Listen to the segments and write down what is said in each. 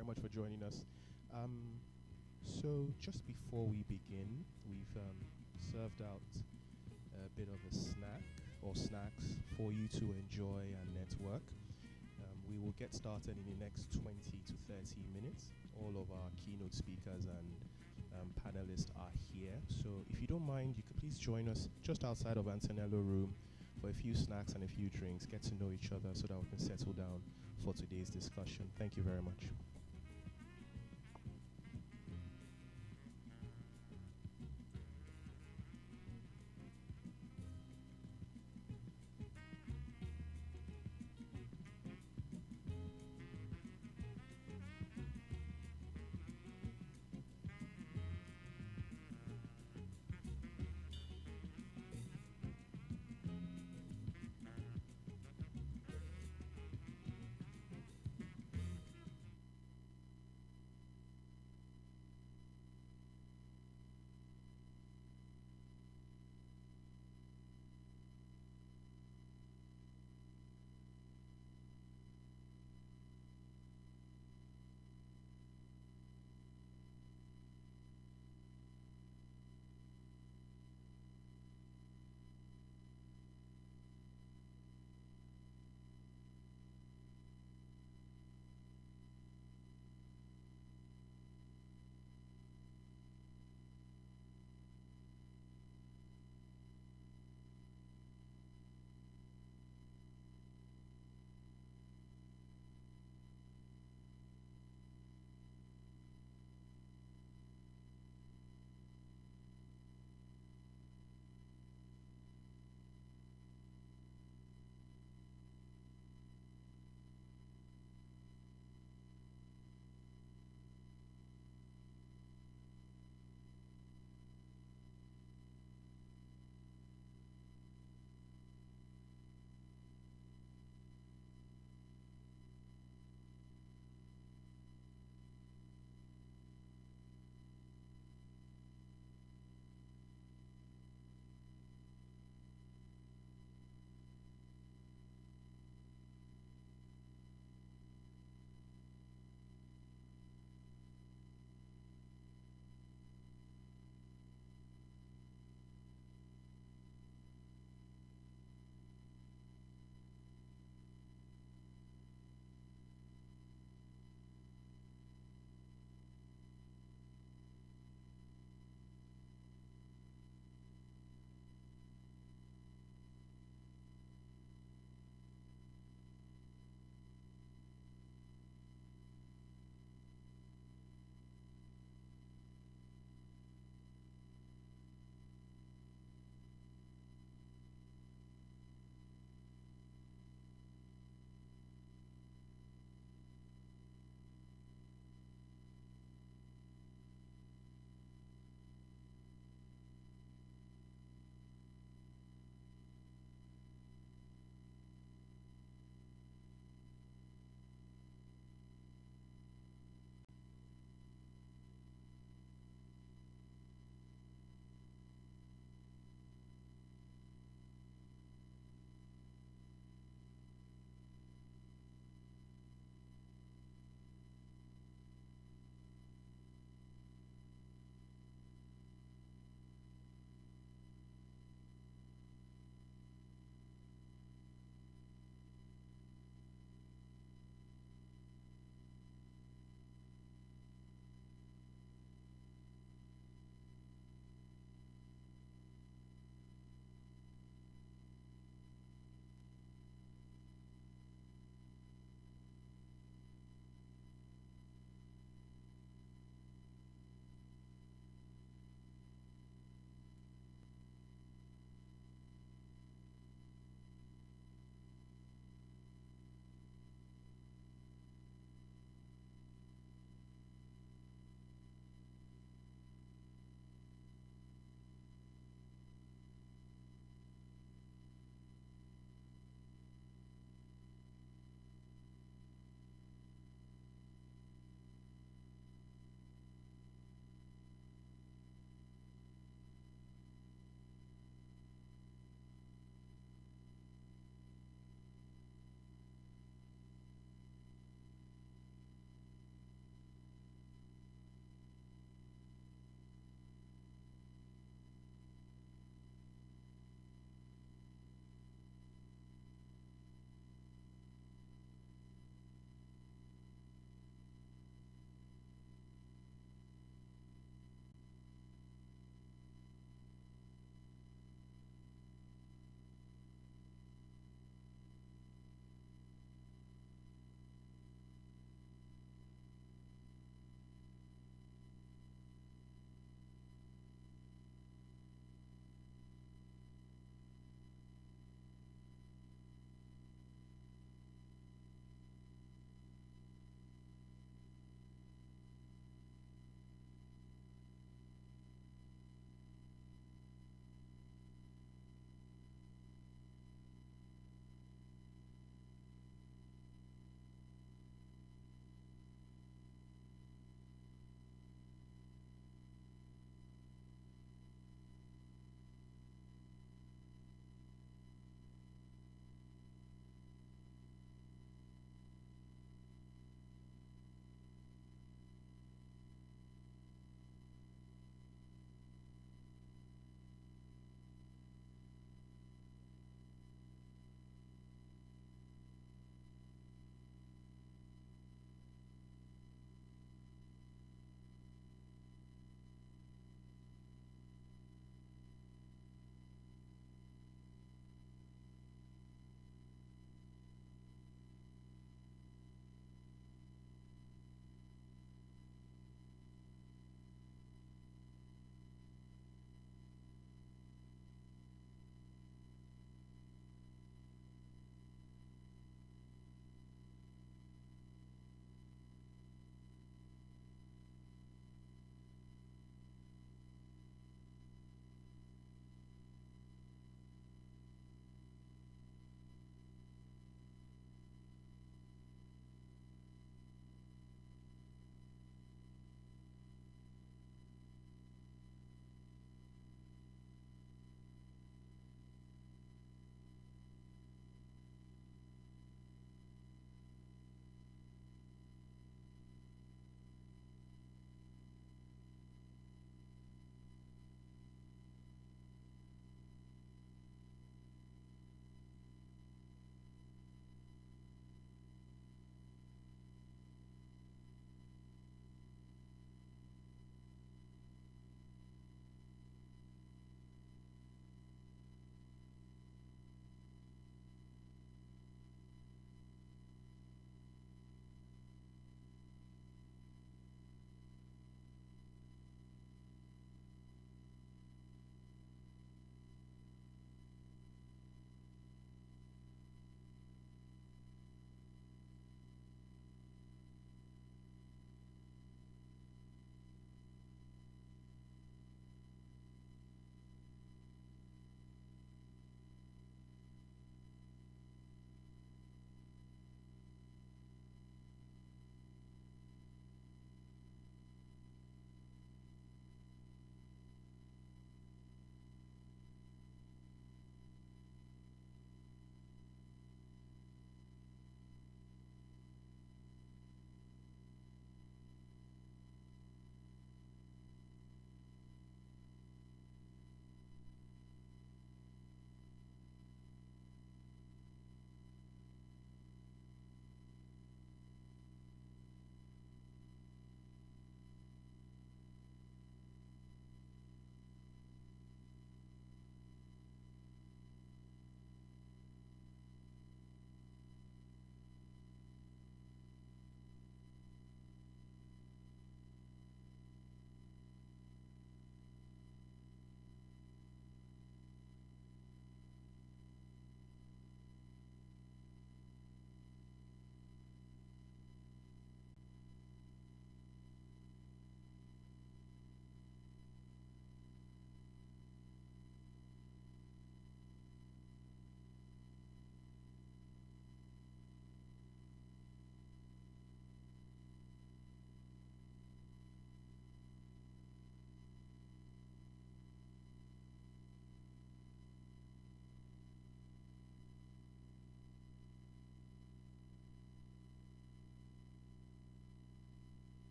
very much for joining us. Um, so, just before we begin, we've served out a bit of a snack or snacks for you to enjoy and network. We will get started in the next 20 to 30 minutes. All of our keynote speakers and panelists are here. So, if you don't mind, you could please join us just outside of Antonello Room for a few snacks and a few drinks, get to know each other so that we can settle down for today's discussion. Thank you very much.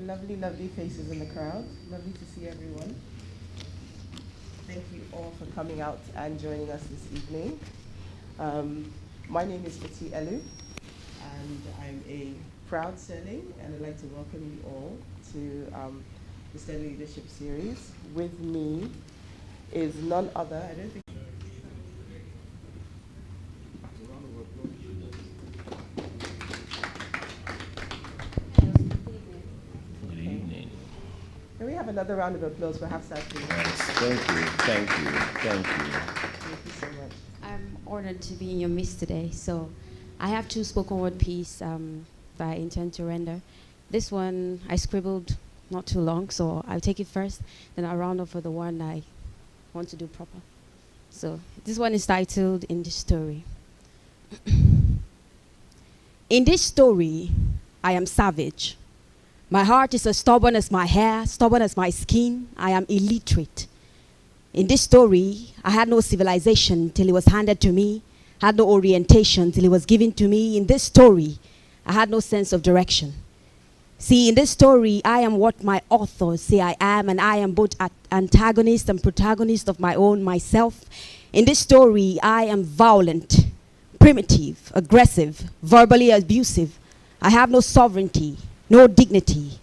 Lovely, lovely faces in the crowd. Lovely to see everyone. Thank you all for coming out and joining us this evening. My name is Fiti Elu, and I'm a proud Sterling, and I'd like to welcome you all to the Sterling Leadership Series. With me is none other, I don't think. Good evening. Can we have another round of applause for Hafsat, please? Yes, thank you, thank you, thank you. Thank you so much. I'm honored to be in your midst today. So I have two spoken word pieces that I intend to render. This one I scribbled not too long, so I'll take it first, then I'll round off for the one I want to do proper. So this one is titled In This Story. In this story, I am savage. My heart is as stubborn as my hair, stubborn as my skin. I am illiterate. In this story, I had no civilization till it was handed to me, had no orientation till it was given to me. In this story, I had no sense of direction. See, in this story, I am what my authors say I am, and I am both antagonist and protagonist of my own myself. In this story, I am violent, primitive, aggressive, verbally abusive. I have no sovereignty, no dignity.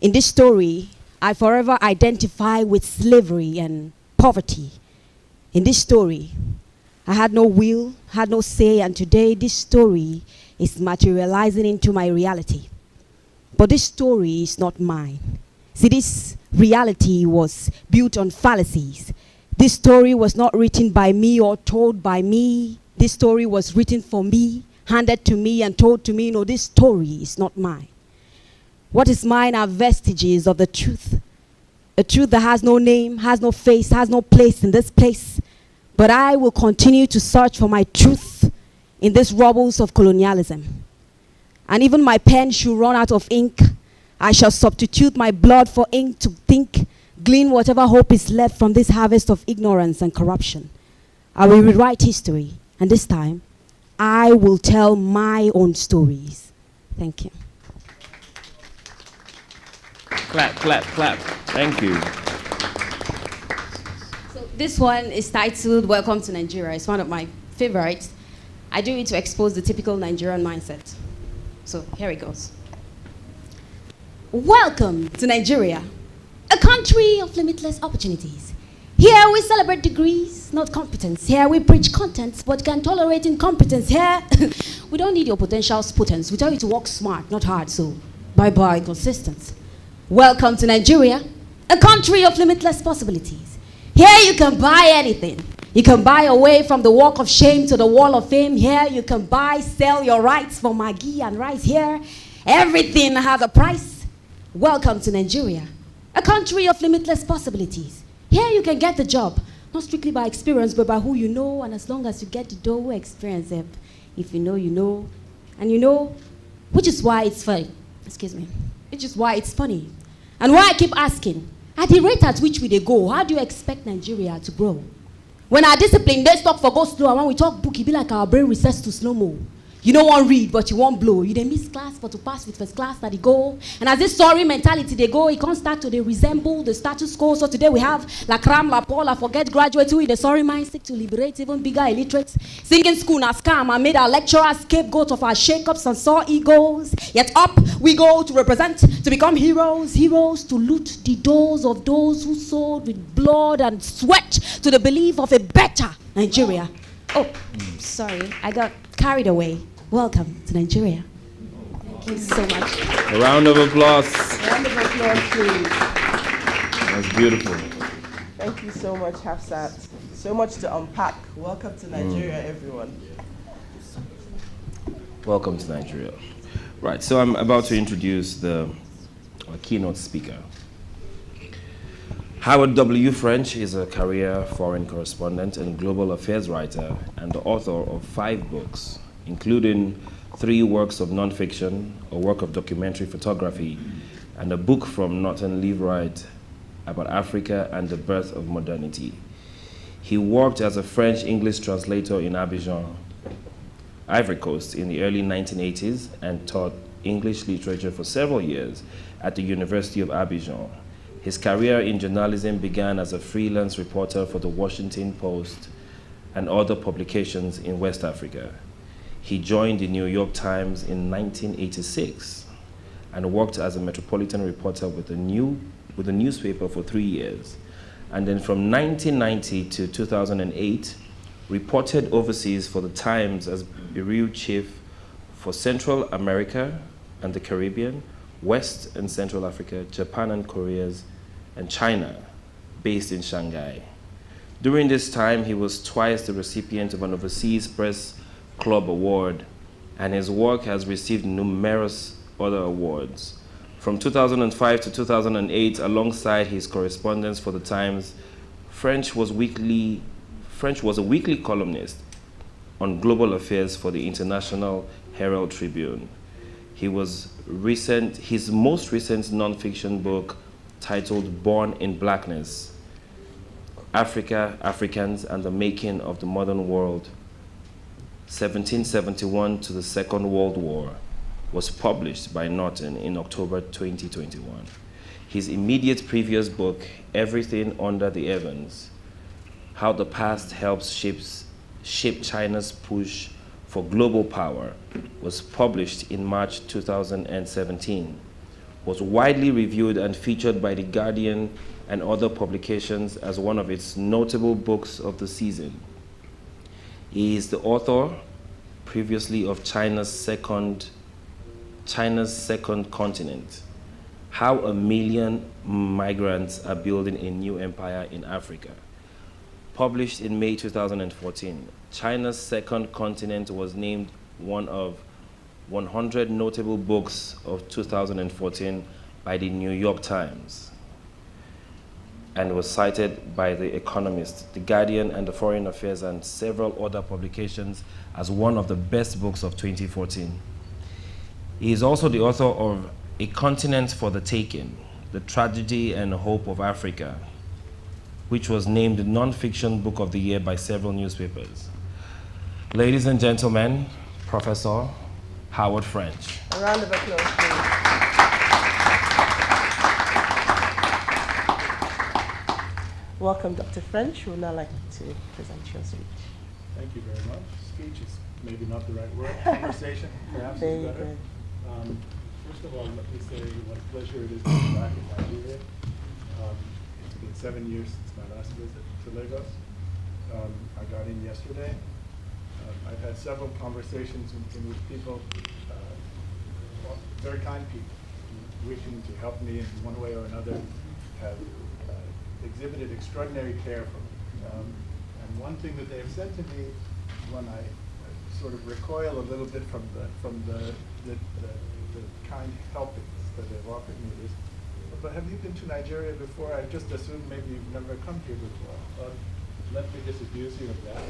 In this story, I forever identify with slavery and poverty. In this story, I had no will, had no say, and today this story is materializing into my reality. But this story is not mine. See, this reality was built on fallacies. This story was not written by me or told by me. This story was written for me, handed to me, and told to me. No, this story is not mine. What is mine are vestiges of the truth. A truth that has no name, has no face, has no place in this place. But I will continue to search for my truth in these rubbles of colonialism. And even my pen should run out of ink, I shall substitute my blood for ink to think, glean whatever hope is left from this harvest of ignorance and corruption. I will rewrite history, and this time, I will tell my own stories. Thank you. Clap, clap, clap. Thank you. So this one is titled Welcome to Nigeria. It's one of my favorites. I do it to expose the typical Nigerian mindset. So here it goes. Welcome to Nigeria, a country of limitless opportunities. Here we celebrate degrees, not competence. Here we preach contents, but can tolerate incompetence. Here, we don't need your potential potence. We tell you to work smart, not hard, so bye-bye consistency. Welcome to Nigeria, a country of limitless possibilities. Here you can buy anything. You can buy away from the walk of shame to the wall of fame. Here you can buy, sell your rights for Maggi and rice. Here, everything has a price. Welcome to Nigeria, a country of limitless possibilities. Here you can get the job, not strictly by experience, but by who you know, and as long as you get the dough, experience it. If you know, you know. And you know, which is why it's funny. Excuse me. Which is why it's funny. And why I keep asking, at the rate at which we they go, how do you expect Nigeria to grow? When our discipline, they stop for go slow, and when we talk book, it be like our brain recess to slow-mo. You don't want read, but you won't blow. You then miss class, but to pass with first class that they go. And as this sorry mentality they go, it can't start to they resemble the status quo. So today we have La Cram, La Paula, forget graduate who in the sorry mind seek to liberate even bigger illiterates. Singing school na scam and made our lecturers scapegoat of our shakeups and saw egos. Yet up we go to represent, to become heroes, heroes to loot the doors of those who sold with blood and sweat to the belief of a better Nigeria. Oh, sorry, I got carried away. Welcome to Nigeria. Thank you so much. A round of applause. A round of applause, please. That's beautiful. Thank you so much, Hafsat. So much to unpack. Welcome to Nigeria, everyone. Welcome to Nigeria. Right, so I'm about to introduce the keynote speaker. Howard W. French is a career foreign correspondent and global affairs writer and the author of 5 books, including 3 works of nonfiction, a work of documentary photography, and a book from Norton Leverett about Africa and the birth of modernity. He worked as a French-English translator in Abidjan, Ivory Coast in the early 1980s and taught English literature for several years at the University of Abidjan. His career in journalism began as a freelance reporter for the Washington Post and other publications in West Africa. He joined the New York Times in 1986 and worked as a metropolitan reporter with the newspaper for 3 years. And then from 1990 to 2008, reported overseas for the Times as bureau chief for Central America and the Caribbean, West and Central Africa, Japan and Korea, and China, based in Shanghai. During this time, he was twice the recipient of an Overseas Press Club Award, and his work has received numerous other awards. From 2005 to 2008, alongside his correspondence for the Times, French was a weekly columnist on global affairs for the International Herald Tribune. His most recent nonfiction book, titled Born in Blackness, Africa, Africans, and the Making of the Modern World, 1771 to the Second World War, was published by Norton in October 2021. His immediate previous book, Everything Under the Heavens, How the Past Helps Shape China's Push for Global Power, was published in March 2017, was widely reviewed and featured by The Guardian and other publications as one of its notable books of the season. He is the author, previously, of China's Second Continent, How a Million Migrants Are Building a New Empire in Africa. Published in May 2014, China's Second Continent was named one of 100 notable books of 2014 by the New York Times and was cited by The Economist, The Guardian, and the Foreign Affairs and several other publications as one of the best books of 2014. He is also the author of A Continent for the Taking, The Tragedy and Hope of Africa, which was named the Nonfiction Book of the Year by several newspapers. Ladies and gentlemen, Professor Howard French. A round of applause, please. Welcome, Dr. French. We would now like to present your speech. Thank you very much. Speech is maybe not the right word. Conversation, perhaps, Very is better. good. First of all, let me say what a pleasure it is to be back in Nigeria. It's been 7 years since my last visit to Lagos. I got in yesterday. I've had several conversations with people, very kind people, wishing to help me in one way or another, have exhibited extraordinary care for me. And one thing that they have said to me when I sort of recoil a little bit from the kind helpings that they've offered me is, but have you been to Nigeria before? I just assumed maybe you've never come here before. Let me disabuse you of that.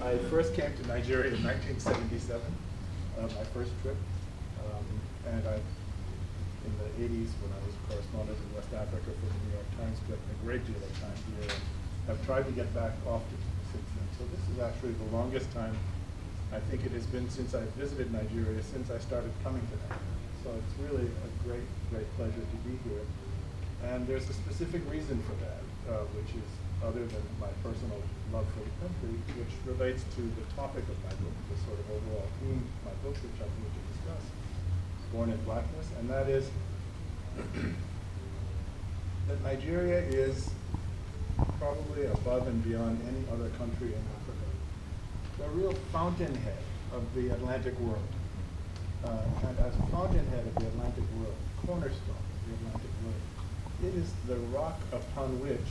I first came to Nigeria in 1977, my first trip. And in the 80s, when I was a correspondent in West Africa for the New York Times, spent a great deal of time here. I've tried to get back often since then. So this is actually the longest time I think it has been since I visited Nigeria, since I started coming to Nigeria. So it's really a great, great pleasure to be here. And there's a specific reason for that, which is other than my personal love for the country, which relates to the topic of my book, the sort of overall theme of my book, which I'm going to discuss, Born in Blackness, and that is that Nigeria is probably above and beyond any other country in Africa, the real fountainhead of the Atlantic world. And as fountainhead of the Atlantic world, cornerstone of the Atlantic world, it is the rock upon which,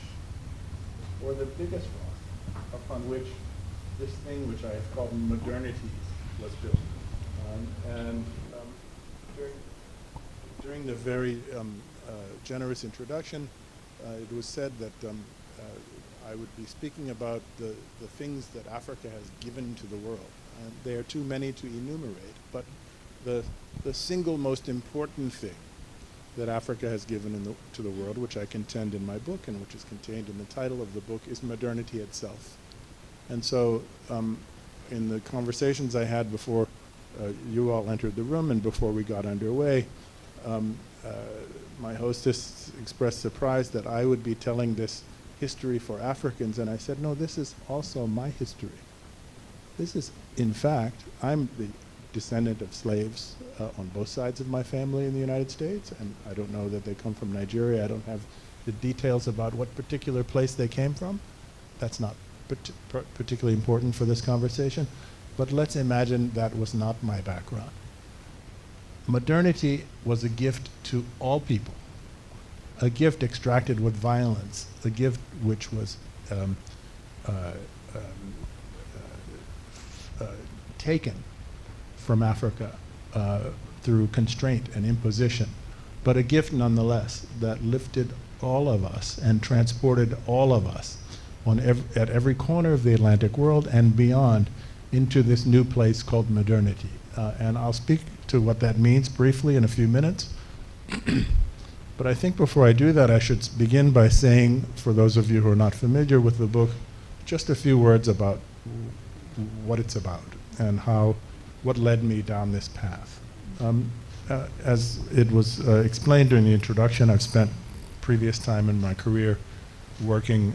or the biggest rock upon which this thing which I have called modernity was built. During the very generous introduction, it was said that I would be speaking about the things that Africa has given to the world. They are too many to enumerate, but the single most important thing that Africa has given to the world, which I contend in my book and which is contained in the title of the book, is modernity itself. And so in the conversations I had before you all entered the room, and before we got underway, my hostess expressed surprise that I would be telling this history for Africans, and I said, no, this is also my history. This is, in fact, I'm the descendant of slaves on both sides of my family in the United States, and I don't know that they come from Nigeria. I don't have the details about what particular place they came from. That's not particularly important for this conversation, but let's imagine that was not my background. Modernity was a gift to all people, a gift extracted with violence, a gift which was taken from Africa through constraint and imposition, but a gift nonetheless that lifted all of us and transported all of us at every corner of the Atlantic world and beyond into this new place called modernity. And I'll speak to what that means briefly in a few minutes. But I think before I do that, I should begin by saying, for those of you who are not familiar with the book, just a few words about what it's about and what led me down this path. As it was explained during the introduction, I've spent previous time in my career working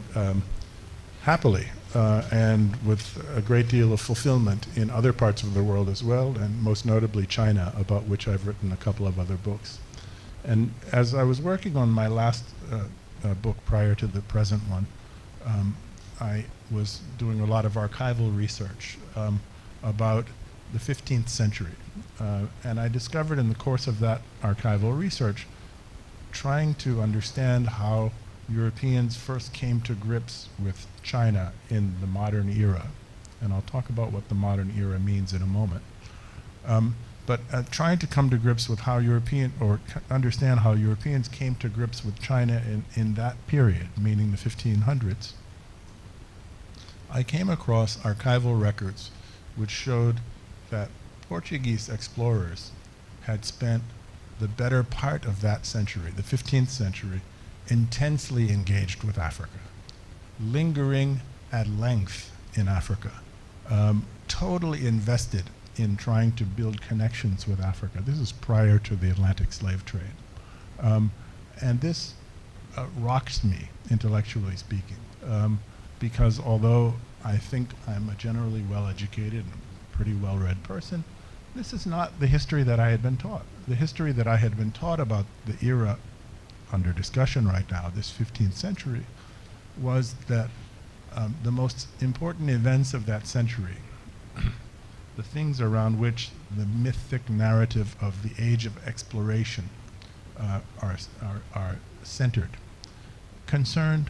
happily and with a great deal of fulfillment in other parts of the world as well, and most notably China, about which I've written a couple of other books. And as I was working on my last book prior to the present one, I was doing a lot of archival research about the 15th century. And I discovered in the course of that archival research, trying to understand how Europeans first came to grips with China in the modern era. And I'll talk about what the modern era means in a moment. But trying to come to grips with how understand how Europeans came to grips with China in that period, meaning the 1500s, I came across archival records which showed that Portuguese explorers had spent the better part of that century, the 15th century, intensely engaged with Africa, lingering at length in Africa, totally invested in trying to build connections with Africa. This is prior to the Atlantic slave trade. And this rocks me, intellectually speaking, because although I think I'm a generally well-educated and pretty well-read person, this is not the history that I had been taught. The history that I had been taught about the era under discussion right now, this 15th century, was that the most important events of that century, the things around which the mythic narrative of the age of exploration are centered, concerned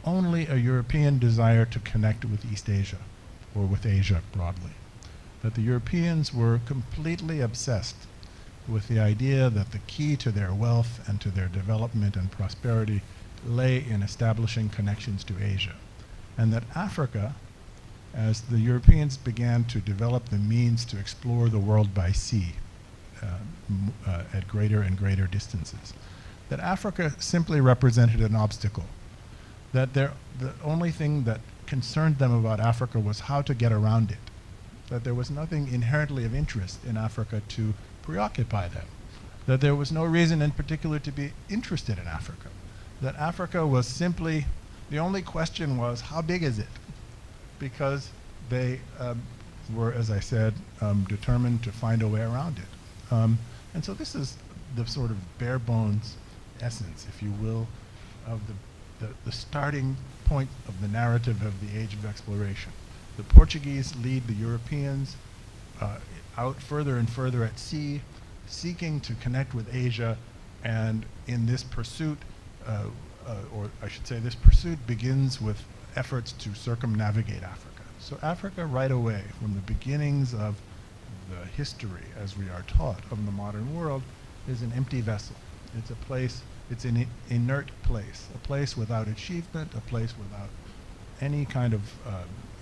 only a European desire to connect with East Asia, or with Asia broadly. That the Europeans were completely obsessed with the idea that the key to their wealth and to their development and prosperity lay in establishing connections to Asia. And that Africa, as the Europeans began to develop the means to explore the world by sea at greater and greater distances, that Africa simply represented an obstacle. That the only thing that concerned them about Africa was how to get around it. That there was nothing inherently of interest in Africa to preoccupy them. That there was no reason in particular to be interested in Africa. That Africa was simply, the only question was, how big is it? Because they were, as I said, determined to find a way around it. And so this is the sort of bare bones essence, if you will, of the starting point of the narrative of the age of exploration. The Portuguese lead the Europeans out further and further at sea, seeking to connect with Asia, and in this pursuit, or I should say this pursuit begins with efforts to circumnavigate Africa. So Africa right away, from the beginnings of the history, as we are taught, of the modern world, is an empty vessel. It's a place, it's an inert place, a place without achievement, a place without any kind of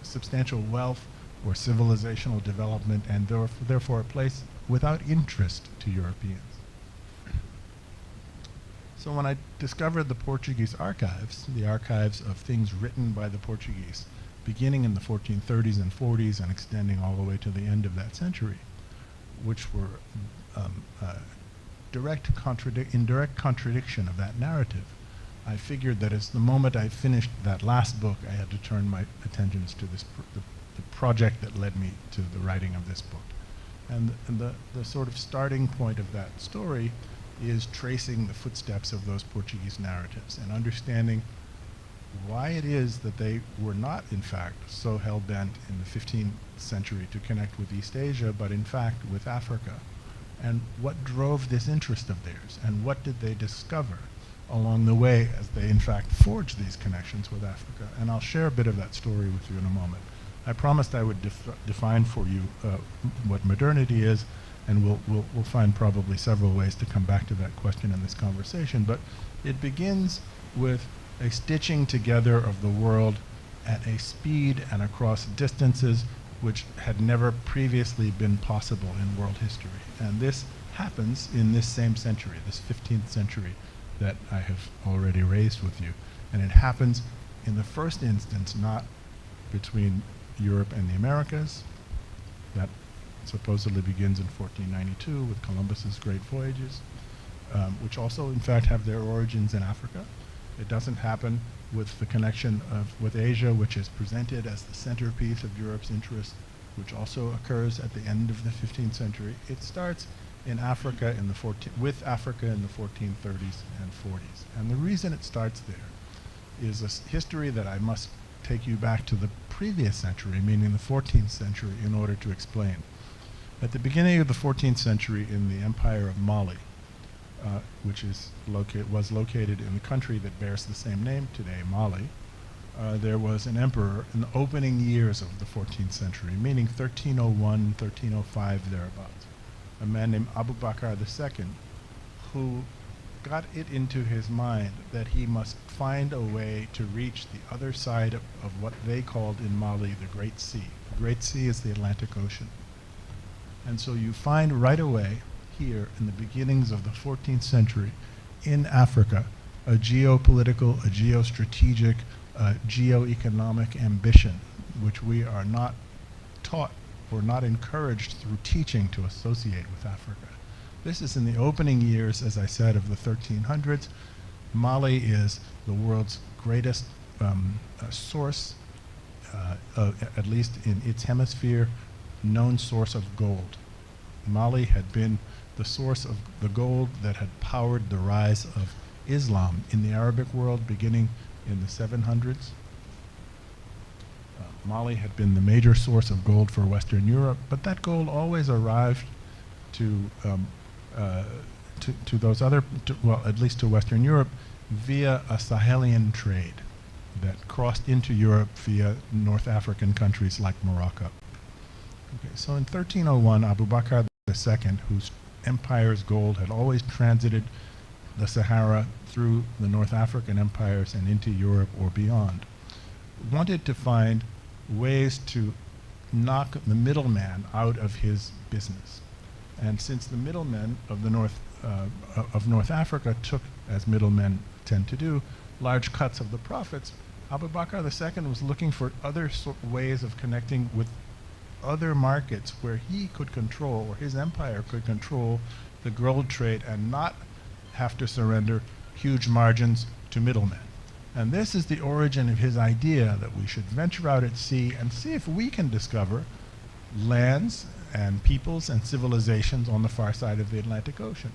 substantial wealth or civilizational development, and therefore a place without interest to Europeans. So when I discovered the Portuguese archives, the archives of things written by the Portuguese, beginning in the 1430s and 40s and extending all the way to the end of that century, which were in direct contradiction of that narrative, I figured that as the moment I finished that last book, I had to turn my attentions to this the project that led me to the writing of this book. And the sort of starting point of that story is tracing the footsteps of those Portuguese narratives and understanding why it is that they were not, in fact, so hell-bent in the 15th century to connect with East Asia, but in fact with Africa. And what drove this interest of theirs, and what did they discover along the way as they, in fact, forged these connections with Africa. And I'll share a bit of that story with you in a moment. I promised I would define for you what modernity is, and we'll find probably several ways to come back to that question in this conversation. But it begins with a stitching together of the world at a speed and across distances which had never previously been possible in world history. And this happens in this same century, this 15th century that I have already raised with you. And it happens in the first instance not between Europe and the Americas. That supposedly begins in 1492 with Columbus's great voyages, which also in fact have their origins in Africa. It doesn't happen with the connection with Asia, which is presented as the centerpiece of Europe's interest, which also occurs at the end of the 15th century. It starts in Africa with Africa in the 1430s and 40s. And the reason it starts there is a history that I must take you back to the previous century, meaning the 14th century, in order to explain. At the beginning of the 14th century in the Empire of Mali, which was located in the country that bears the same name today, Mali, there was an emperor in the opening years of the 14th century, meaning 1301, 1305, thereabouts, a man named Abu Bakr II, who got it into his mind that he must find a way to reach the other side of what they called in Mali the Great Sea. The Great Sea is the Atlantic Ocean. And so you find right away here in the beginnings of the 14th century in Africa a geopolitical, a geostrategic, geo-economic ambition which we are not taught or not encouraged through teaching to associate with Africa. This is in the opening years, as I said, of the 1300s. Mali is the world's greatest source, at least in its hemisphere, known source of gold. Mali had been the source of the gold that had powered the rise of Islam in the Arabic world beginning in the 700s. Mali had been the major source of gold for Western Europe, but that gold always arrived to those other, well, at least to Western Europe, via a Sahelian trade that crossed into Europe via North African countries like Morocco. Okay, so in 1301, Abu Bakr II, whose empire's gold had always transited the Sahara through the North African empires and into Europe or beyond, wanted to find ways to knock the middleman out of his business. And since the middlemen of the North Africa took, as middlemen tend to do, large cuts of the profits, Abu Bakr II was looking for other ways of connecting with other markets where he could control, or his empire could control, the gold trade and not have to surrender huge margins to middlemen. And this is the origin of his idea that we should venture out at sea and see if we can discover lands and peoples and civilizations on the far side of the Atlantic Ocean.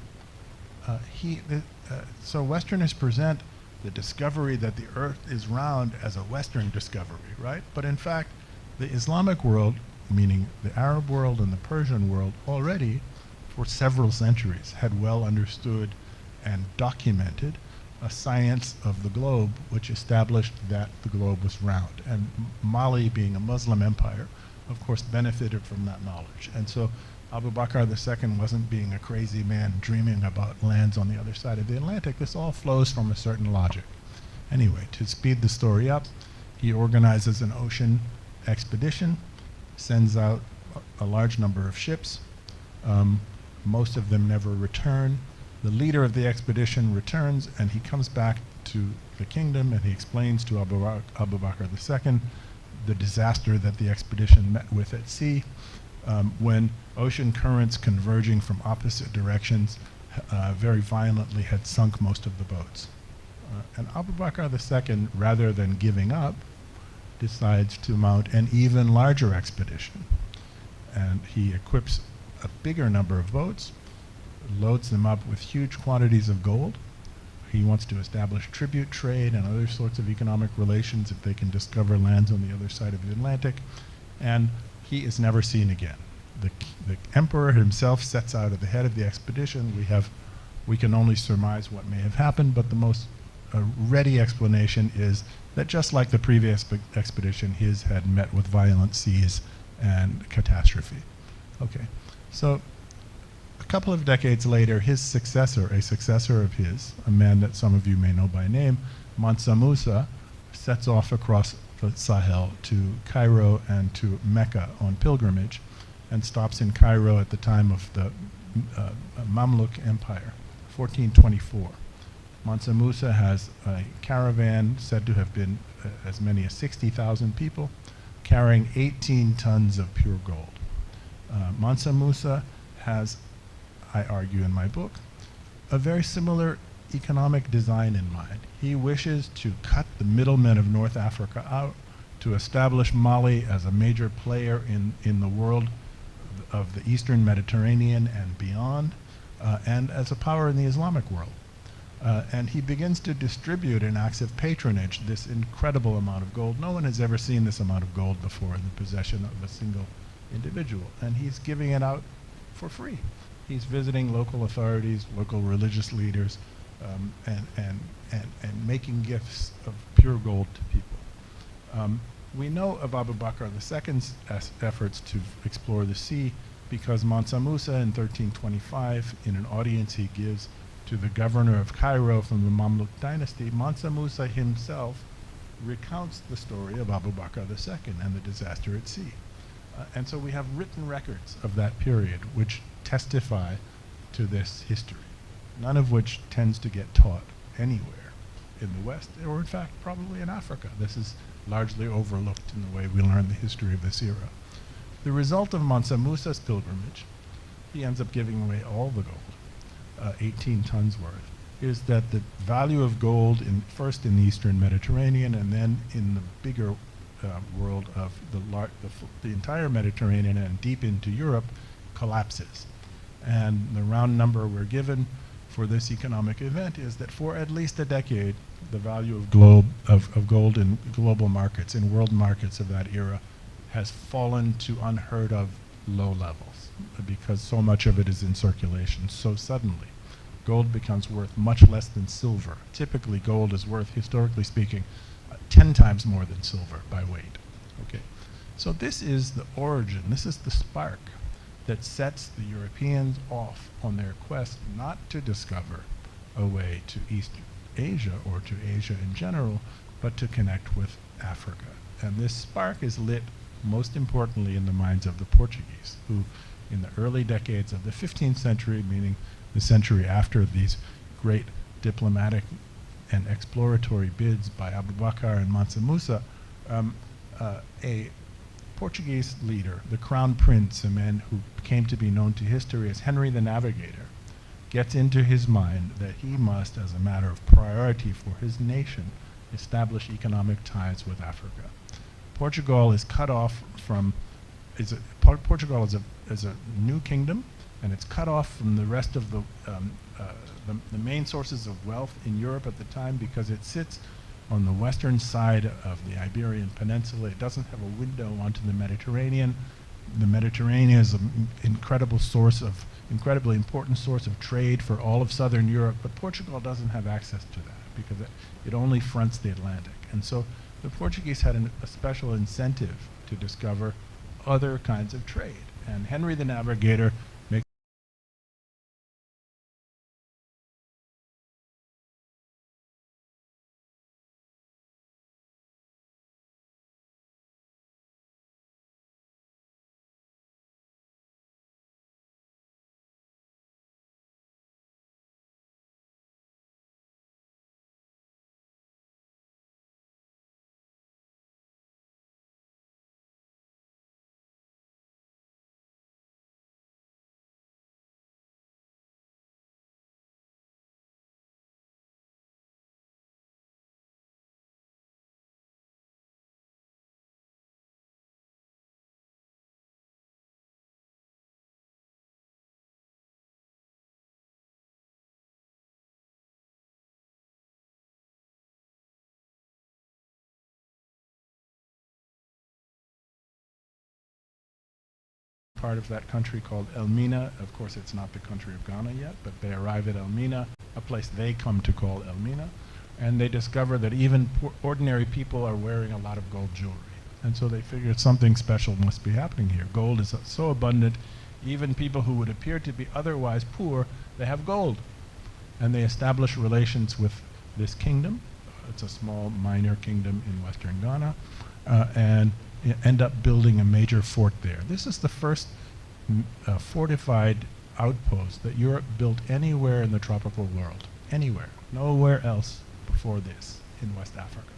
So Westerners present the discovery that the earth is round as a Western discovery, right? But in fact, the Islamic world, meaning the Arab world and the Persian world, already for several centuries had well understood and documented a science of the globe which established that the globe was round. And Mali, being a Muslim empire, of course benefited from that knowledge. And so Abu Bakr II wasn't being a crazy man dreaming about lands on the other side of the Atlantic. This all flows from a certain logic. Anyway, to speed the story up, he organizes an ocean expedition, sends out a large number of ships. Most of them never return. The leader of the expedition returns, and he comes back to the kingdom, and he explains to Abu Bakr II the disaster that the expedition met with at sea. when ocean currents converging from opposite directions very violently had sunk most of the boats. And Abu Bakr II, rather than giving up, decides to mount an even larger expedition. And he equips a bigger number of boats, loads them up with huge quantities of gold. He wants to establish tribute trade and other sorts of economic relations if they can discover lands on the other side of the Atlantic. And he is never seen again. The emperor himself sets out at the head of the expedition. We can only surmise what may have happened, but the most ready explanation is that just like the previous expedition, his had met with violent seas and catastrophe. Okay, so a couple of decades later, his successor, a successor of his, a man that some of you may know by name, Mansa Musa, sets off across the Sahel to Cairo and to Mecca on pilgrimage, and stops in Cairo at the time of the Mamluk Empire, 1424. Mansa Musa has a caravan said to have been as many as 60,000 people, carrying 18 tons of pure gold. Mansa Musa has, I argue in my book, a very similar economic design in mind. He wishes to cut the middlemen of North Africa out, to establish Mali as a major player in the world of the Eastern Mediterranean and beyond, and as a power in the Islamic world. And he begins to distribute in acts of patronage this incredible amount of gold. No one has ever seen this amount of gold before in the possession of a single individual, and he's giving it out for free. He's visiting local authorities, local religious leaders, and making gifts of pure gold to people. We know of Abu Bakr II's efforts to explore the sea because Mansa Musa in 1325, in an audience he gives to the governor of Cairo from the Mamluk dynasty, Mansa Musa himself recounts the story of Abu Bakr II and the disaster at sea. And so we have written records of that period which testify to this history, none of which tends to get taught anywhere in the West, or in fact probably in Africa. This is largely overlooked in the way we learn the history of this era. The result of Mansa Musa's pilgrimage, he ends up giving away all the gold, 18 tons worth, is that the value of gold, first in the Eastern Mediterranean and then in the bigger world of the entire Mediterranean and deep into Europe, collapses. And the round number we're given for this economic event is that for at least a decade, the value of gold in global markets, in world markets of that era, has fallen to unheard of low levels because so much of it is in circulation so suddenly. Gold becomes worth much less than silver. Typically, gold is worth, historically speaking, 10 times more than silver by weight. Okay, so this is the origin, this is the spark that sets the Europeans off on their quest not to discover a way to East Asia or to Asia in general, but to connect with Africa. And this spark is lit most importantly in the minds of the Portuguese, who in the early decades of the 15th century, meaning the century after these great diplomatic and exploratory bids by Abu Bakr and Mansa Musa, a Portuguese leader, the Crown Prince, a man who came to be known to history as Henry the Navigator, gets into his mind that he must, as a matter of priority for his nation, establish economic ties with Africa. Portugal is cut off from, Portugal is a new kingdom, and it's cut off from the rest of the main sources of wealth in Europe at the time because it sits on the western side of the Iberian Peninsula. It doesn't have a window onto the Mediterranean. The Mediterranean is an incredibly important source of trade for all of southern Europe, but Portugal doesn't have access to that because it only fronts the Atlantic. And so the Portuguese had a special incentive to discover other kinds of trade. And Henry the Navigator part of that country called Elmina. Of course, it's not the country of Ghana yet, but they arrive at Elmina, a place they come to call Elmina, and they discover that even ordinary people are wearing a lot of gold jewelry. And so they figured something special must be happening here. Gold is so abundant, even people who would appear to be otherwise poor, they have gold. And they establish relations with this kingdom. It's a small minor kingdom in western Ghana, and end up building a major fort there. This is the first fortified outpost that Europe built anywhere in the tropical world. Anywhere. Nowhere else before this in West Africa.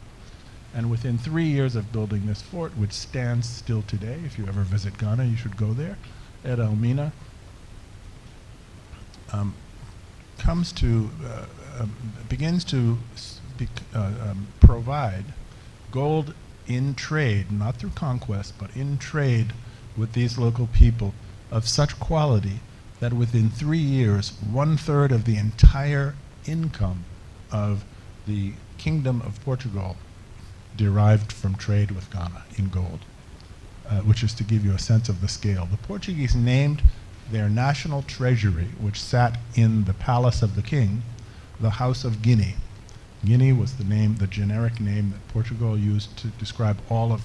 And within 3 years of building this fort, which stands still today, if you ever visit Ghana, you should go there, at Elmina, begins to provide gold in trade, not through conquest, but in trade with these local people of such quality that within 3 years, 1/3 of the entire income of the Kingdom of Portugal derived from trade with Ghana in gold, which is to give you a sense of the scale. The Portuguese named their national treasury, which sat in the palace of the king, the House of Guinea. Guinea was the name, the generic name that Portugal used to describe all of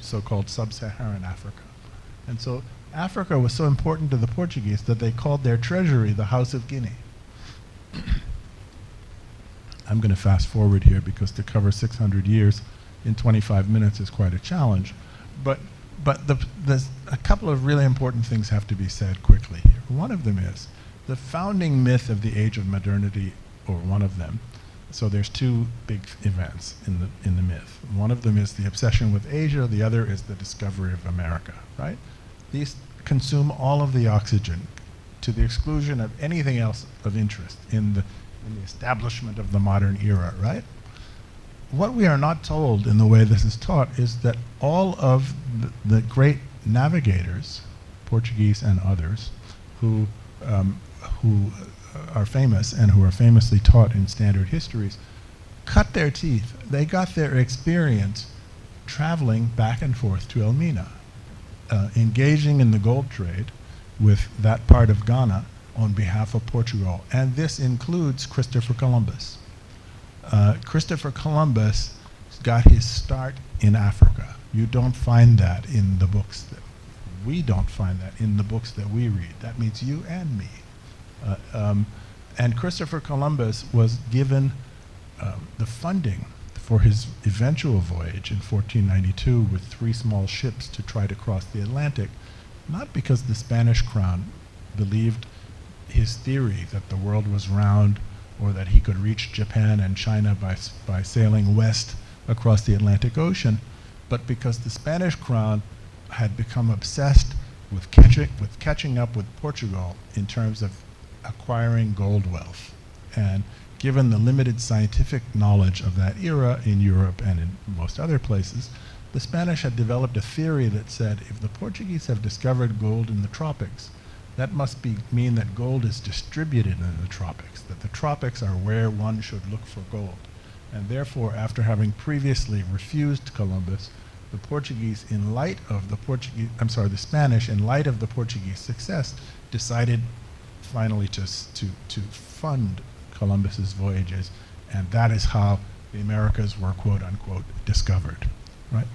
so-called sub-Saharan Africa. And so Africa was so important to the Portuguese that they called their treasury the House of Guinea. I'm going to fast forward here because to cover 600 years in 25 minutes is quite a challenge. But there's a couple of really important things have to be said quickly here. One of them is the founding myth of the age of modernity, or one of them. So there's two big events in the myth. One of them is the obsession with Asia. The other is the discovery of America, right? These consume all of the oxygen to the exclusion of anything else of interest in the establishment of the modern era, right? What we are not told in the way this is taught is that all of the great navigators, Portuguese and others, who are famous and who are famously taught in standard histories, cut their teeth. They got their experience traveling back and forth to Elmina, engaging in the gold trade with that part of Ghana on behalf of Portugal. And this includes Christopher Columbus. Christopher Columbus got his start in Africa. You don't find that in the books we don't find that in the books that we read. That means you and me. And Christopher Columbus was given the funding for his eventual voyage in 1492 with 3 small ships to try to cross the Atlantic, not because the Spanish crown believed his theory that the world was round or that he could reach Japan and China by sailing west across the Atlantic Ocean, but because the Spanish crown had become obsessed with catching up with Portugal in terms of acquiring gold wealth. And given the limited scientific knowledge of that era in Europe and in most other places, the Spanish had developed a theory that said if the Portuguese have discovered gold in the tropics, that must mean that gold is distributed in the tropics, that the tropics are where one should look for gold. And therefore, after having previously refused Columbus, the Portuguese, in light of the Spanish, in light of the Portuguese success, decided finally to fund Columbus's voyages, and that is how the Americas were quote unquote discovered, right?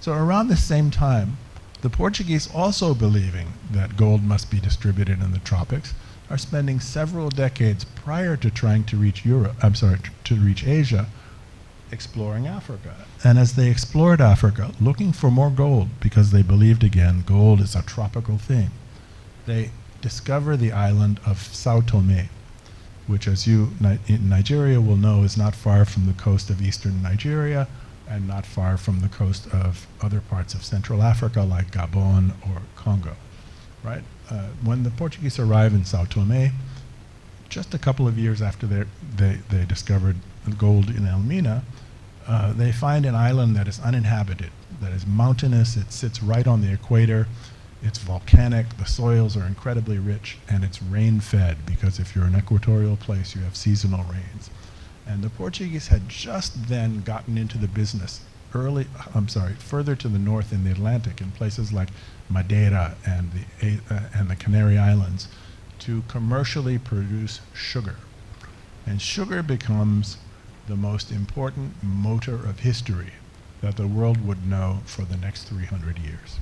So around the same time, the Portuguese, also believing that gold must be distributed in the tropics, are spending several decades prior to trying to reach to reach Asia, exploring Africa. And as they explored Africa, looking for more gold, because they believed again gold is a tropical thing, they discover the island of Sao Tome, which, as you in Nigeria will know, is not far from the coast of eastern Nigeria and not far from the coast of other parts of Central Africa like Gabon or Congo, right? When the Portuguese arrive in Sao Tome, just a couple of years after they discovered gold in Elmina, they find an island that is uninhabited, that is mountainous. It sits right on the equator. It's volcanic, the soils are incredibly rich, and it's rain-fed, because if you're an equatorial place, you have seasonal rains. And the Portuguese had just then gotten into the business further to the north in the Atlantic, in places like Madeira and the Canary Islands, to commercially produce sugar. And sugar becomes the most important motor of history that the world would know for the next 300 years.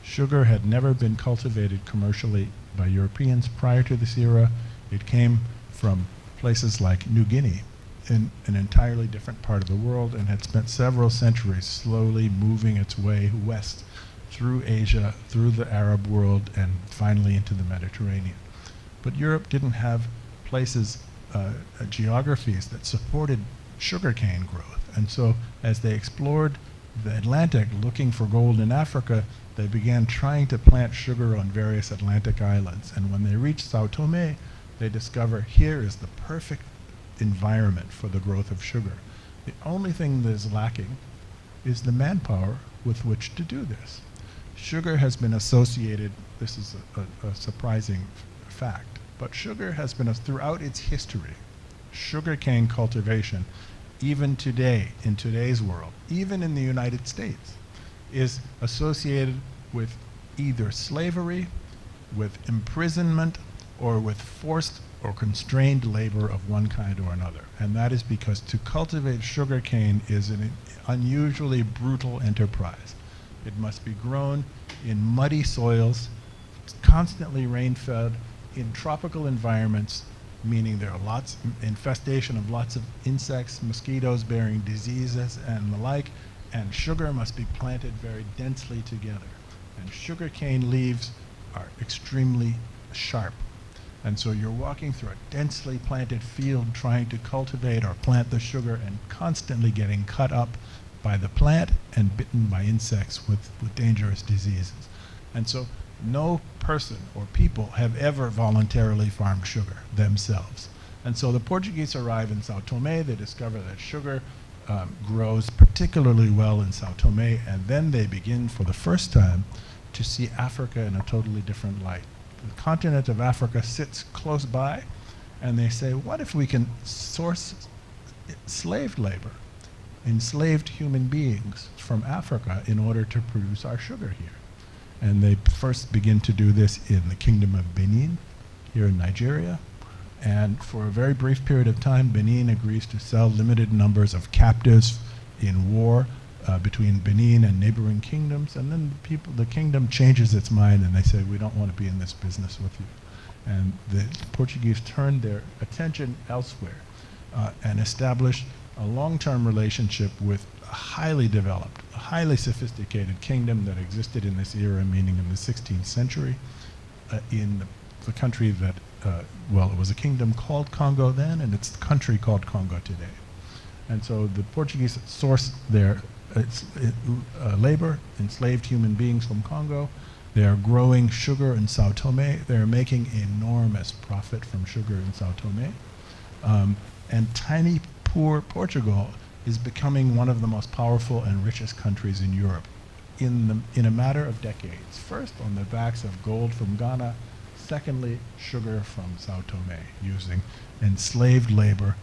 Sugar had never been cultivated commercially by Europeans prior to this era. It came from places like New Guinea, in an entirely different part of the world, and had spent several centuries slowly moving its way west through Asia, through the Arab world, and finally into the Mediterranean. But Europe didn't have places, geographies that supported sugarcane growth. And so as they explored the Atlantic looking for gold in Africa, they began trying to plant sugar on various Atlantic islands. And when they reached Sao Tome, they discover here is the perfect environment for the growth of sugar. The only thing that is lacking is the manpower with which to do this. Sugar has been associated, this is a surprising fact, but sugar has been, throughout its history, sugarcane cultivation, even today, in today's world, even in the United States, is associated with either slavery, with imprisonment, or with forced or constrained labor of one kind or another. And that is because to cultivate sugarcane is an unusually brutal enterprise. It must be grown in muddy soils, constantly rain-fed, in tropical environments, meaning there are infestation of lots of insects, mosquitoes bearing diseases and the like, and sugar must be planted very densely together. And sugarcane leaves are extremely sharp. And so you're walking through a densely planted field trying to cultivate or plant the sugar and constantly getting cut up by the plant and bitten by insects with dangerous diseases. And so no person or people have ever voluntarily farmed sugar themselves. And so the Portuguese arrive in Sao Tome, they discover that sugar grows particularly well in Sao Tome, and then they begin for the first time to see Africa in a totally different light. The continent of Africa sits close by, and they say, what if we can source slave labor, enslaved human beings from Africa in order to produce our sugar here? And they first begin to do this in the Kingdom of Benin, here in Nigeria. And for a very brief period of time, Benin agrees to sell limited numbers of captives in war between Benin and neighboring kingdoms. And then the kingdom changes its mind and they say, we don't want to be in this business with you. And the Portuguese turned their attention elsewhere and established a long-term relationship with a highly developed, a highly sophisticated kingdom that existed in this era, meaning in the 16th century, in the country that, well, it was a kingdom called Congo then, and it's a country called Congo today. And so the Portuguese sourced their labor, enslaved human beings from Congo. They are growing sugar in Sao Tome. They're making enormous profit from sugar in Sao Tome. And tiny, poor Portugal is becoming one of the most powerful and richest countries in Europe in a matter of decades. First, on the backs of gold from Ghana. Secondly, sugar from Sao Tome, using enslaved labor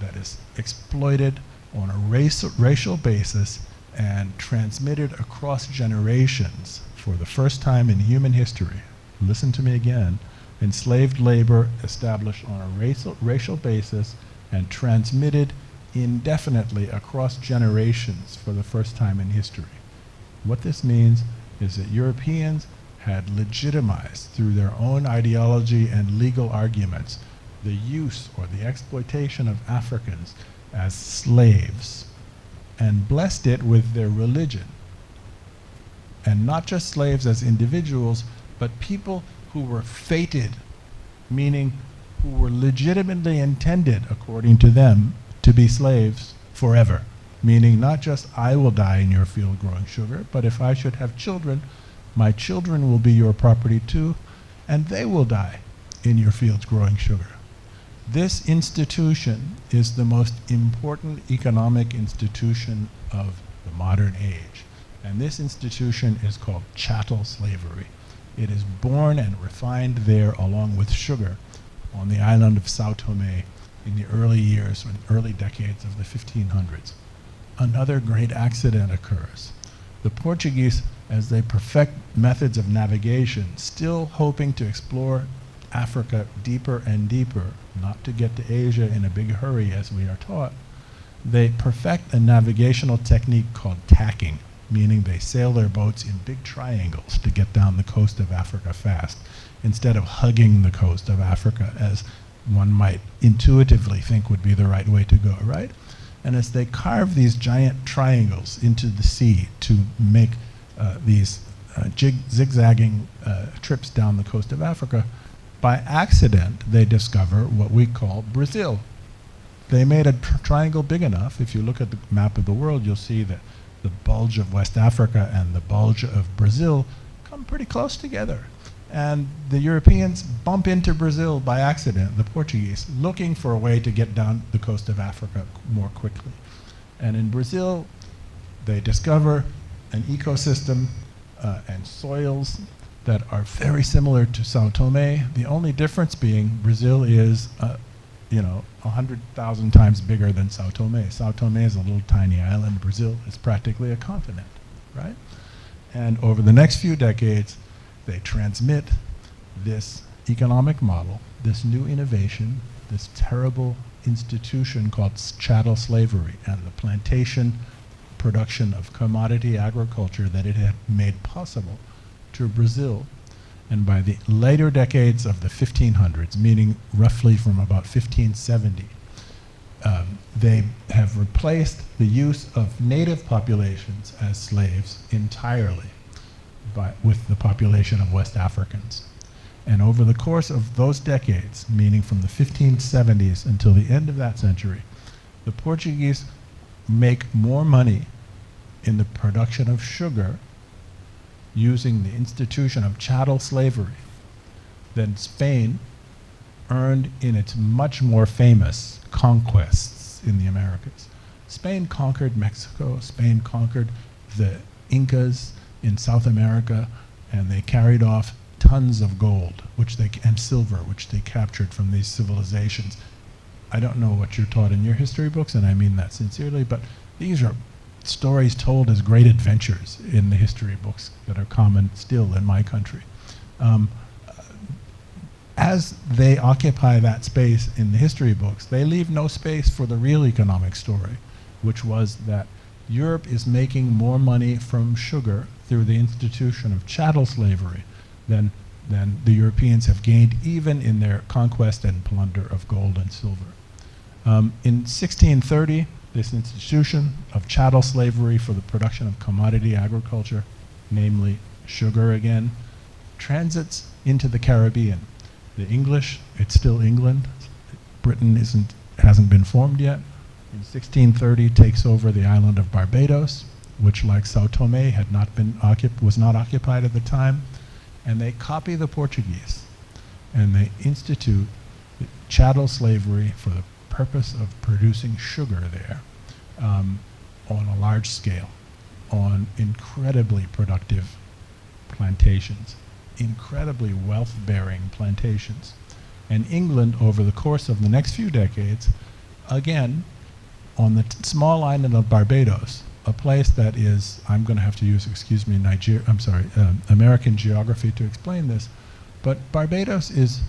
that is exploited on a racial basis and transmitted across generations for the first time in human history. Listen to me again. Enslaved labor established on a racial basis and transmitted indefinitely across generations for the first time in history. What this means is that Europeans had legitimized through their own ideology and legal arguments the use or the exploitation of Africans as slaves and blessed it with their religion. And not just slaves as individuals, but people who were fated, meaning who were legitimately intended, according to them, to be slaves forever. Meaning not just I will die in your field growing sugar, but if I should have children, my children will be your property too, and they will die in your fields growing sugar. This institution is the most important economic institution of the modern age. And this institution is called chattel slavery. It is born and refined there along with sugar on the island of Sao Tome in the early years, in early decades of the 1500s. another great accident occurs. The Portuguese, as they perfect methods of navigation, still hoping to explore Africa deeper and deeper, not to get to Asia in a big hurry as we are taught, they perfect a navigational technique called tacking, meaning they sail their boats in big triangles to get down the coast of Africa fast, instead of hugging the coast of Africa as one might intuitively think would be the right way to go, right? And as they carve these giant triangles into the sea to make these zigzagging trips down the coast of Africa, by accident they discover what we call Brazil. They made a triangle big enough. If you look at the map of the world, you'll see that the bulge of West Africa and the bulge of Brazil come pretty close together. And the Europeans bump into Brazil by accident, the Portuguese, looking for a way to get down the coast of Africa more quickly. And in Brazil, they discover an ecosystem and soils that are very similar to Sao Tome. The only difference being Brazil is 100,000 times bigger than Sao Tome. Sao Tome is a little tiny island. Brazil is practically a continent, right? And over the next few decades, they transmit this economic model, this new innovation, this terrible institution called chattel slavery and the plantation production of commodity agriculture that it had made possible to Brazil. And by the later decades of the 1500s, meaning roughly from about 1570, they have replaced the use of native populations as slaves entirely with the population of West Africans. And over the course of those decades, meaning from the 1570s until the end of that century, the Portuguese make more money in the production of sugar using the institution of chattel slavery than Spain earned in its much more famous conquests in the Americas. Spain conquered Mexico, Spain conquered the Incas in South America, and they carried off tons of gold and silver, which they captured from these civilizations. I don't know what you're taught in your history books, and I mean that sincerely, but these are stories told as great adventures in the history books that are common still in my country. As they occupy that space in the history books, they leave no space for the real economic story, which was that Europe is making more money from sugar through the institution of chattel slavery than the Europeans have gained even in their conquest and plunder of gold and silver. In 1630, this institution of chattel slavery for the production of commodity agriculture, namely sugar again, transits into the Caribbean. The English, it's still England. Britain hasn't been formed yet. In 1630, takes over the island of Barbados, which, like Sao Tome, was not occupied at the time, and they copy the Portuguese, and they institute chattel slavery for the purpose of producing sugar there on a large scale, on incredibly productive plantations, incredibly wealth-bearing plantations. And England, over the course of the next few decades, again, on the small island of Barbados, a place that is, I'm going to have to use, American geography to explain this, but Barbados is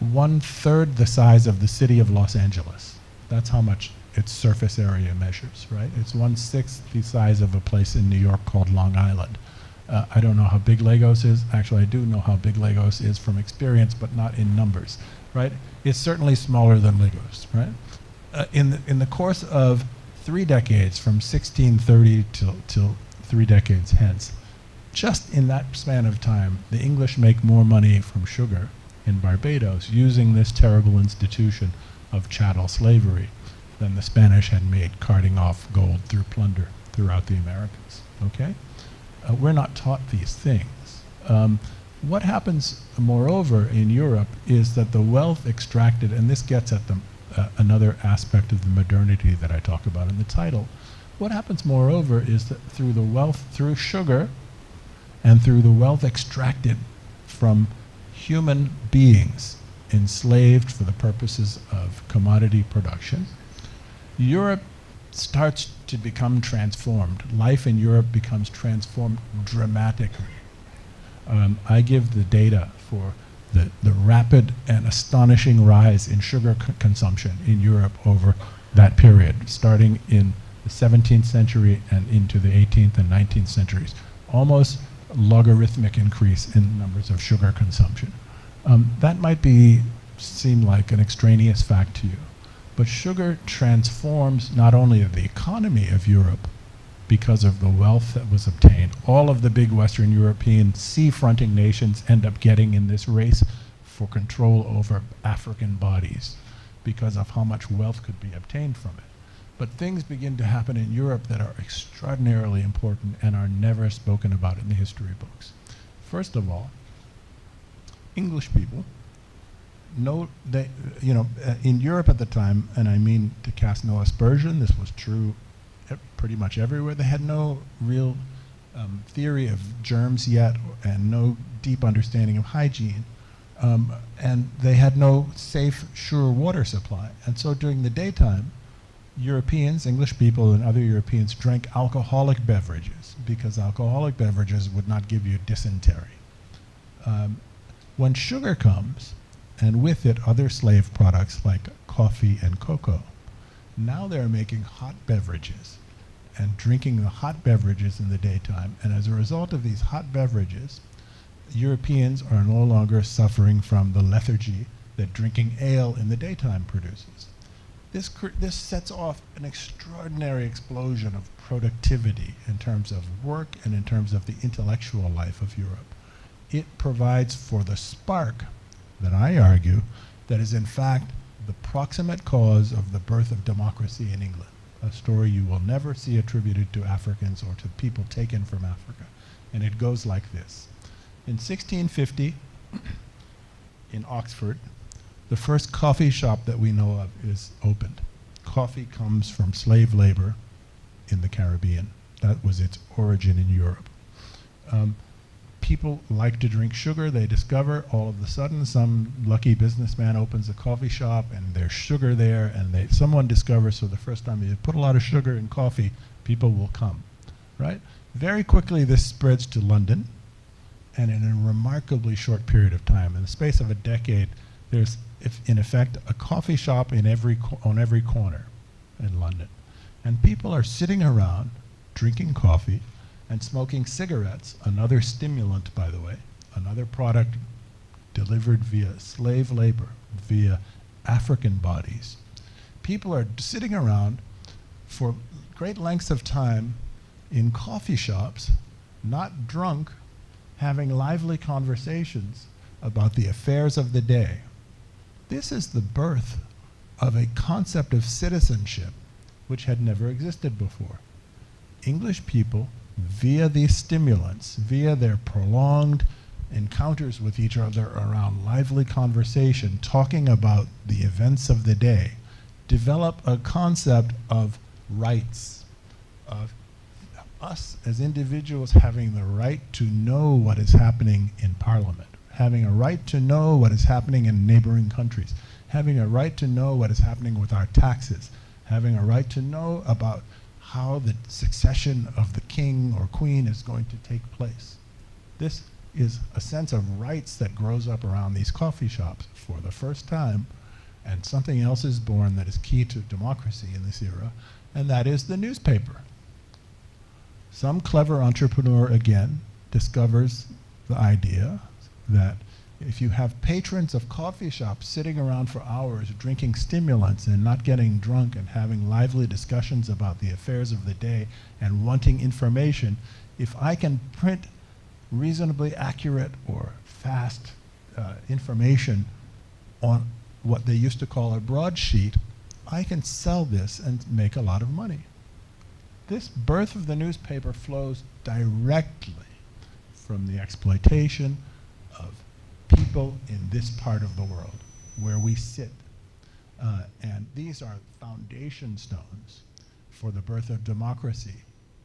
1/3 the size of the city of Los Angeles. That's how much its surface area measures, right? It's 1/6 the size of a place in New York called Long Island. I don't know how big Lagos is. Actually, I do know how big Lagos is from experience, but not in numbers, right? It's certainly smaller than Lagos, right? In the course of 3 decades, from 1630 till 3 decades hence, just in that span of time, the English make more money from sugar in Barbados using this terrible institution of chattel slavery than the Spanish had made carting off gold through plunder throughout the Americas, okay? We're not taught these things. What happens, moreover, in Europe is that the wealth extracted, and this gets at another aspect of the modernity that I talk about in the title. What happens, moreover, is that through sugar, and through the wealth extracted from human beings enslaved for the purposes of commodity production, Europe starts to become transformed. Life in Europe becomes transformed dramatically. I give the data for the rapid and astonishing rise in sugar consumption in Europe over that period, starting in the 17th century and into the 18th and 19th centuries. Almost logarithmic increase in numbers of sugar consumption. That might seem like an extraneous fact to you, but sugar transforms not only the economy of Europe because of the wealth that was obtained. All of the big Western European sea-fronting nations end up getting in this race for control over African bodies because of how much wealth could be obtained from it. But things begin to happen in Europe that are extraordinarily important and are never spoken about in the history books. First of all, English people know they, in Europe at the time, and I mean to cast no aspersion, this was true pretty much everywhere, they had no real theory of germs yet and no deep understanding of hygiene. And they had no safe, sure water supply. And so during the daytime, Europeans, English people and other Europeans drank alcoholic beverages because alcoholic beverages would not give you dysentery. When sugar comes, and with it other slave products like coffee and cocoa, now they're making hot beverages and drinking the hot beverages in the daytime. And as a result of these hot beverages, Europeans are no longer suffering from the lethargy that drinking ale in the daytime produces. This sets off an extraordinary explosion of productivity in terms of work and in terms of the intellectual life of Europe. It provides for the spark that I argue that is in fact the proximate cause of the birth of democracy in England, a story you will never see attributed to Africans or to people taken from Africa. And it goes like this. In 1650, in Oxford, the first coffee shop that we know of is opened. Coffee comes from slave labor in the Caribbean. That was its origin in Europe. People like to drink sugar. They discover all of a sudden some lucky businessman opens a coffee shop and there's sugar there, and someone discovers for the first time you put a lot of sugar in coffee, people will come, right? Very quickly this spreads to London, and in a remarkably short period of time, in the space of a decade, there's in effect a coffee shop on every corner in London. And people are sitting around drinking coffee and smoking cigarettes, another stimulant, by the way, another product delivered via slave labor, via African bodies. People are sitting around for great lengths of time in coffee shops, not drunk, having lively conversations about the affairs of the day. This is the birth of a concept of citizenship which had never existed before. English people, via these stimulants, via their prolonged encounters with each other around lively conversation, talking about the events of the day, develop a concept of rights, of us as individuals having the right to know what is happening in Parliament, having a right to know what is happening in neighboring countries, having a right to know what is happening with our taxes, having a right to know about how the succession of the king or queen is going to take place. This is a sense of rights that grows up around these coffee shops for the first time, and something else is born that is key to democracy in this era, and that is the newspaper. Some clever entrepreneur, again, discovers the idea that if you have patrons of coffee shops sitting around for hours drinking stimulants and not getting drunk and having lively discussions about the affairs of the day and wanting information, if I can print reasonably accurate or fast information on what they used to call a broadsheet, I can sell this and make a lot of money. This birth of the newspaper flows directly from the exploitation of people in this part of the world where we sit. And these are foundation stones for the birth of democracy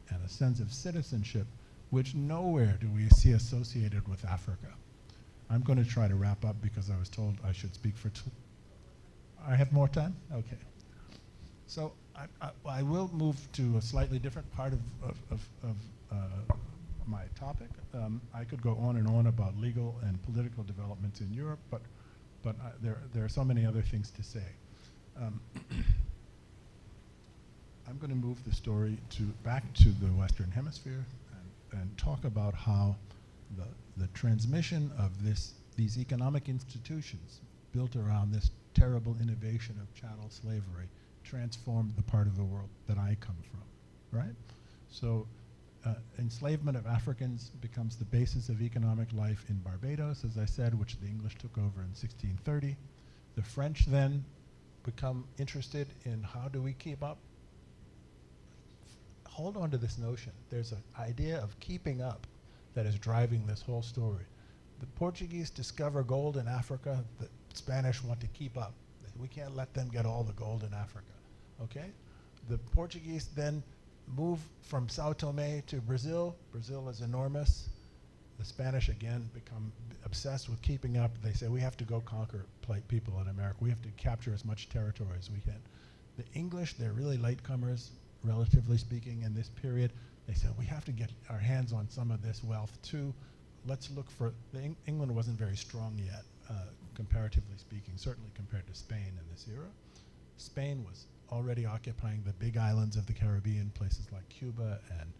and a sense of citizenship which nowhere do we see associated with Africa. I'm going to try to wrap up because I was told I should speak for I have more time? Okay. So I will move to a slightly different part of my topic. I could go on and on about legal and political developments in Europe, but there are so many other things to say. I'm going to move the story back to the Western Hemisphere and talk about how the transmission of these economic institutions built around this terrible innovation of chattel slavery transformed the part of the world that I come from, right? So enslavement of Africans becomes the basis of economic life in Barbados, as I said, which the English took over in 1630. The French then become interested in how do we keep up. Hold on to this notion. There's an idea of keeping up that is driving this whole story. The Portuguese discover gold in Africa. The Spanish want to keep up. We can't let them get all the gold in Africa, okay? The Portuguese then move from Sao Tome to Brazil. Brazil is enormous. The Spanish, again, become obsessed with keeping up. They say, we have to go conquer people in America. We have to capture as much territory as we can. The English, they're really latecomers, relatively speaking, in this period. They said, we have to get our hands on some of this wealth, too. Let's look for, England wasn't very strong yet, comparatively speaking, certainly compared to Spain in this era. Spain was already occupying the big islands of the Caribbean, places like Cuba and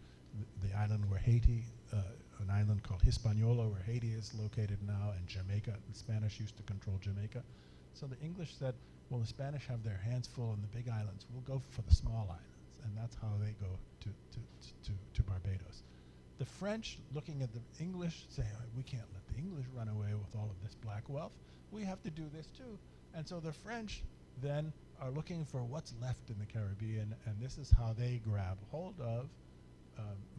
the island where Haiti, an island called Hispaniola, where Haiti is located now, and Jamaica. The Spanish used to control Jamaica. So the English said, well, the Spanish have their hands full on the big islands. We'll go for the small islands. And that's how they go to Barbados. The French, looking at the English, say, we can't let the English run away with all of this black wealth. We have to do this too. And so the French then are looking for what's left in the Caribbean, and this is how they grab hold of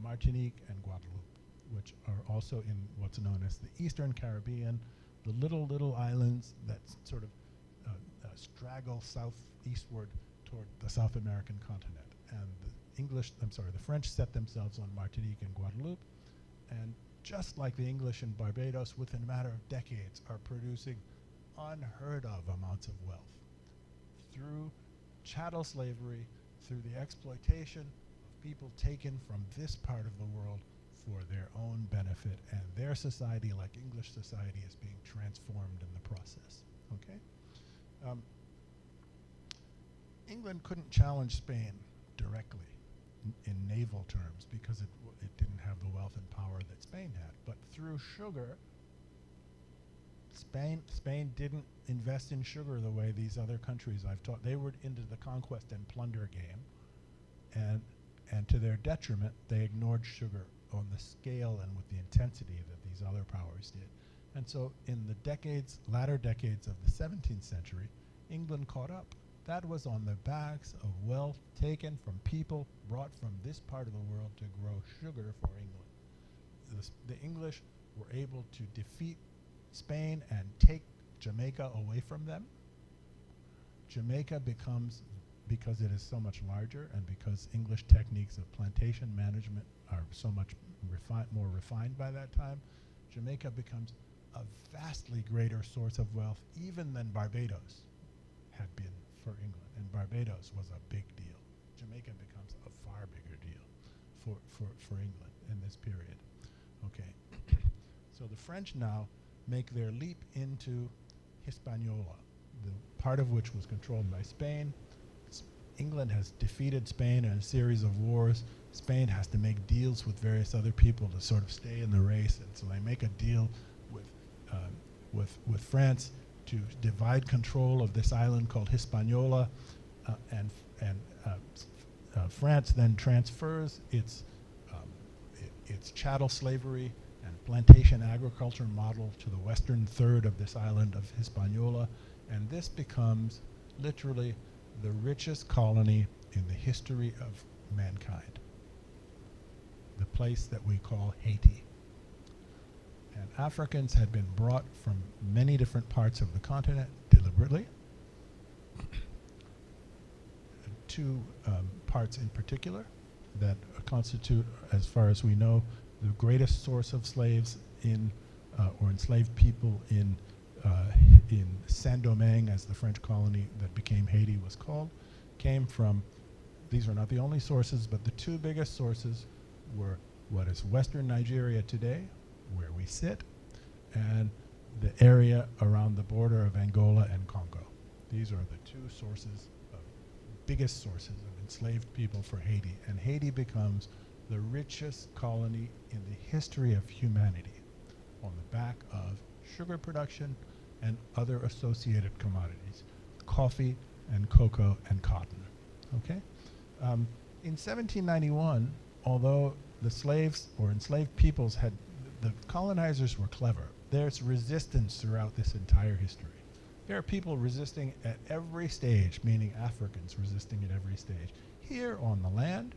Martinique and Guadeloupe, which are also in what's known as the Eastern Caribbean, the little islands that sort of straggle southeastward toward the South American continent. And the French set themselves on Martinique and Guadeloupe, and just like the English in Barbados, within a matter of decades, are producing unheard of amounts of wealth through chattel slavery, through the exploitation of people taken from this part of the world for their own benefit, and their society, like English society, is being transformed in the process, okay? England couldn't challenge Spain directly in naval terms because it didn't have the wealth and power that Spain had. But through sugar, Spain didn't invest in sugar the way these other countries I've taught. They were into the conquest and plunder game, and to their detriment, they ignored sugar on the scale and with the intensity that these other powers did. And so in the latter decades of the 17th century, England caught up. That was on the backs of wealth taken from people brought from this part of the world to grow sugar for England. The English were able to defeat Spain and take Jamaica away from them. Jamaica becomes, because it is so much larger and because English techniques of plantation management are so much more refined by that time, Jamaica becomes a vastly greater source of wealth even than Barbados had been for England. And Barbados was a big deal. Jamaica becomes a far bigger deal for England in this period. Okay. So the French now make their leap into Hispaniola, the part of which was controlled by Spain. England has defeated Spain in a series of wars. Spain has to make deals with various other people to sort of stay in the race, and so they make a deal with France to divide control of this island called Hispaniola, and France then transfers its chattel slavery and plantation agriculture model to the western third of this island of Hispaniola, and this becomes literally the richest colony in the history of mankind, the place that we call Haiti. And Africans had been brought from many different parts of the continent deliberately. Two parts in particular that constitute, as far as we know, the greatest source of slaves or enslaved people in Saint-Domingue, as the French colony that became Haiti was called, came from these are not the only sources, but the two biggest sources were what is Western Nigeria today, where we sit, and the area around the border of Angola and Congo. These are the two sources, biggest sources of enslaved people for Haiti. And Haiti becomes the richest colony in the history of humanity on the back of sugar production and other associated commodities, coffee and cocoa and cotton. Okay? In 1791, although the slaves or enslaved peoples had, the colonizers were clever. There's resistance throughout this entire history. There are people resisting at every stage, meaning Africans resisting at every stage. Here on the land,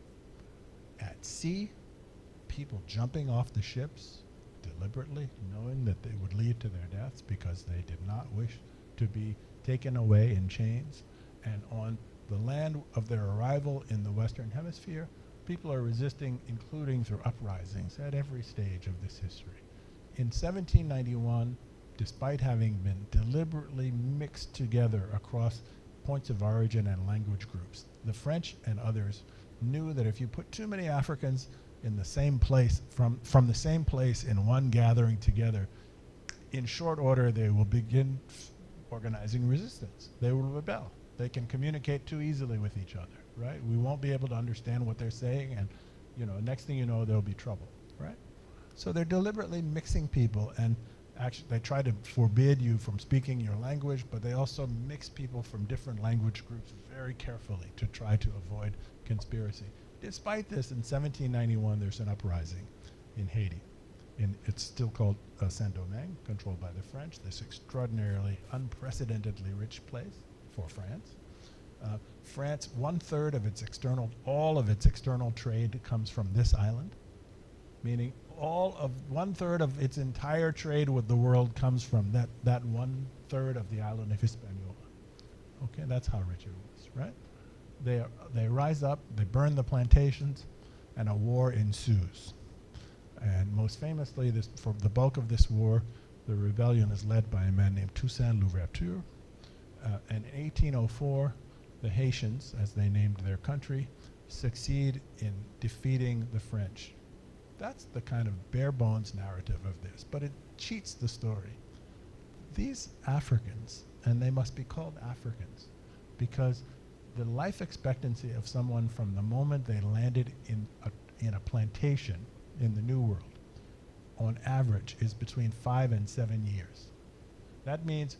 at sea, people jumping off the ships deliberately, knowing that they would lead to their deaths because they did not wish to be taken away in chains. And on the land of their arrival in the Western Hemisphere, people are resisting, including through uprisings at every stage of this history. In 1791, despite having been deliberately mixed together across points of origin and language groups, the French and others knew that if you put too many Africans in the same place, from the same place in one gathering together, in short order they will begin organizing resistance. They will rebel. They can communicate too easily with each other, right? We won't be able to understand what they're saying, and next thing you know, there'll be trouble, right? So they're deliberately mixing people, and actually they try to forbid you from speaking your language, but they also mix people from different language groups very carefully to try to avoid conspiracy. Despite this, in 1791, there's an uprising in Haiti. It's still called Saint-Domingue, controlled by the French, this extraordinarily, unprecedentedly rich place for France. France, one-third of its all of its external trade comes from this island, meaning one-third of its entire trade with the world comes from that one-third of the island of Hispaniola. Okay, that's how rich it was, right? They rise up, they burn the plantations, and a war ensues. And most famously, for the bulk of this war, the rebellion is led by a man named Toussaint Louverture. And in 1804, the Haitians, as they named their country, succeed in defeating the French. That's the kind of bare bones narrative of this, but it cheats the story. These Africans, and they must be called Africans, because the life expectancy of someone from the moment they landed in a plantation in the New World, on average, is between 5 and 7 years. That means,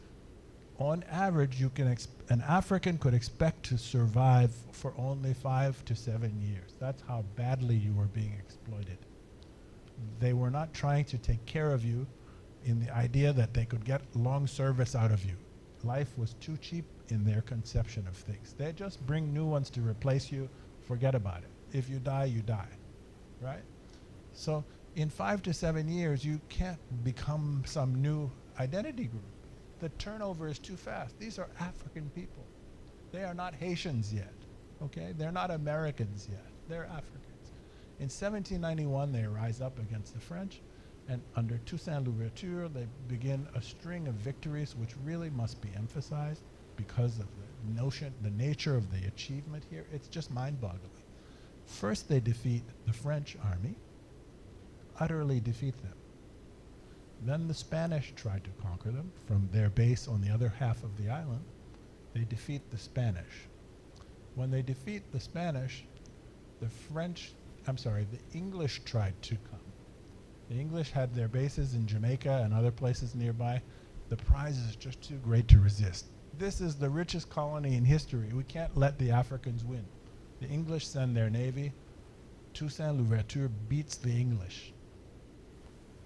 on average, an African could expect to survive for only 5 to 7 years. That's how badly you were being exploited. They were not trying to take care of you in the idea that they could get long service out of you. Life was too cheap in their conception of things. They just bring new ones to replace you, forget about it. If you die, you die, right? So in 5 to 7 years, you can't become some new identity group. The turnover is too fast. These are African people. They are not Haitians yet, okay? They're not Americans yet. They're Africans. In 1791, they rise up against the French, and under Toussaint Louverture, they begin a string of victories which really must be emphasized because of the nature of the achievement here. It's just mind-boggling. First, they defeat the French army, utterly defeat them. Then the Spanish tried to conquer them from their base on the other half of the island. They defeat the Spanish. When they defeat the Spanish, the English tried to come. The English had their bases in Jamaica and other places nearby. The prize is just too great to resist. This is the richest colony in history. We can't let the Africans win. The English send their navy. Toussaint Louverture beats the English.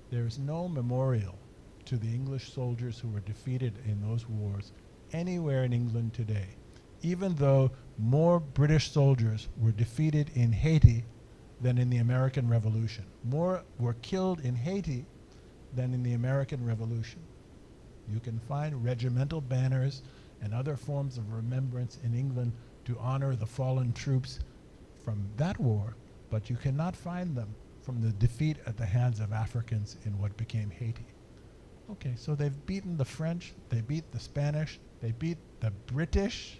There is no memorial to the English soldiers who were defeated in those wars anywhere in England today, even though more British soldiers were defeated in Haiti than in the American Revolution. More were killed in Haiti than in the American Revolution. You can find regimental banners and other forms of remembrance in England to honor the fallen troops from that war, but you cannot find them from the defeat at the hands of Africans in what became Haiti. Okay, so they've beaten the French, they beat the Spanish, they beat the British,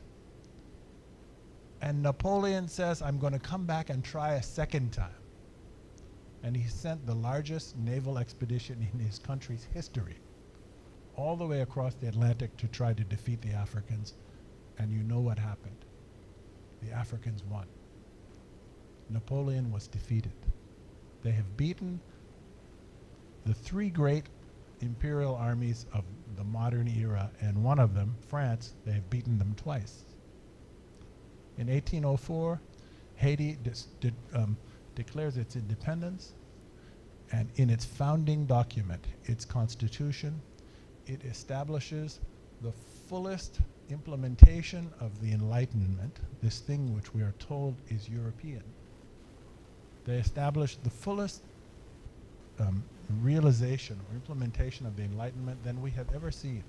And Napoleon says, I'm going to come back and try a second time. And he sent the largest naval expedition in his country's history all the way across the Atlantic to try to defeat the Africans. And you know what happened. The Africans won. Napoleon was defeated. They have beaten the three great imperial armies of the modern era, and one of them, France, they have beaten them twice. In 1804, Haiti declares its independence, and in its founding document, its constitution, it establishes the fullest implementation of the Enlightenment, this thing which we are told is European. They established the fullest realization or implementation of the Enlightenment than we have ever seen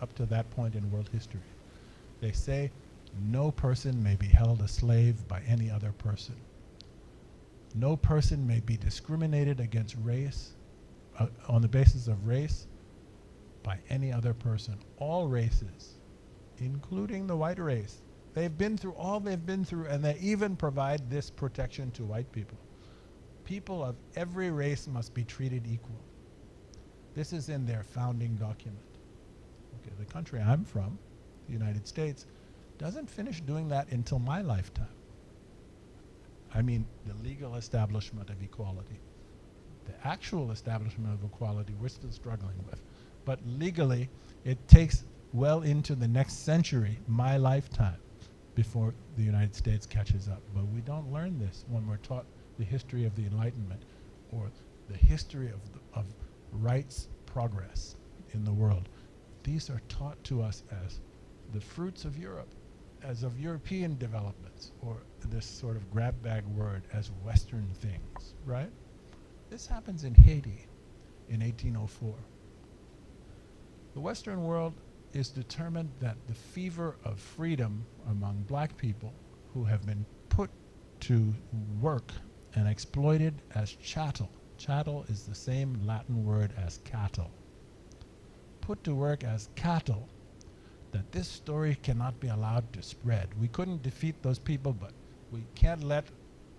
up to that point in world history. They say no person may be held a slave by any other person. No person may be discriminated against race, on the basis of race, by any other person. All races, including the white race, they've been through all they've been through, and they even provide this protection to white people. People of every race must be treated equal. This is in their founding document. Okay, the country I'm from, the United States, doesn't finish doing that until my lifetime. I mean, the legal establishment of equality. The actual establishment of equality we're still struggling with. But legally, it takes well into the next century, my lifetime, before the United States catches up. But we don't learn this when we're taught the history of the Enlightenment or the history of rights progress in the world. These are taught to us as the fruits of Europe, as of European developments, or this sort of grab bag word as Western things, right? This happens in Haiti in 1804. The Western world is determined that the fever of freedom among black people who have been put to work and exploited as chattel. Chattel is the same Latin word as cattle. Put to work as cattle, that this story cannot be allowed to spread. We couldn't defeat those people, but we can't let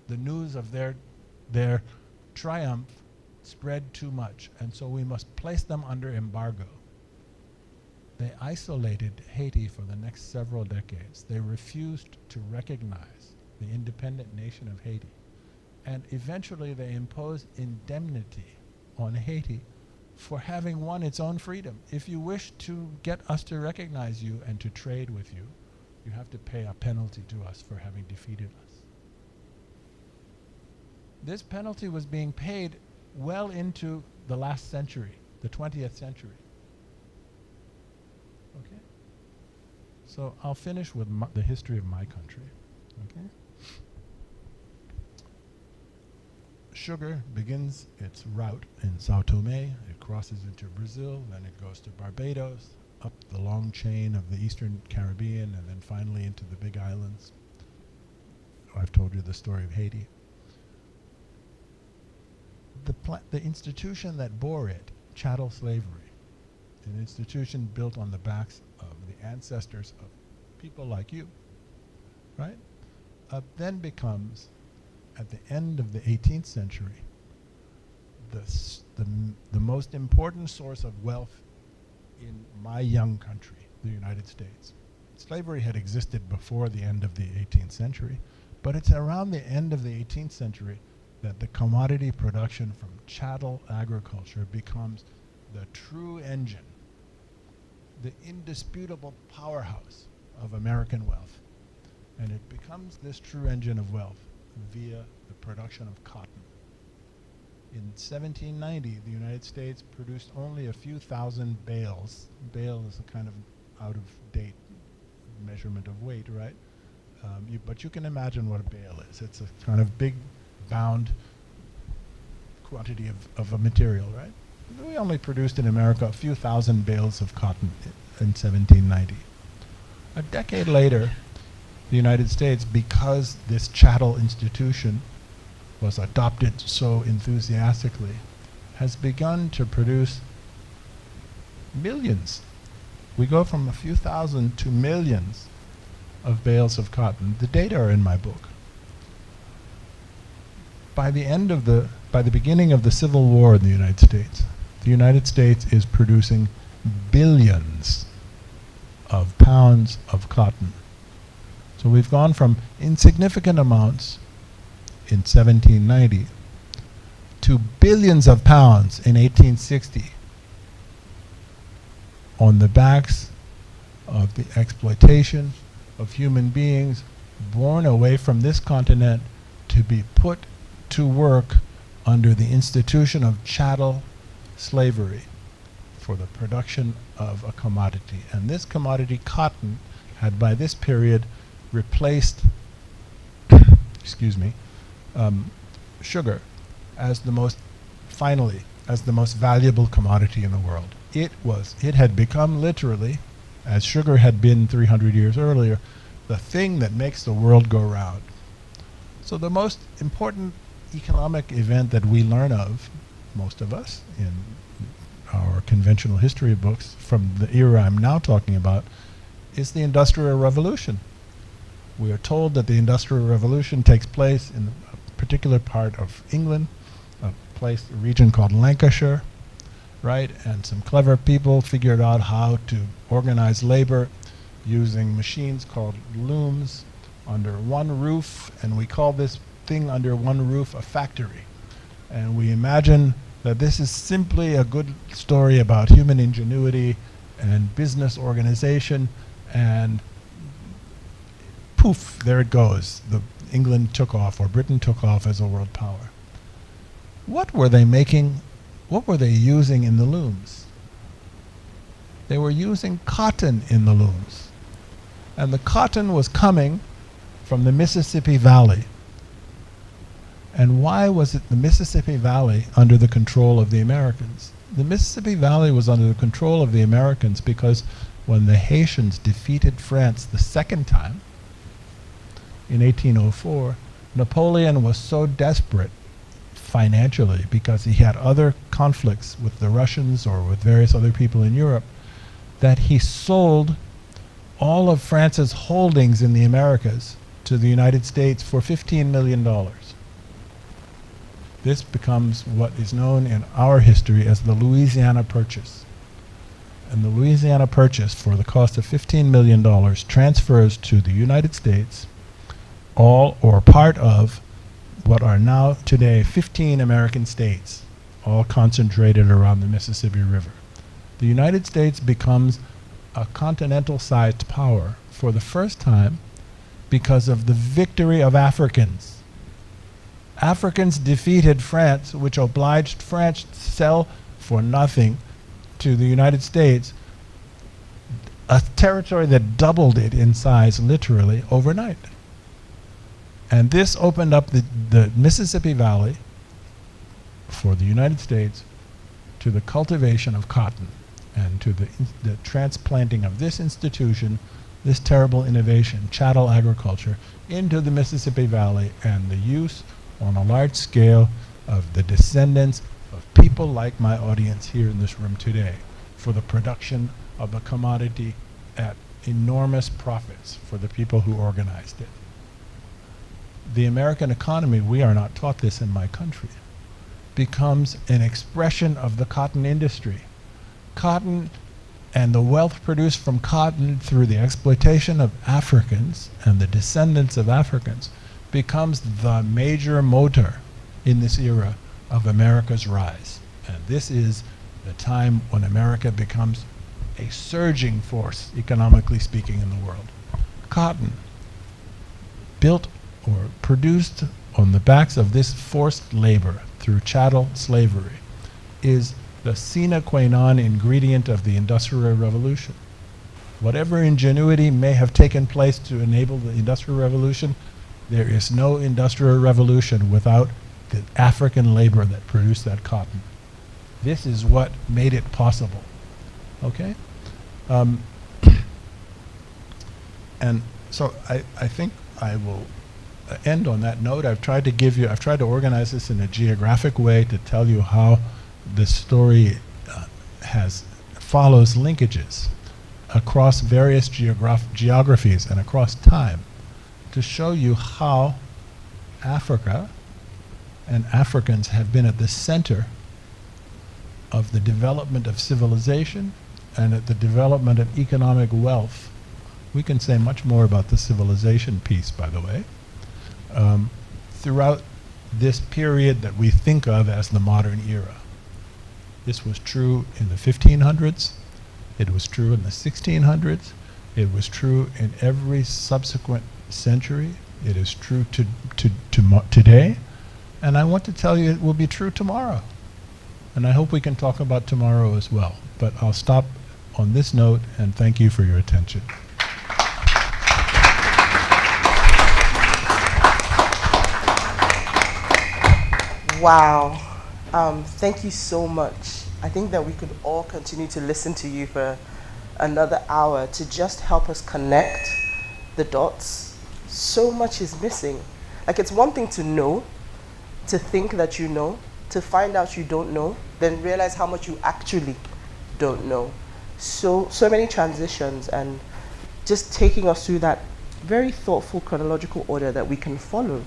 the news of their triumph spread too much, and so we must place them under embargo. They isolated Haiti for the next several decades. They refused to recognize the independent nation of Haiti. And eventually they imposed indemnity on Haiti for having won its own freedom. If you wish to get us to recognize you and to trade with you, you have to pay a penalty to us for having defeated us. This penalty was being paid well into the last century, the 20th century. Okay? So I'll finish with the history of my country. Okay? Sugar begins its route in Sao Tome, it crosses into Brazil, then it goes to Barbados, up the long chain of the Eastern Caribbean, and then finally into the Big Islands. I've told you the story of Haiti. The institution that bore it, chattel slavery, an institution built on the backs of the ancestors of people like you, right? Then becomes, at the end of the 18th century, the most important source of wealth in my young country, the United States. Slavery had existed before the end of the 18th century, but it's around the end of the 18th century that the commodity production from chattel agriculture becomes the true engine, the indisputable powerhouse of American wealth. And it becomes this true engine of wealth via the production of cotton. In 1790, the United States produced only a few thousand bales. Bale is a kind of out-of-date measurement of weight, right? But you can imagine what a bale is. It's a kind of big, bound quantity of a material, right? We only produced in America a few thousand bales of cotton in 1790. A decade later, the United States, because this chattel institution was adopted so enthusiastically, has begun to produce millions. We go from a few thousand to millions of bales of cotton. The data are in my book. By the beginning of the Civil War in the United States is producing billions of pounds of cotton. So we've gone from insignificant amounts in 1790 to billions of pounds in 1860 on the backs of the exploitation of human beings born away from this continent to be put to work under the institution of chattel slavery for the production of a commodity. And this commodity, cotton, had by this period replaced sugar as the most valuable commodity in the world. It had become literally, as sugar had been 300 years earlier, the thing that makes the world go round. So the most important economic event that we learn of, most of us, in our conventional history books from the era I'm now talking about, is the Industrial Revolution. We are told that the Industrial Revolution takes place in a particular part of England, a region called Lancashire, right? And some clever people figured out how to organize labor using machines called looms under one roof, and we call this thing under one roof a factory. And we imagine that this is simply a good story about human ingenuity and business organization, and poof, there it goes. England took off, or Britain took off as a world power. What were they making? What were they using in the looms? They were using cotton in the looms. And the cotton was coming from the Mississippi Valley. And why was it the Mississippi Valley under the control of the Americans? The Mississippi Valley was under the control of the Americans because when the Haitians defeated France the second time, in 1804, Napoleon was so desperate financially because he had other conflicts with the Russians or with various other people in Europe that he sold all of France's holdings in the Americas to the United States for $15 million. This becomes what is known in our history as the Louisiana Purchase. And the Louisiana Purchase, for the cost of $15 million, transfers to the United States all or part of what are now today 15 American states, all concentrated around the Mississippi River. The United States becomes a continental-sized power for the first time because of the victory of Africans. Africans defeated France, which obliged France to sell for nothing to the United States, a territory that doubled it in size literally overnight. And this opened up the Mississippi Valley for the United States to the cultivation of cotton and to the transplanting of this institution, this terrible innovation, chattel agriculture, into the Mississippi Valley, and the use on a large scale of the descendants of people like my audience here in this room today for the production of a commodity at enormous profits for the people who organized it. The American economy, we are not taught this in my country, becomes an expression of the cotton industry. Cotton and the wealth produced from cotton through the exploitation of Africans and the descendants of Africans becomes the major motor in this era of America's rise. And this is the time when America becomes a surging force, economically speaking, in the world. Cotton, built or produced on the backs of this forced labor through chattel slavery, is the sine qua non ingredient of the Industrial Revolution. Whatever ingenuity may have taken place to enable the Industrial Revolution, there is no Industrial Revolution without the African labor that produced that cotton. This is what made it possible. Okay? And so I think I will end on that note. I've tried to organize this in a geographic way to tell you how this story follows linkages across various geographies and across time to show you how Africa and Africans have been at the center of the development of civilization and at the development of economic wealth. We can say much more about the civilization piece, by the way, throughout this period that we think of as the modern era. This was true in the 1500s, it was true in the 1600s, it was true in every subsequent century, it is true today, and I want to tell you it will be true tomorrow. And I hope we can talk about tomorrow as well. But I'll stop on this note and thank you for your attention. Wow. Thank you so much. I think that we could all continue to listen to you for another hour to just help us connect the dots. So much is missing. Like, it's one thing to know, to think that you know, to find out you don't know, then realize how much you actually don't know. So many transitions, and just taking us through that very thoughtful chronological order that we can follow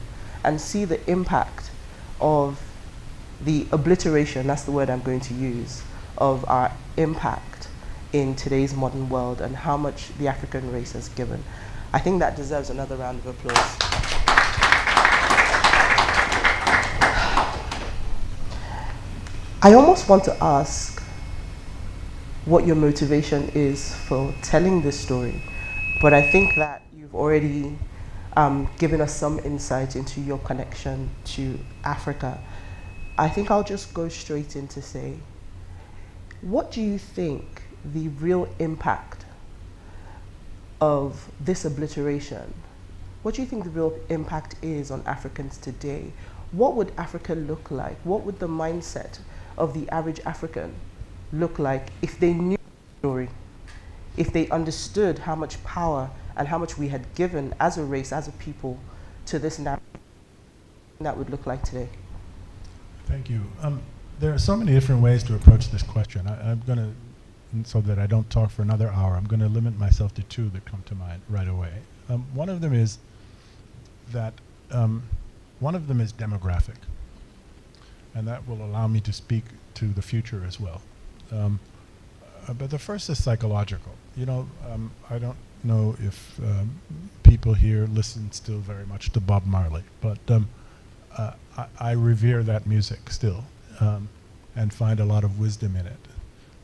and see the impact of the obliteration, that's the word I'm going to use, of our impact in today's modern world and how much the African race has given. I think that deserves another round of applause. I almost want to ask what your motivation is for telling this story, but I think that you've already given us some insight into your connection to Africa. I think I'll just go straight in to say, what do you think the real impact of this obliteration, what do you think the real impact is on Africans today? What would Africa look like? What would the mindset of the average African look like if they knew the story, if they understood how much power and how much we had given as a race, as a people, to this narrative? That would look like today? Thank you. There are so many different ways to approach this question. I'm going to, so that I don't talk for another hour, I'm going to limit myself to two that come to mind right away. One of them is that, one of them is demographic, and that will allow me to speak to the future as well. But the first is psychological. You know, I don't know if people here listen still very much to Bob Marley, but I revere that music still, and find a lot of wisdom in it.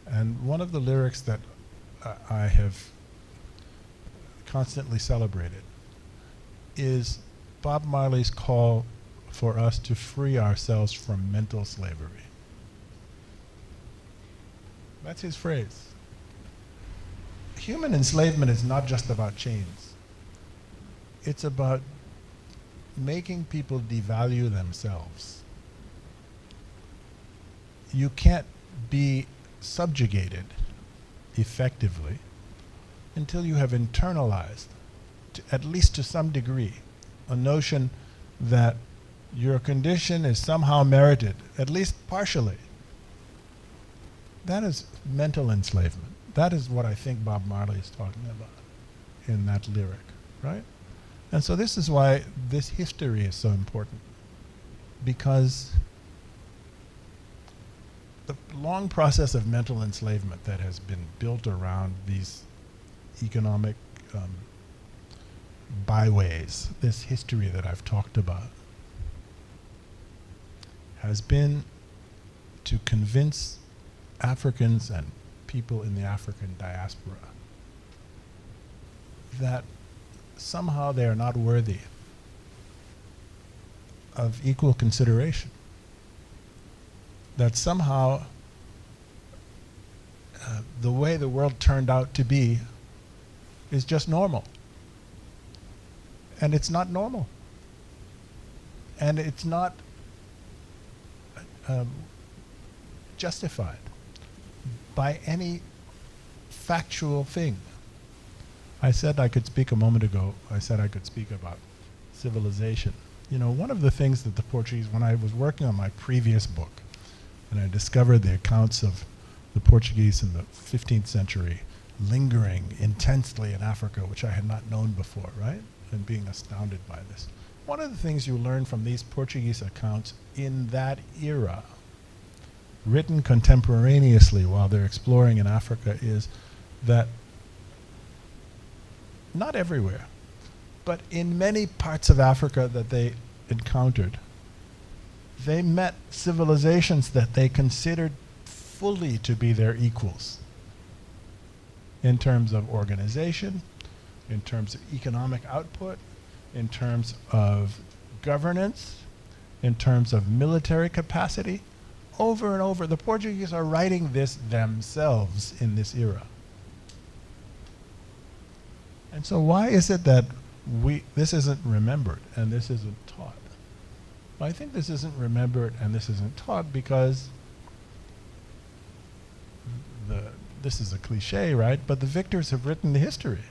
And one of the lyrics that I have constantly celebrated is Bob Marley's call for us to free ourselves from mental slavery. That's his phrase. Human enslavement is not just about chains. It's about making people devalue themselves. You can't be subjugated effectively until you have internalized, at least to some degree, a notion that your condition is somehow merited, at least partially. That is mental enslavement. That is what I think Bob Marley is talking about in that lyric, right? And so this is why this history is so important, because the long process of mental enslavement that has been built around these economic byways, this history that I've talked about, has been to convince Africans and people in the African diaspora that somehow they are not worthy of equal consideration, that somehow the way the world turned out to be is just normal. And it's not normal. And it's not justified by any factual thing. I said I could speak a moment ago, I said I could speak about civilization. You know, one of the things that the Portuguese, when I was working on my previous book, and I discovered the accounts of the Portuguese in the 15th century lingering intensely in Africa, which I had not known before, right? And being astounded by this. One of the things you learn from these Portuguese accounts in that era, written contemporaneously while they're exploring in Africa, is that not everywhere, but in many parts of Africa that they encountered, they met civilizations that they considered fully to be their equals in terms of organization, in terms of economic output, in terms of governance, in terms of military capacity. Over and over, the Portuguese are writing this themselves in this era. And so why is it that this isn't remembered and this isn't taught? Well, I think this isn't remembered and this isn't taught because this is a cliche, right? But the victors have written the history.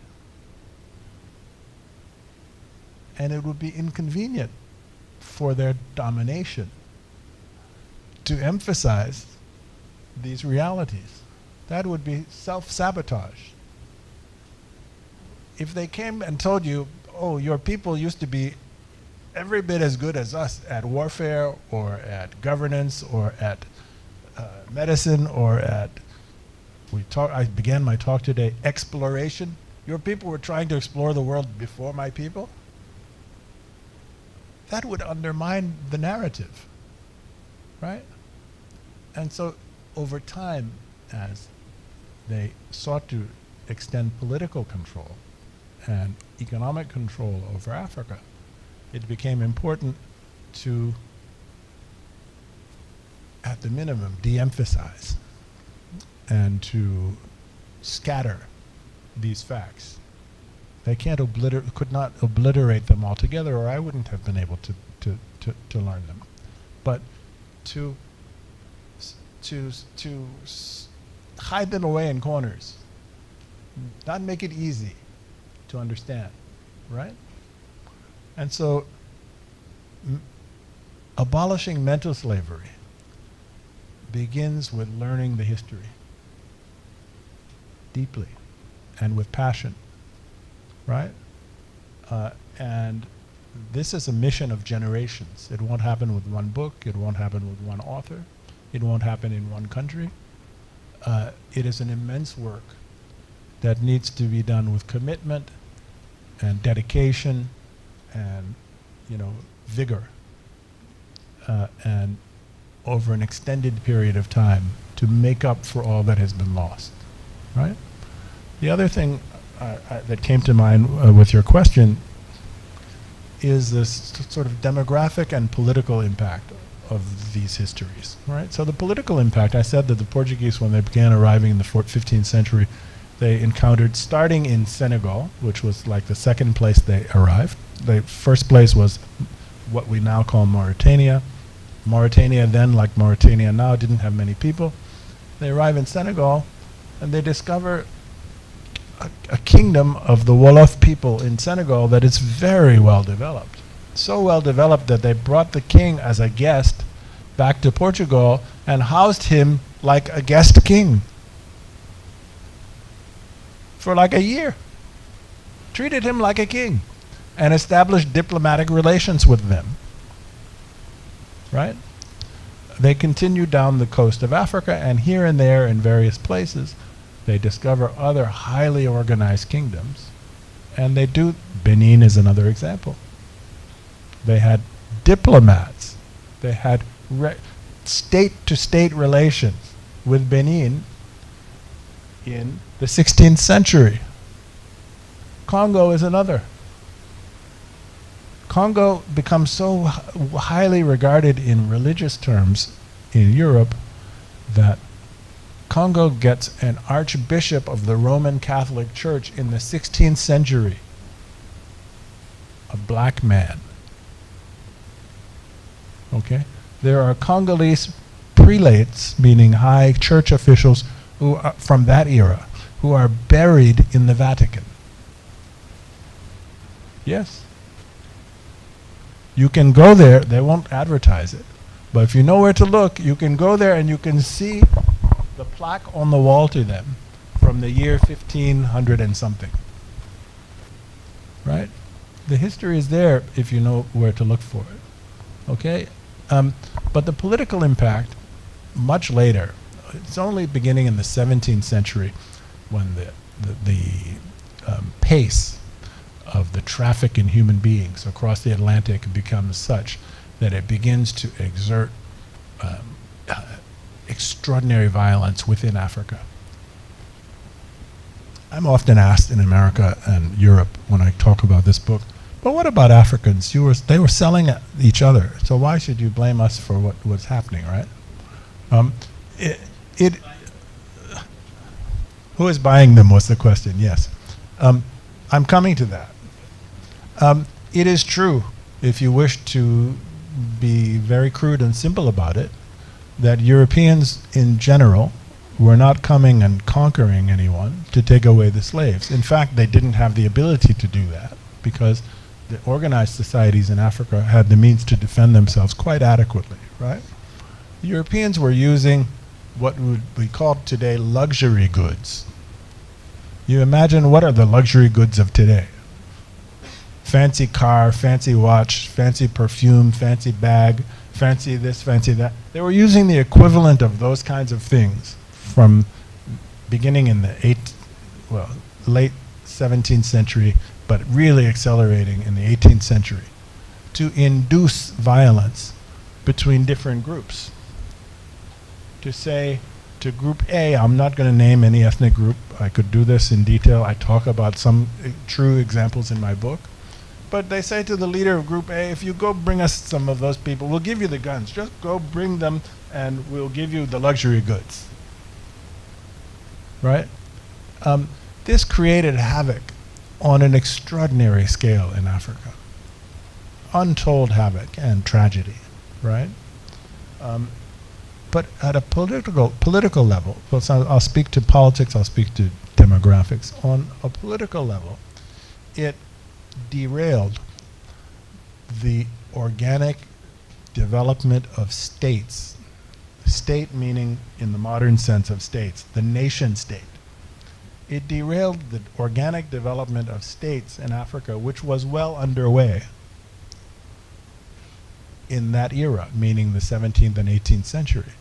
And it would be inconvenient for their domination to emphasize these realities. That would be self-sabotage. If they came and told you, oh, your people used to be every bit as good as us at warfare or at governance or at medicine or at, I began my talk today, exploration. Your people were trying to explore the world before my people. That would undermine the narrative, right? And so over time, as they sought to extend political control and economic control over Africa, it became important to, at the minimum, de-emphasize and to scatter these facts. They could not obliterate them altogether, or I wouldn't have been able to learn them. But to hide them away in corners, not make it easy to understand, right? And so abolishing mental slavery begins with learning the history deeply and with passion, right? And this is a mission of generations. It won't happen with one book. It won't happen with one author. It won't happen in one country. It is an immense work that needs to be done with commitment and dedication and, vigor, and over an extended period of time to make up for all that has been lost, right? The other thing that came to mind with your question is this sort of demographic and political impact of these histories, right? So the political impact, I said that the Portuguese, when they began arriving in the 15th century, they encountered, starting in Senegal, which was like the second place they arrived. The first place was what we now call Mauritania. Mauritania then, like Mauritania now, didn't have many people. They arrive in Senegal and they discover a kingdom of the Wolof people in Senegal that is very well developed. So well developed that they brought the king as a guest back to Portugal and housed him like a guest king for like a year. Treated him like a king and established diplomatic relations with them, right? They continue down the coast of Africa, and here and there in various places they discover other highly organized kingdoms, and they do. Benin is another example. They had diplomats. They had state-to-state relations with Benin in the 16th century. Congo is another. Congo becomes so highly regarded in religious terms in Europe that Congo gets an archbishop of the Roman Catholic Church in the 16th century, a black man. Okay? There are Congolese prelates, meaning high church officials who are from that era, who are buried in the Vatican. Yes. You can go there, they won't advertise it, but if you know where to look, you can go there and you can see the plaque on the wall to them from from the year 1500 and something. Right? The history is there if you know where to look for it. Okay? But the political impact, much later, it's only beginning in the 17th century when the pace of the traffic in human beings across the Atlantic becomes such that it begins to exert extraordinary violence within Africa. I'm often asked in America and Europe when I talk about this book, but what about Africans? They were selling each other, so why should you blame us for what was happening, right? Who is buying them was the question, yes. I'm coming to that. It is true, if you wish to be very crude and simple about it, that Europeans in general were not coming and conquering anyone to take away the slaves. In fact, they didn't have the ability to do that because the organized societies in Africa had the means to defend themselves quite adequately, right? The Europeans were using what would be called today luxury goods. You imagine, what are the luxury goods of today? Fancy car, fancy watch, fancy perfume, fancy bag, fancy this, fancy that. They were using the equivalent of those kinds of things from beginning in the late 17th century, but really accelerating in the 18th century, to induce violence between different groups. To say to group A, I'm not going to name any ethnic group, I could do this in detail, I talk about some true examples in my book, but they say to the leader of group A, if you go bring us some of those people, we'll give you the guns, just go bring them and we'll give you the luxury goods. Right? This created havoc on an extraordinary scale in Africa. Untold havoc and tragedy, right? But at a political level, so I'll speak to politics, I'll speak to demographics. On a political level, it derailed the organic development of states. State meaning, in the modern sense of states, the nation state. It derailed the organic development of states in Africa, which was well underway in that era, meaning the 17th and 18th century.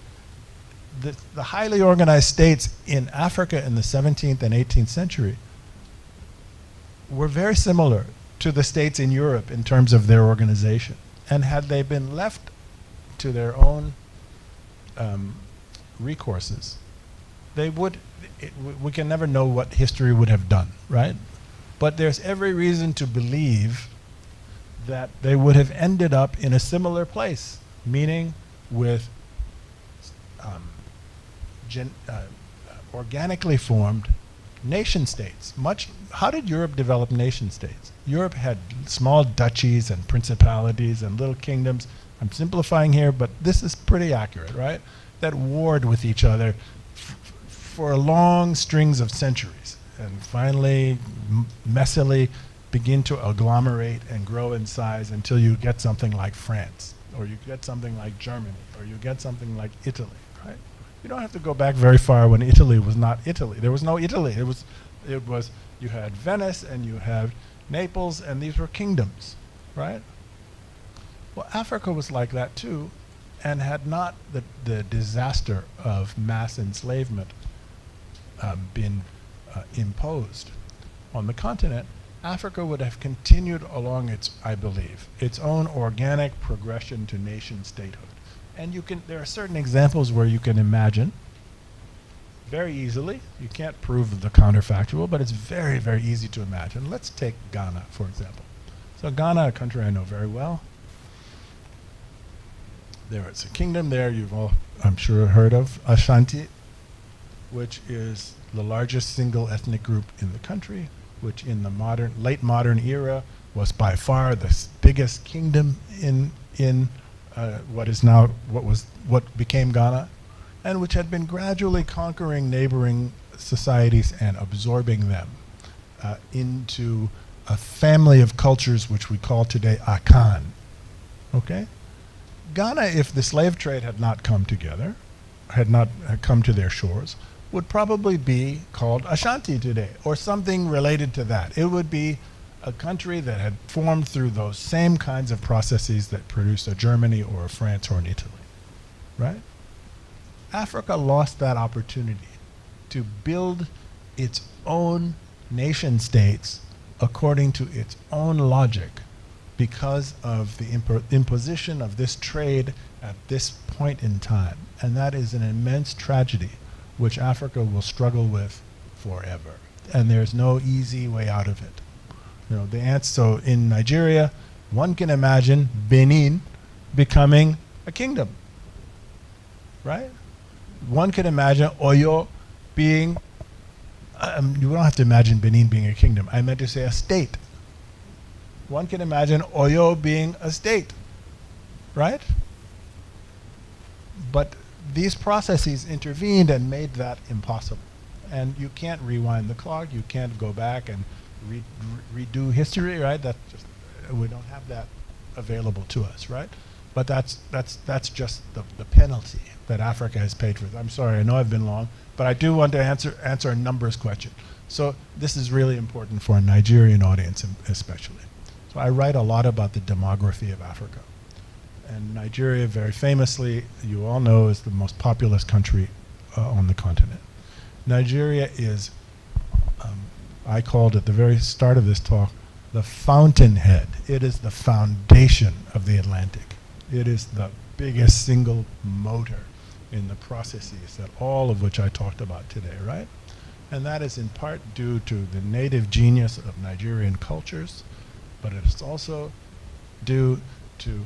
The highly organized states in Africa in the 17th and 18th century were very similar to the states in Europe in terms of their organization. And had they been left to their own recourses, they would, we can never know what history would have done, right? But there's every reason to believe that they would have ended up in a similar place, meaning with organically formed nation states. How did Europe develop nation states? Europe had small duchies and principalities and little kingdoms. I'm simplifying here, but this is pretty accurate, right? That warred with each other for long strings of centuries, and finally, messily, begin to agglomerate and grow in size until you get something like France, or you get something like Germany, or you get something like Italy, right? You don't have to go back very far when Italy was not Italy. There was no Italy. It was you had Venice and you had Naples, and these were kingdoms, right? Well, Africa was like that too, and had not the disaster of mass enslavement been imposed on the continent, Africa would have continued along its, I believe, its own organic progression to nation statehood. And there are certain examples where you can imagine very easily, you can't prove the counterfactual, but it's very, very easy to imagine. Let's take Ghana, for example. So Ghana, a country I know very well. There is a kingdom there you've all, I'm sure, heard of, Ashanti, which is the largest single ethnic group in the country, which in the late modern era was by far the biggest kingdom in what became Ghana, and which had been gradually conquering neighboring societies and absorbing them into a family of cultures which we call today Akan. Okay? Ghana, if the slave trade had not come together, had not come to their shores, would probably be called Ashanti today, or something related to that. It would be a country that had formed through those same kinds of processes that produced a Germany or a France or an Italy, right? Africa lost that opportunity to build its own nation states according to its own logic because of the imposition of this trade at this point in time. And that is an immense tragedy which Africa will struggle with forever. And there's no easy way out of it. You know, the answer, so in Nigeria, one can imagine Benin becoming a kingdom, right? One can imagine Oyo being, you don't have to imagine Benin being a kingdom. I meant to say a state. One can imagine Oyo being a state, right? But these processes intervened and made that impossible. And you can't rewind the clock. You can't go back and redo history, right? That's just, we don't have that available to us, right? But that's just the penalty that Africa has paid for. I'm sorry, I know I've been long, but I do want to answer a numbers question. So this is really important for a Nigerian audience especially. So I write a lot about the demography of Africa. And Nigeria, very famously, you all know, is the most populous country on the continent. Nigeria is, I called at the very start of this talk, the fountainhead. It is the foundation of the Atlantic. It is the biggest single motor in the processes that all of which I talked about today, right? And that is in part due to the native genius of Nigerian cultures, but it's also due to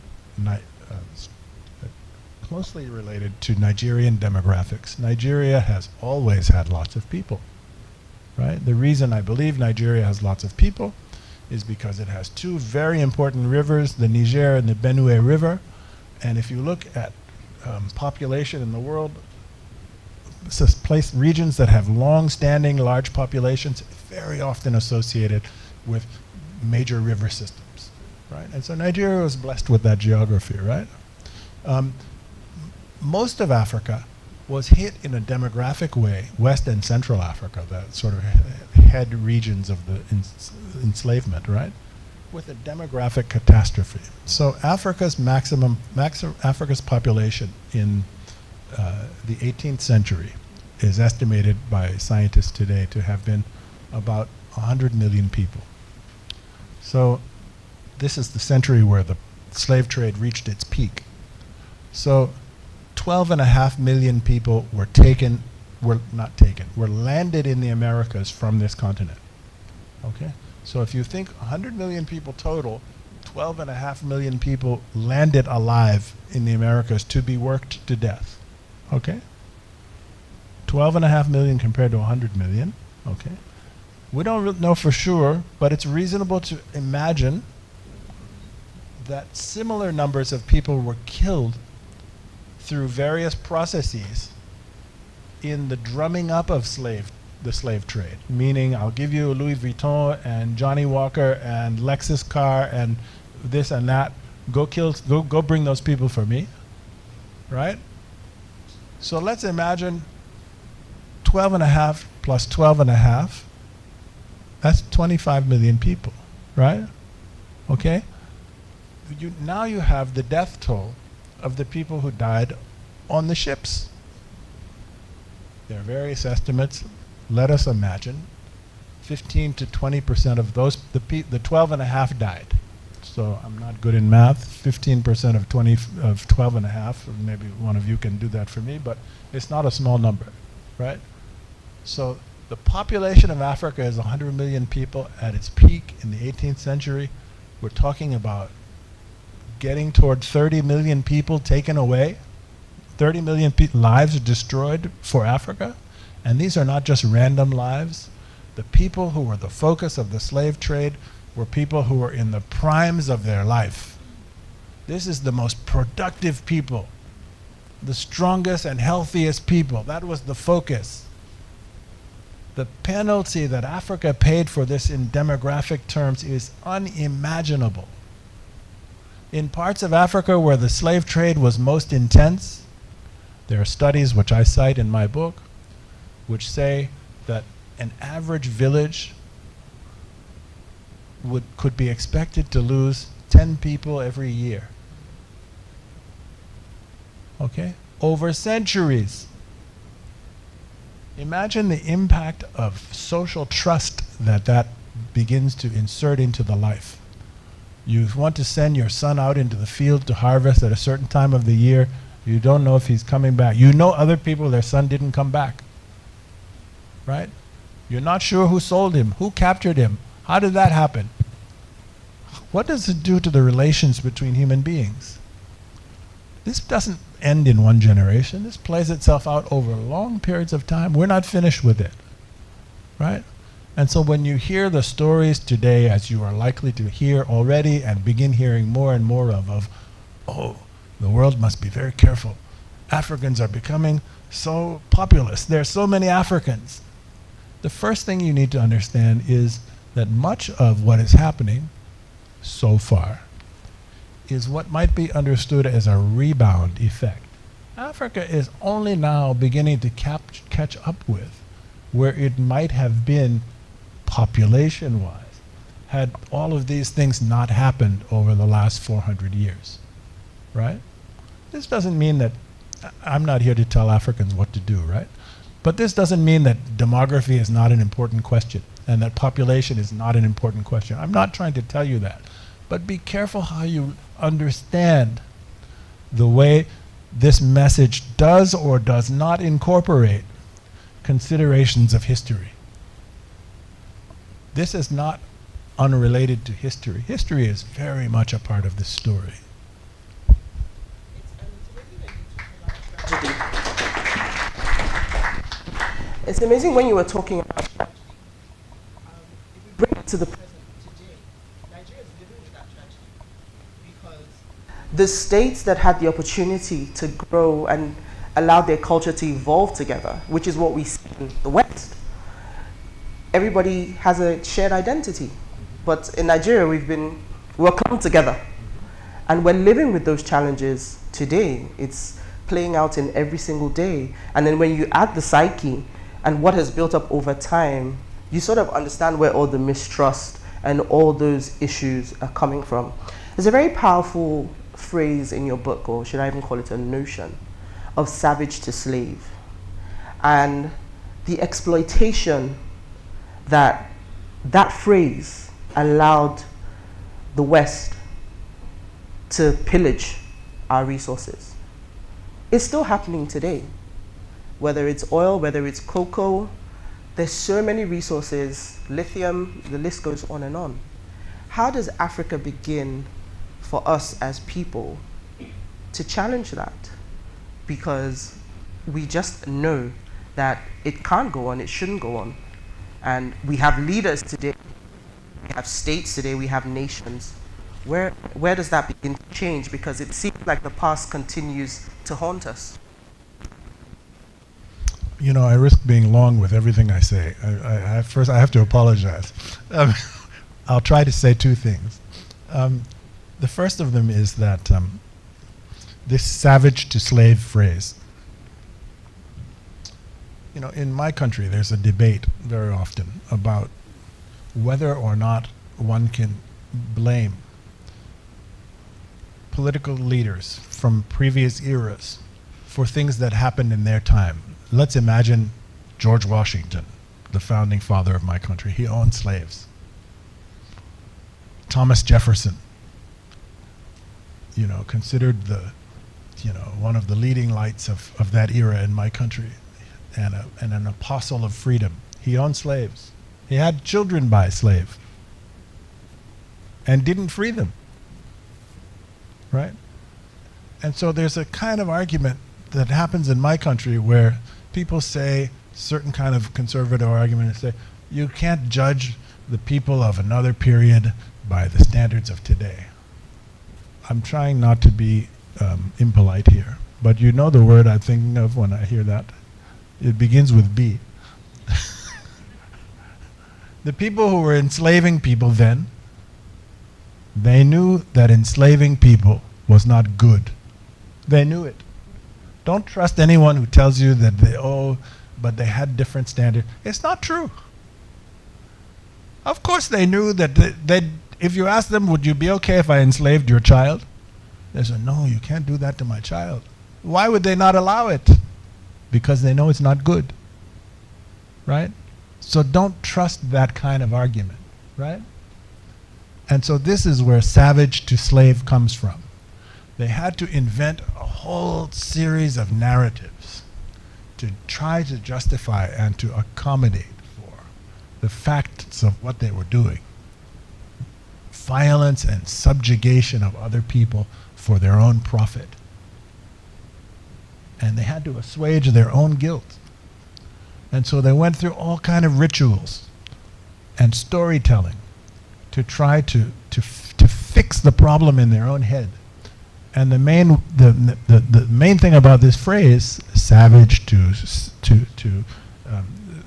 closely related to Nigerian demographics. Nigeria has always had lots of people, right? The reason I believe Nigeria has lots of people is because it has two very important rivers, the Niger and the Benue River. And if you look at population in the world, regions that have long-standing large populations, very often associated with major river systems, right? And so Nigeria was blessed with that geography, right? Most of Africa was hit in a demographic way, West and Central Africa, the sort of head regions of the enslavement, right? With a demographic catastrophe. So Africa's Africa's population in the 18th century is estimated by scientists today to have been about 100 million people. So this is the century where the slave trade reached its peak. So 12.5 million people were landed in the Americas from this continent, okay? So if you think 100 million people total, 12.5 million people landed alive in the Americas to be worked to death, okay? 12.5 million compared to 100 million, okay? We don't know for sure, but it's reasonable to imagine that similar numbers of people were killed through various processes in the drumming up of the slave trade, meaning I'll give you Louis Vuitton and Johnny Walker and Lexus car and this and that. Go bring those people for me, right? So let's imagine 12.5 plus 12.5. That's 25 million people, right? Okay. Now you have the death toll of the people who died on the ships. There are various estimates. Let us imagine 15 to 20% of those, the 12.5 died. So I'm not good in math. 15% of 12.5, maybe one of you can do that for me, but it's not a small number, right? So the population of Africa is 100 million people at its peak in the 18th century. We're talking about getting toward 30 million people taken away, 30 million lives destroyed for Africa. And these are not just random lives. The people who were the focus of the slave trade were people who were in the primes of their life. This is the most productive people, the strongest and healthiest people. That was the focus. The penalty that Africa paid for this in demographic terms is unimaginable. In parts of Africa where the slave trade was most intense, there are studies which I cite in my book, which say that an average village could be expected to lose 10 people every year. Okay? Over centuries. Imagine the impact of social trust that begins to insert into the life. You want to send your son out into the field to harvest at a certain time of the year. You don't know if he's coming back. You know other people, their son didn't come back. Right? You're not sure who sold him, who captured him. How did that happen? What does it do to the relations between human beings? This doesn't end in one generation. This plays itself out over long periods of time. We're not finished with it. Right? And so when you hear the stories today, as you are likely to hear already and begin hearing more and more of, oh, the world must be very careful. Africans are becoming so populous. There are so many Africans. The first thing you need to understand is that much of what is happening so far is what might be understood as a rebound effect. Africa is only now beginning to catch up with where it might have been population-wise had all of these things not happened over the last 400 years, right? This doesn't mean that, I'm not here to tell Africans what to do, right? But this doesn't mean that demography is not an important question and that population is not an important question. I'm not trying to tell you that. But be careful how you understand the way this message does or does not incorporate considerations of history. This is not unrelated to history. History is very much a part of this story. It's amazing when you were talking about bring it to the present today. Nigeria is living with that tragedy because the states that had the opportunity to grow and allow their culture to evolve together, which is what we see in the West. Everybody has a shared identity, but in Nigeria we're clumped together, and we're living with those challenges today. It's playing out in every single day, and then when you add the psyche and what has built up over time, you sort of understand where all the mistrust and all those issues are coming from. There's a very powerful phrase in your book, or should I even call it a notion, of savage to slave, and the exploitation that phrase allowed the West to pillage our resources. It's still happening today. Whether it's oil, whether it's cocoa, there's so many resources, lithium, the list goes on and on. How does Africa begin for us as people to challenge that? Because we just know that it can't go on, it shouldn't go on. And we have leaders today, we have states today, we have nations. Where does that begin to change? Because it seems like the past continues to haunt us. You know, I risk being long with everything I say. First, I have to apologize. I'll try to say two things. The first of them is that this savage to slave phrase. You know, in my country, there's a debate very often about whether or not one can blame political leaders from previous eras for things that happened in their time. Let's imagine George Washington, the founding father of my country. He owned slaves. Thomas Jefferson, you know, considered one of the leading lights of that era in my country, and an apostle of freedom. He owned slaves. He had children by a slave and didn't free them, right? And so there's a kind of argument that happens in my country where people say certain kind of conservative argument and say, you can't judge the people of another period by the standards of today. I'm trying not to be impolite here, but you know the word I'm thinking of when I hear that. It begins with B. The people who were enslaving people then, they knew that enslaving people was not good. They knew it. Don't trust anyone who tells you that but they had different standards. It's not true. Of course they knew that if you ask them, would you be okay if I enslaved your child? They said, no, you can't do that to my child. Why would they not allow it? Because they know it's not good, right? So don't trust that kind of argument, right? And so this is where savage to slave comes from. They had to invent a whole series of narratives to try to justify and to accommodate for the facts of what they were doing. Violence and subjugation of other people for their own profit. And they had to assuage their own guilt. And so they went through all kind of rituals and storytelling to try to fix the problem in their own head. And the main thing about this phrase, savage to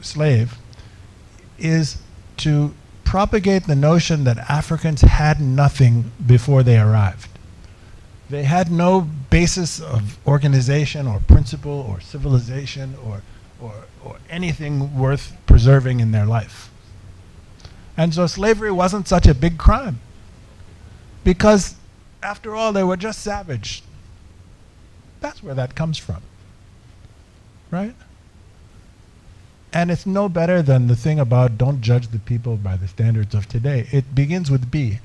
slave, is to propagate the notion that Africans had nothing before they arrived. They had no basis of organization or principle or civilization or anything worth preserving in their life. And so slavery wasn't such a big crime, because after all, they were just savage. That's where that comes from, right? And it's no better than the thing about don't judge the people by the standards of today. It begins with B.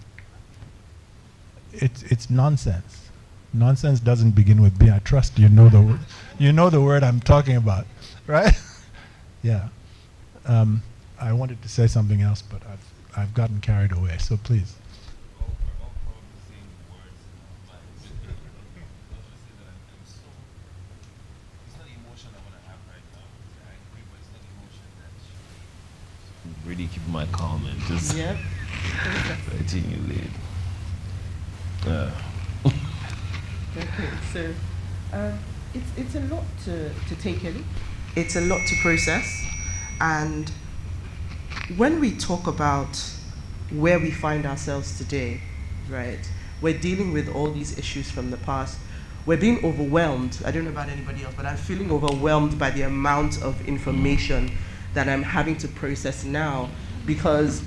It's nonsense. Nonsense doesn't begin with B. I trust you know the word. You know the word I'm talking about, right? Yeah. I wanted to say something else, but I've gotten carried away. So please. Really keep my calm and just Yep. letting you lead. Okay, so it's a lot to take in. It's a lot to process. And when we talk about where we find ourselves today, right, we're dealing with all these issues from the past. We're being overwhelmed. I don't know about anybody else, but I'm feeling overwhelmed by the amount of information that I'm having to process now, because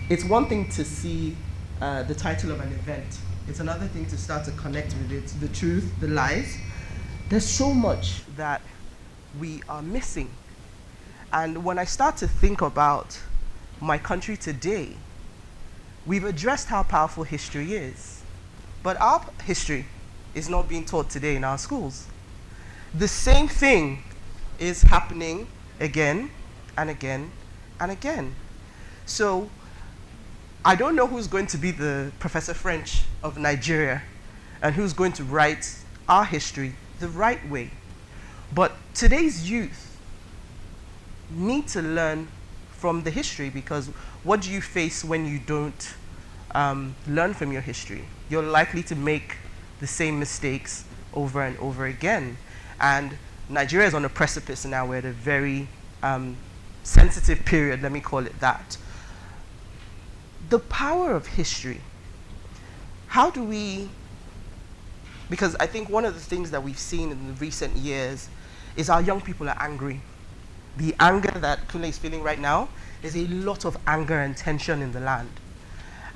it's one thing to see the title of an event. It's another thing to start to connect with it, the truth, the lies. There's so much that we are missing. And when I start to think about my country today, we've addressed how powerful history is. But our history is not being taught today in our schools. The same thing is happening again and again and again. So I don't know who's going to be the Professor French of Nigeria and who's going to write our history the right way. But today's youth need to learn from the history, because what do you face when you don't learn from your history? You're likely to make the same mistakes over and over again. And Nigeria is on a precipice now. We're at a very sensitive period, let me call it that. The power of history. How do we, because I think one of the things that we've seen in the recent years is our young people are angry. The anger that Kunle is feeling right now, there's a lot of anger and tension in the land.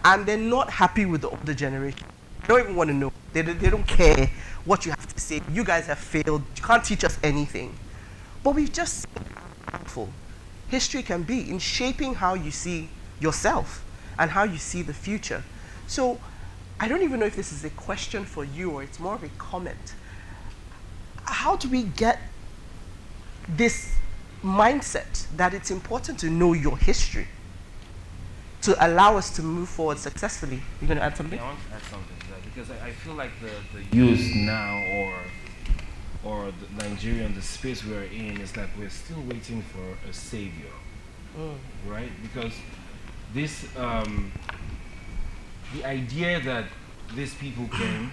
And they're not happy with the older generation. They don't even want to know. They don't care what you have to say. You guys have failed. You can't teach us anything. But we've just seen how powerful history can be in shaping how you see yourself and how you see the future. So I don't even know if this is a question for you or it's more of a comment. How do we get this mindset that it's important to know your history to allow us to move forward successfully? You're going to add something? Yeah, I want to add something to that, because I feel like the youth now, or the Nigerian, the space we're in, is like we're still waiting for a savior, right? Because this, the idea that these people came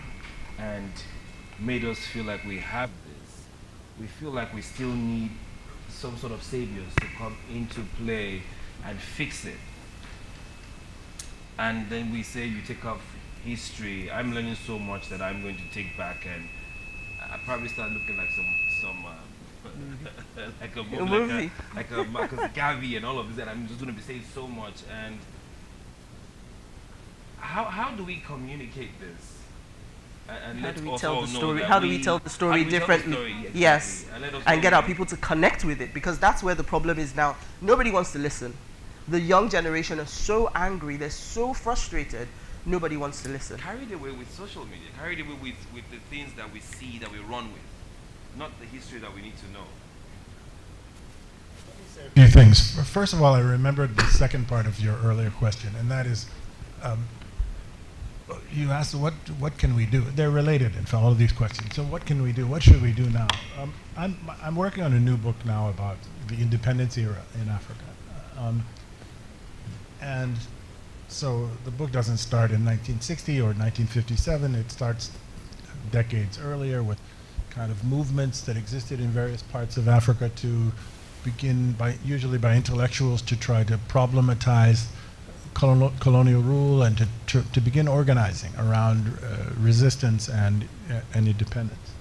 and made us feel like we have this, we feel like we still need some sort of saviors to come into play and fix it. And then we say, you take off history. I'm learning so much that I'm going to take back, and I probably start looking like some like a A movie, movie. like a Marcus Garvey and all of this, and I'm just going to be saying so much. And how do we communicate this? And How let do we us tell all the know story? that How do we tell the how story do we tell the differently? story? Exactly. Yes, And let us and all get our know. people to connect with it, because that's where the problem is now. Nobody wants to listen. The young generation are so angry, they're so frustrated, nobody wants to listen. Carried away with social media, carried away with the things that we see, that we run with, not the history that we need to know. A few things. First of all, I remembered the second part of your earlier question, and that is, you asked what can we do? They're related, in fact, all of these questions. So what can we do? What should we do now? I'm working on a new book now about the independence era in Africa. And so the book doesn't start in 1960 or 1957. It starts decades earlier with kind of movements that existed in various parts of Africa to begin usually by intellectuals to try to problematize colonial rule and to begin organizing around resistance and independence.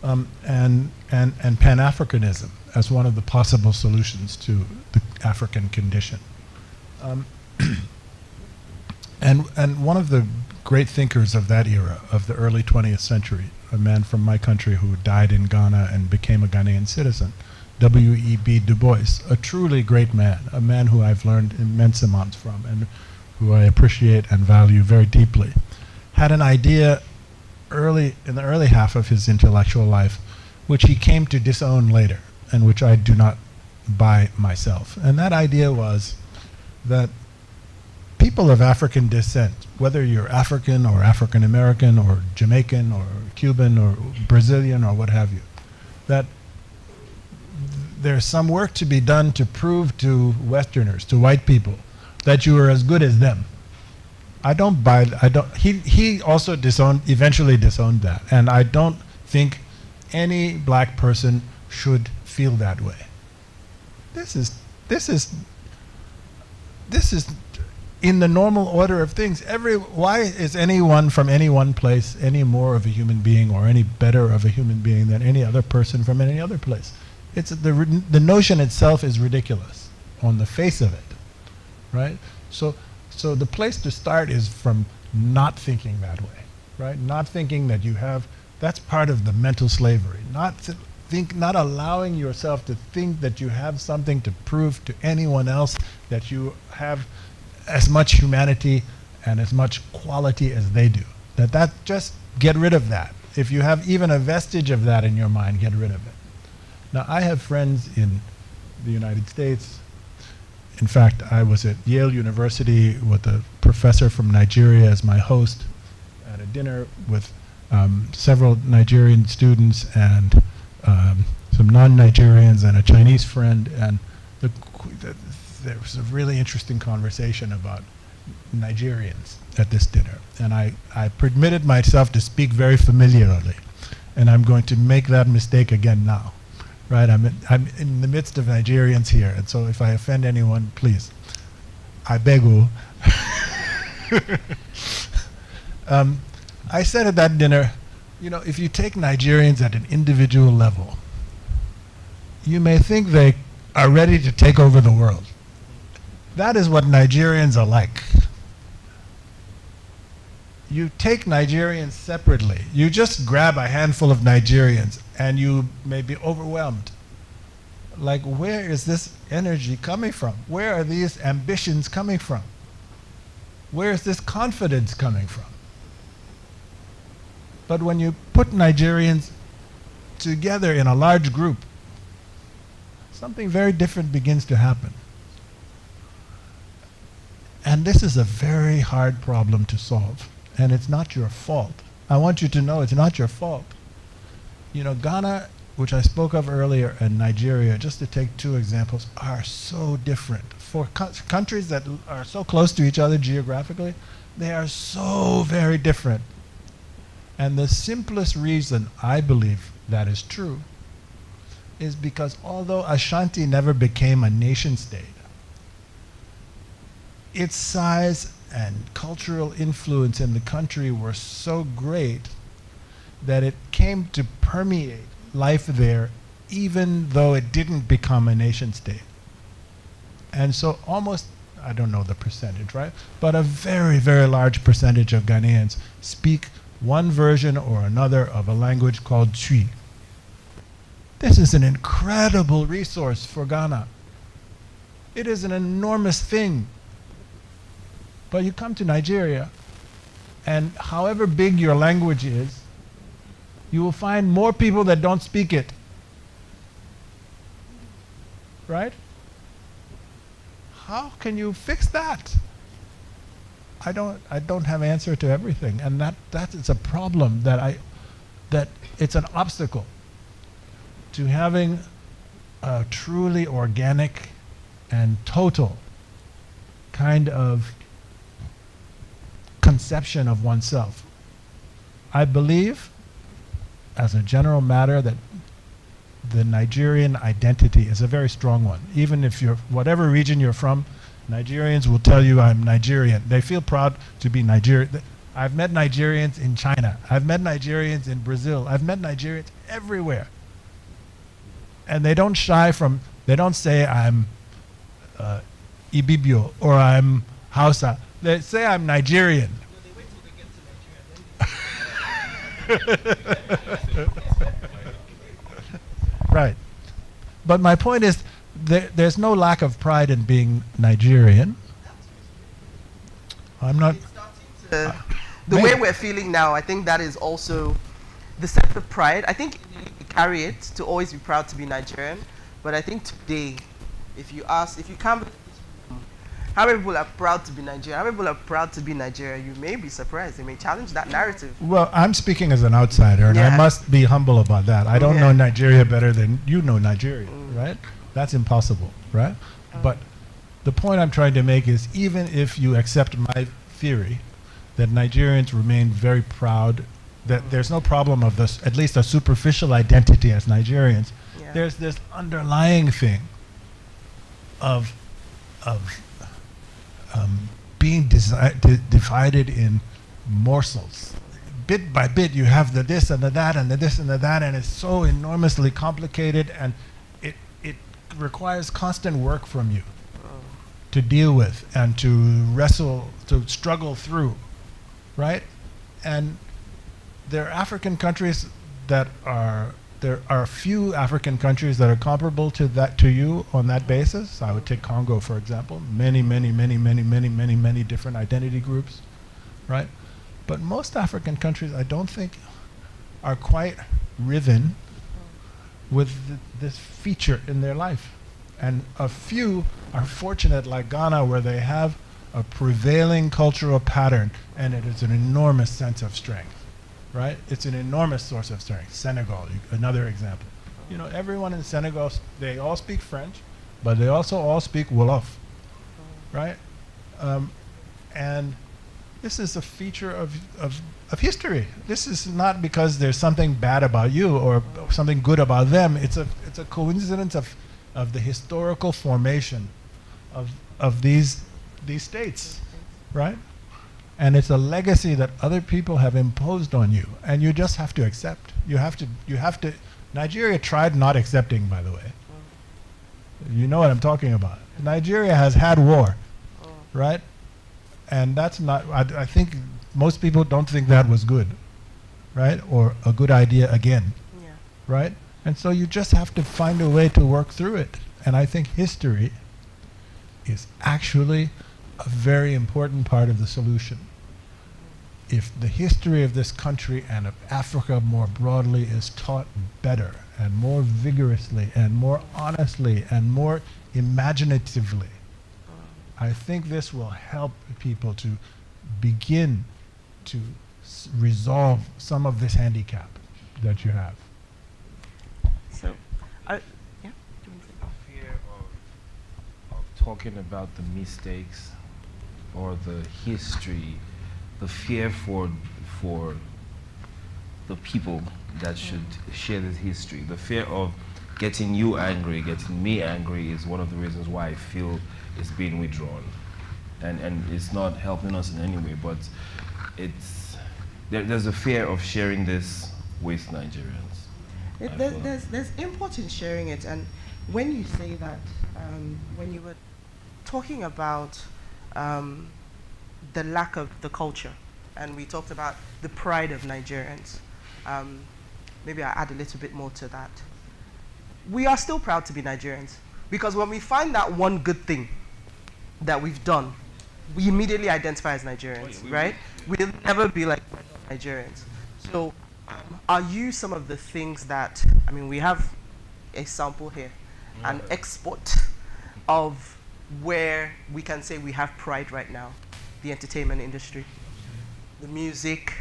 And Pan-Africanism as one of the possible solutions to the African condition. And one of the great thinkers of that era, of the early 20th century, a man from my country who died in Ghana and became a Ghanaian citizen, W.E.B. Du Bois, a truly great man, a man who I've learned immense amounts from and who I appreciate and value very deeply, had an idea in the early half of his intellectual life, which he came to disown later, and which I do not buy myself. And that idea was that people of African descent, whether you're African or African American or Jamaican or Cuban or Brazilian or what have you, that there's some work to be done to prove to Westerners, to white people, that you are as good as them. He also eventually disowned that. And I don't think any black person should feel that way. This is in the normal order of things. Why is anyone from any one place any more of a human being or any better of a human being than any other person from any other place? It's the notion itself is ridiculous on the face of it, right? So the place to start is from not thinking that way, right? Not thinking that that's part of the mental slavery. Not allowing yourself to think that you have something to prove to anyone else, that you have as much humanity and as much quality as they do. Just get rid of that. If you have even a vestige of that in your mind, get rid of it. Now, I have friends in the United States. In fact, I was at Yale University with a professor from Nigeria as my host at a dinner with several Nigerian students and some non-Nigerians and a Chinese friend, and there was a really interesting conversation about Nigerians at this dinner. And I permitted myself to speak very familiarly, and I'm going to make that mistake again now. Right, I'm in the midst of Nigerians here, and so if I offend anyone, please, I beg you. I said at that dinner, if you take Nigerians at an individual level, you may think they are ready to take over the world. That is what Nigerians are like. You take Nigerians separately. You just grab a handful of Nigerians and you may be overwhelmed. Like, where is this energy coming from? Where are these ambitions coming from? Where is this confidence coming from? But when you put Nigerians together in a large group, something very different begins to happen. And this is a very hard problem to solve. And it's not your fault. I want you to know it's not your fault. Ghana, which I spoke of earlier, and Nigeria, just to take two examples, are so different. For countries that are so close to each other geographically, they are so very different. And the simplest reason I believe that is true is because although Ashanti never became a nation state, its size and cultural influence in the country were so great that it came to permeate life there even though it didn't become a nation state. And so almost, I don't know the percentage, right? But a very, very large percentage of Ghanaians speak one version or another of a language called Twi. This is an incredible resource for Ghana. It is an enormous thing. But you come to Nigeria, and however big your language is, you will find more people that don't speak it. Right? How can you fix that? I don't have an answer to everything, and that is a problem that it's an obstacle to having a truly organic and total kind of conception of oneself. I believe, as a general matter, that the Nigerian identity is a very strong one. Even if you're, whatever region you're from, Nigerians will tell you, I'm Nigerian. They feel proud to be Nigerian. I've met Nigerians in China. I've met Nigerians in Brazil. I've met Nigerians everywhere. And they don't shy from, they don't say I'm Ibibio or I'm Hausa. They say I'm Nigerian. Right. But my point is, there's no lack of pride in being Nigerian. I'm not... The way we're feeling now, I think that is also the sense of pride. I think we carry it to always be proud to be Nigerian. But I think today, if you come, how many people are proud to be Nigerian? How many people are proud to be Nigerian? You may be surprised. They may challenge that narrative. Well, I'm speaking as an outsider, and I must be humble about that. I don't know Nigeria better than you know Nigeria, right? That's impossible, right? But the point I'm trying to make is, even if you accept my theory that Nigerians remain very proud, that there's no problem of this, at least a superficial identity as Nigerians, there's this underlying thing of being divided in morsels. Bit by bit, you have the this and the that and the this and the that, and it's so enormously complicated, and it requires constant work from you to deal with and to wrestle, to struggle through, right? And there are African countries that are, there are few African countries that are comparable to that, to you on that basis. I would take Congo, for example. Many different identity groups, right? But most African countries, I don't think, are quite riven with this feature in their life. And a few are fortunate, like Ghana, where they have a prevailing cultural pattern, and it is an enormous sense of strength, right? It's an enormous source of strength. Senegal, another example. You know, everyone in Senegal, they all speak French, but they also all speak Wolof, right? And this is a feature of history. This is not because there's something bad about you or something good about them. It's a coincidence of the historical formation of these states, right? And it's a legacy that other people have imposed on you, and you just have to accept. You have to. Nigeria tried not accepting, by the way. You know what I'm talking about. Nigeria has had war, right? And that's not, I think most people don't think that was good, right? Or a good idea again, right? And so you just have to find a way to work through it. And I think history is actually a very important part of the solution. If the history of this country and of Africa more broadly is taught better and more vigorously and more honestly and more imaginatively, I think this will help people to begin to resolve some of this handicap that you have. So, The fear of talking about the mistakes or the history, the fear for the people that should share this history, the fear of getting you angry, getting me angry is one of the reasons why I feel it's being withdrawn. And it's not helping us in any way, but there's a fear of sharing this with Nigerians. There's import in sharing it, and when you say that, when you were talking about the lack of the culture, and we talked about the pride of Nigerians, maybe I add a little bit more to that. We are still proud to be Nigerians, because when we find that one good thing that we've done, we immediately identify as Nigerians, right? We'll never be like Nigerians. So are you some of the things that, I mean, we have a sample here, an export of where we can say we have pride right now, the entertainment industry, the music,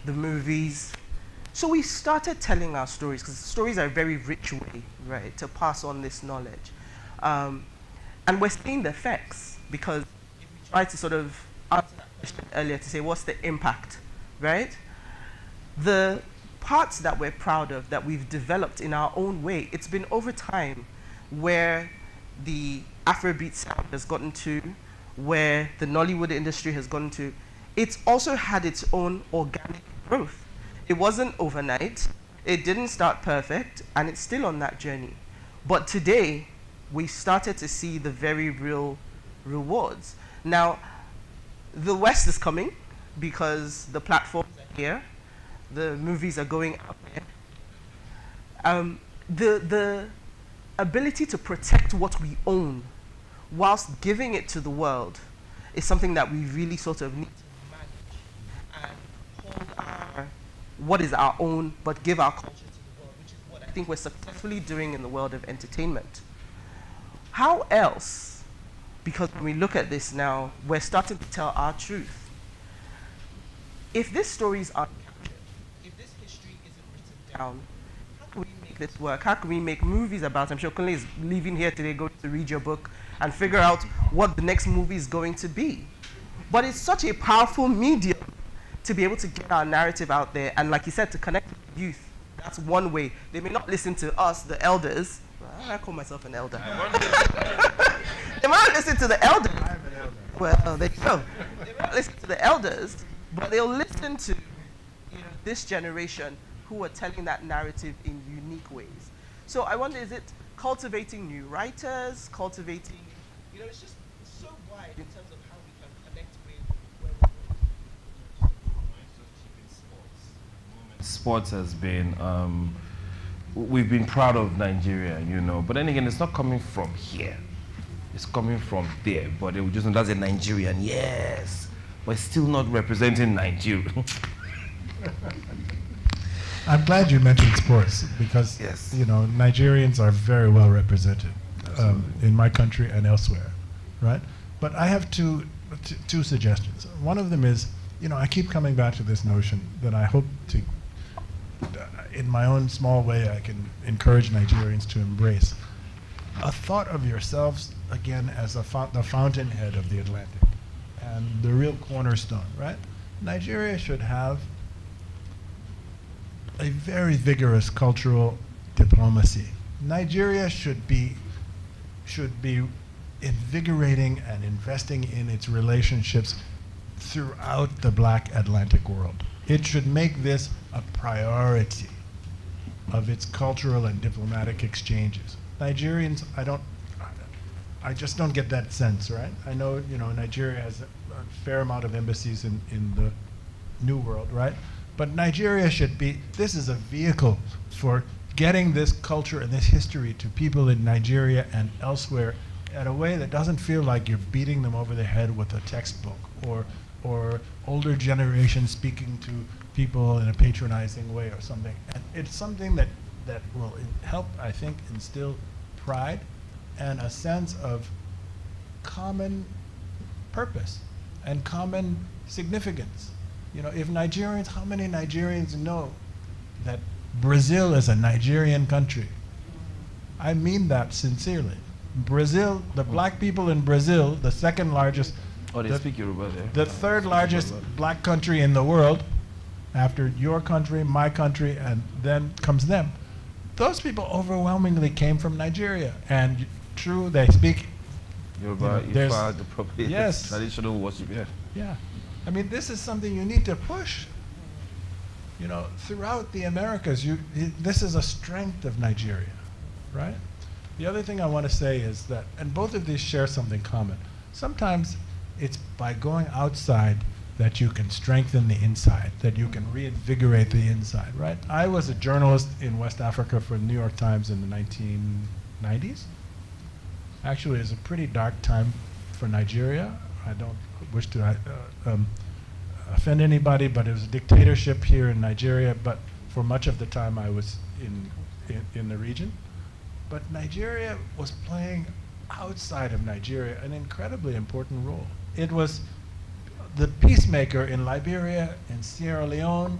the movies. So we started telling our stories, because stories are a very rich way, right, to pass on this knowledge. And we're seeing the effects, because if we try to sort of answer that question earlier to say, what's the impact, right? The parts that we're proud of, that we've developed in our own way, it's been over time where the Afrobeat sound has gotten to, where the Nollywood industry has gotten to. It's also had its own organic growth. It wasn't overnight, it didn't start perfect, and it's still on that journey. But today, we started to see the very real rewards. Now, the West is coming, because the platforms are here, the movies are going out there. The ability to protect what we own whilst giving it to the world is something that we really sort of need to manage and hold our, what is our own, but give our culture to the world, which is what I think we're successfully doing in the world of entertainment. How else, because when we look at this now, we're starting to tell our truth. If these stories aren't captured, if this history isn't written down, how can we make this work? How can we make movies about it? I'm sure Kunle is leaving here today, going to read your book and figure out what the next movie is going to be. But it's such a powerful medium to be able to get our narrative out there, and like you said, to connect with the youth. That's one way. They may not listen to us, the elders. I call myself an elder. They might listen to the elders. I'm an elder. Well, there you go. They might listen to the elders, but they'll listen to this generation who are telling that narrative in unique ways. So I wonder, is it cultivating new writers, cultivating, it's just so wide in terms of how we can connect with where we're going. Sports has been, we've been proud of Nigeria, but then again, it's not coming from here. It's coming from there, but they will just know that's a Nigerian, yes, but it's still not representing Nigeria. I'm glad you mentioned sports, because Yes. Nigerians are very well represented in my country and elsewhere, right? But I have two suggestions. One of them is, I keep coming back to this notion that I hope to, in my own small way, I can encourage Nigerians to embrace. A thought of yourselves, again, as the fountainhead of the Atlantic and the real cornerstone, right? Nigeria should have a very vigorous cultural diplomacy. Nigeria should be invigorating and investing in its relationships throughout the Black Atlantic world. It should make this a priority of its cultural and diplomatic exchanges. Nigerians, I just don't get that sense, right? I know, Nigeria has a fair amount of embassies in the New World, right? But Nigeria should be, this is a vehicle for getting this culture and this history to people in Nigeria and elsewhere in a way that doesn't feel like you're beating them over the head with a textbook, or older generation speaking to people in a patronizing way or something. And it's something that will help, I think, instill pride and a sense of common purpose and common significance. If Nigerians, how many Nigerians know that Brazil is a Nigerian country? I mean that sincerely. Brazil, the black people in Brazil, the second largest, Speak Yoruba there. the third largest black country in the world, after your country, my country, and then comes them. Those people overwhelmingly came from Nigeria. And true, they speak Yoruba, there's- Ifa, the proper yes. traditional worship, yeah. Yeah. I mean, this is something you need to push. You know, throughout the Americas, this is a strength of Nigeria, right? The other thing I want to say is that, and both of these share something common. Sometimes it's by going outside that you can strengthen the inside, that you can reinvigorate the inside, right? I was a journalist in West Africa for the New York Times in the 1990s. Actually, it was a pretty dark time for Nigeria. I don't wish to offend anybody, but it was a dictatorship here in Nigeria, but for much of the time I was in the region. But Nigeria was playing outside of Nigeria an incredibly important role. It was the peacemaker in Liberia and Sierra Leone.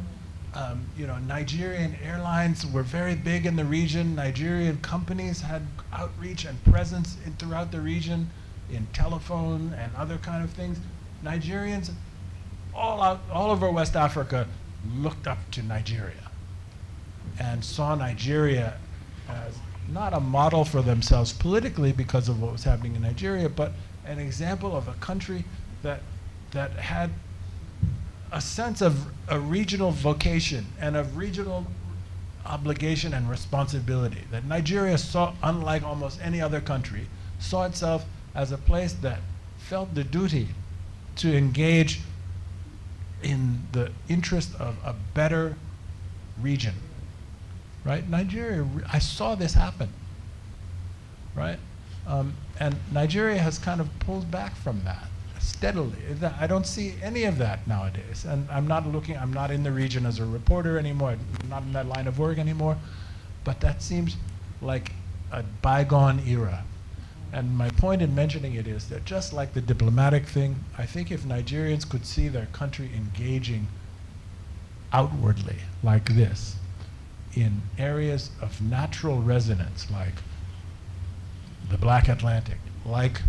You know, Nigerian airlines were very big in the region. Nigerian companies had outreach and presence throughout the region in telephone and other kind of things. Nigerians all over West Africa looked up to Nigeria and saw Nigeria as not a model for themselves politically because of what was happening in Nigeria, but an example of a country that had a sense of a regional vocation and of regional obligation and responsibility. That Nigeria saw, unlike almost any other country, saw itself as a place that felt the duty to engage in the interest of a better region, right? Nigeria, I saw this happen, right? And Nigeria has kind of pulled back from that steadily. I don't see any of that nowadays. And I'm not in the region as a reporter anymore, I'm not in that line of work anymore, but that seems like a bygone era. And my point in mentioning it is that just like the diplomatic thing, I think if Nigerians could see their country engaging outwardly like this, in areas of natural resonance, like the Black Atlantic, like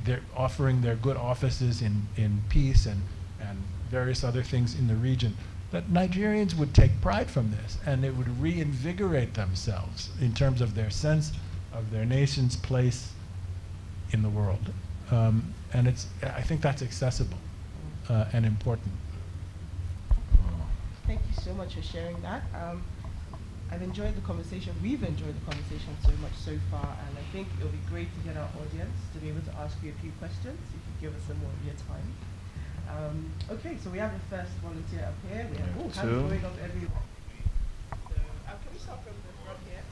they're offering their good offices in peace and various other things in the region, that Nigerians would take pride from this and it would reinvigorate themselves in terms of their sense of their nation's place in the world. And I think that's accessible and important. Thank you so much for sharing that. I've enjoyed the conversation. We've enjoyed the conversation so much so far, and I think it'll be great to get our audience to be able to ask you a few questions if you give us some more of your time. Okay, so we have the first volunteer up here. We have hands going up everywhere. So, can we start from the front here?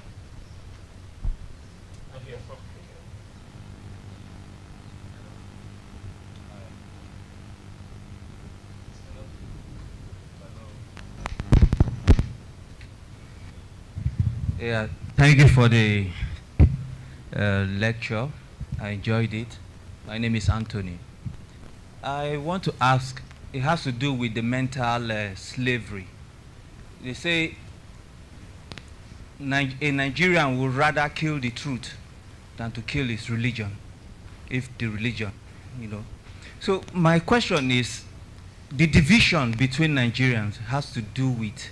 Yeah, thank you for the lecture. I enjoyed it. My name is Anthony. I want to ask, it has to do with the mental slavery. They say a Nigerian would rather kill the truth than to kill his religion, if the religion, you know. So my question is, the division between Nigerians has to do with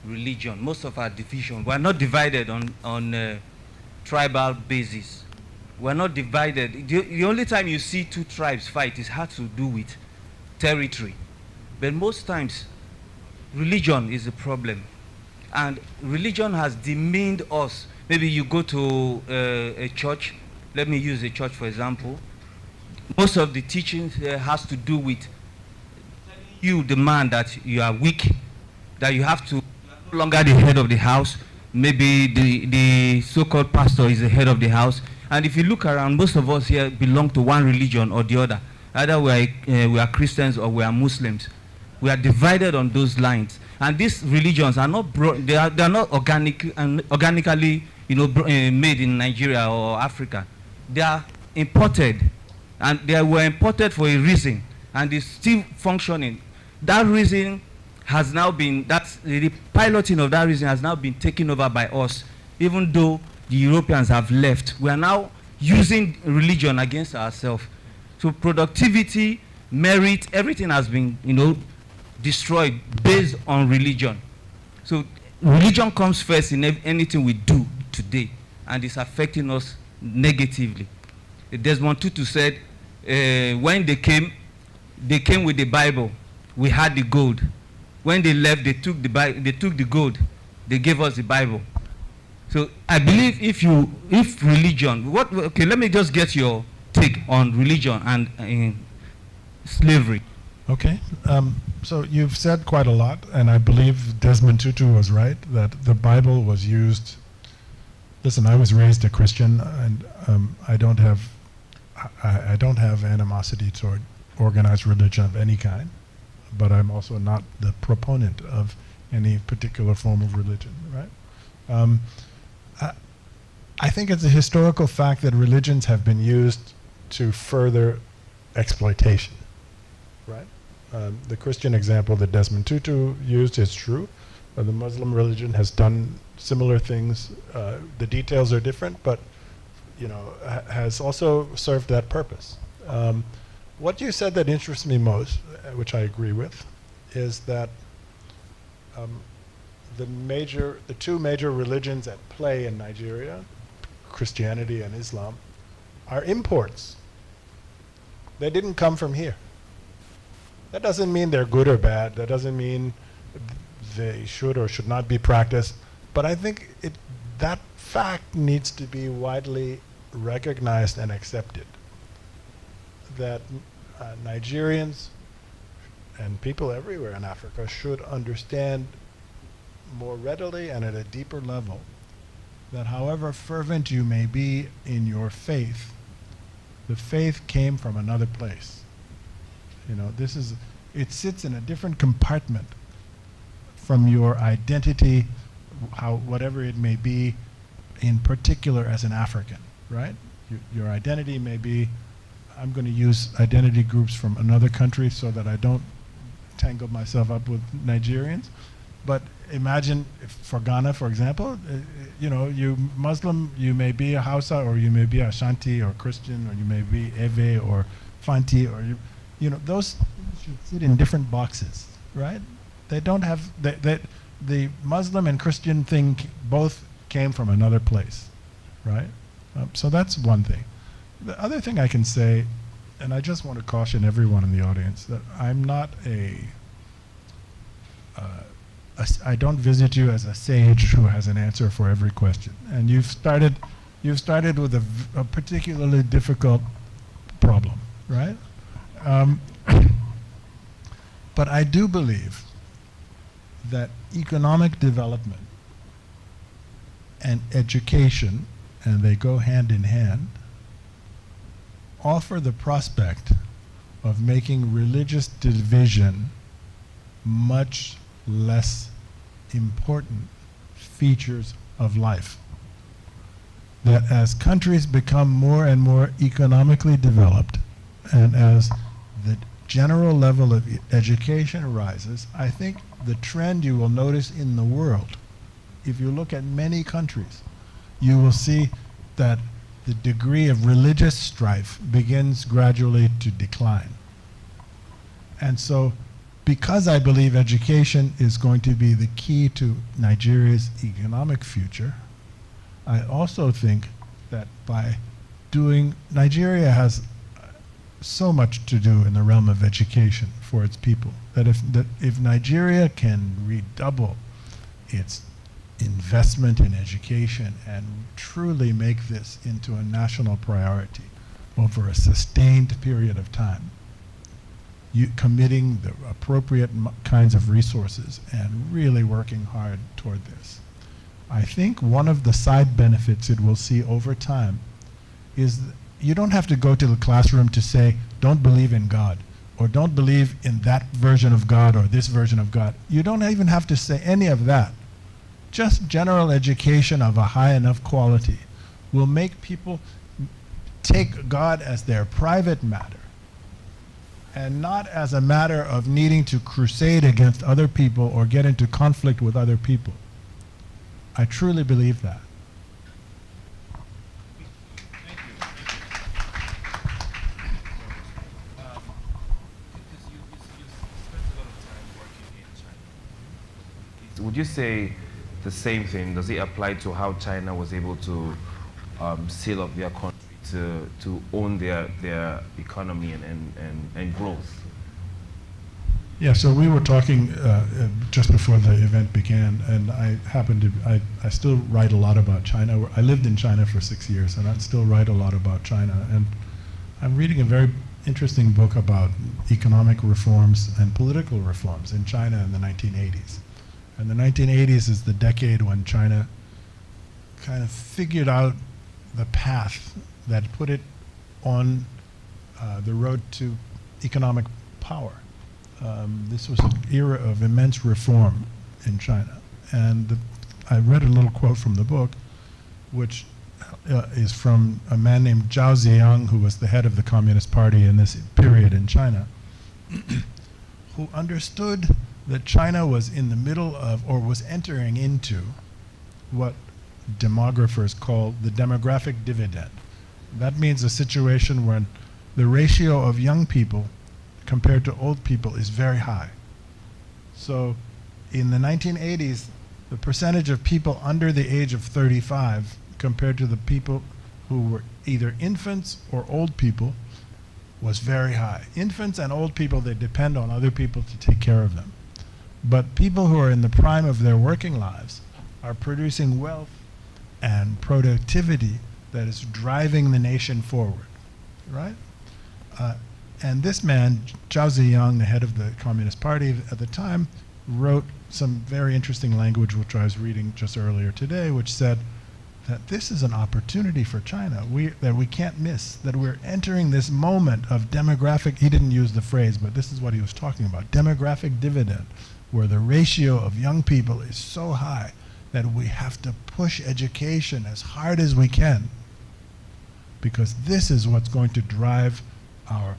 religion. Most of our division, we are not divided on tribal basis. We are not divided. The only time you see two tribes fight is has to do with territory. But most times, religion is a problem. And religion has demeaned us. Maybe you go to a church. Let me use a church for example. Most of the teachings has to do with you, the man, that you are weak, that you have to no longer the head of the house. Maybe the so-called pastor is the head of the house. And if you look around, most of us here belong to one religion or the other. Either we are Christians or we are Muslims. We are divided on those lines. And these religions are not they are not organically made in Nigeria or Africa. They are imported, and they were imported for a reason, and it's still functioning. That reason has now been, the piloting of that reason has now been taken over by us. Even though the Europeans have left, we are now using religion against ourselves. So productivity, merit, everything has been, destroyed based on religion. So religion comes first in anything we do today, and it's affecting us negatively. Desmond Tutu said, when they came with the Bible. We had the gold. When they left, they took the gold. They gave us the Bible. So I believe if religion, okay, let me just get your take on religion and slavery. Okay, so you've said quite a lot, and I believe Desmond Tutu was right, that the Bible was used. Listen, I was raised a Christian, and I don't have animosity toward organized religion of any kind, but I'm also not the proponent of any particular form of religion, right? I think it's a historical fact that religions have been used to further exploitation, right? The Christian example that Desmond Tutu used is true. The Muslim religion has done similar things. The details are different, but has also served that purpose. What you said that interests me most, which I agree with, is that the two major religions at play in Nigeria, Christianity and Islam, are imports. They didn't come from here. That doesn't mean they're good or bad. That doesn't mean they should or should not be practiced. But I think that fact needs to be widely recognized and accepted. That Nigerians and people everywhere in Africa should understand more readily and at a deeper level that however fervent you may be in your faith, the faith came from another place. It sits in a different compartment from your identity, whatever it may be, in particular as an African, right? Your identity may be, I'm going to use identity groups from another country so that I don't tangle myself up with Nigerians. But imagine for Ghana, for example, you Muslim, you may be a Hausa, or you may be Ashanti or Christian, or you may be Ewe or Fanti, or those should sit in different boxes, right? They don't have the Muslim and Christian thing both came from another place, right? So that's one thing. The other thing I can say, and I just want to caution everyone in the audience, that I'm not I don't visit you as a sage who has an answer for every question. And you've started with a particularly difficult problem, right? But I do believe that economic development and education, and they go hand in hand, offer the prospect of making religious division much less important features of life. That as countries become more and more economically developed, and as the general level of education rises, I think the trend you will notice in the world, if you look at many countries, you will see that the degree of religious strife begins gradually to decline. And so, because I believe education is going to be the key to Nigeria's economic future, I also think that Nigeria has so much to do in the realm of education for its people, that if Nigeria can redouble its investment in education and truly make this into a national priority over a sustained period of time, committing the appropriate kinds of resources and really working hard toward this. I think one of the side benefits it will see over time is you don't have to go to the classroom to say, don't believe in God, or don't believe in that version of God or this version of God. You don't even have to say any of that. Just general education of a high enough quality will make people take God as their private matter, and not as a matter of needing to crusade against other people or get into conflict with other people. I truly believe that. Would you say the same thing? Does it apply to how China was able to seal up their country to own their economy and growth? Yeah, so we were talking just before the event began, and I still write a lot about China. I lived in China for 6 years, and I still write a lot about China. And I'm reading a very interesting book about economic reforms and political reforms in China in the 1980s. And the 1980s is the decade when China kind of figured out the path that put it on the road to economic power. This was an era of immense reform in China. And I read a little quote from the book, which is from a man named Zhao Ziyang, who was the head of the Communist Party in this period in China, who understood that China was in the middle of, or was entering into, what demographers call the demographic dividend. That means a situation when the ratio of young people compared to old people is very high. So in the 1980s, the percentage of people under the age of 35 compared to the people who were either infants or old people was very high. Infants and old people, they depend on other people to take care of them. But people who are in the prime of their working lives are producing wealth and productivity that is driving the nation forward, right? And this man, Zhao Ziyang, the head of the Communist Party at the time, wrote some very interesting language, which I was reading just earlier today, which said that this is an opportunity for China that we can't miss, that we're entering this moment of demographic, he didn't use the phrase, but this is what he was talking about, demographic dividend, where the ratio of young people is so high that we have to push education as hard as we can, because this is what's going to drive our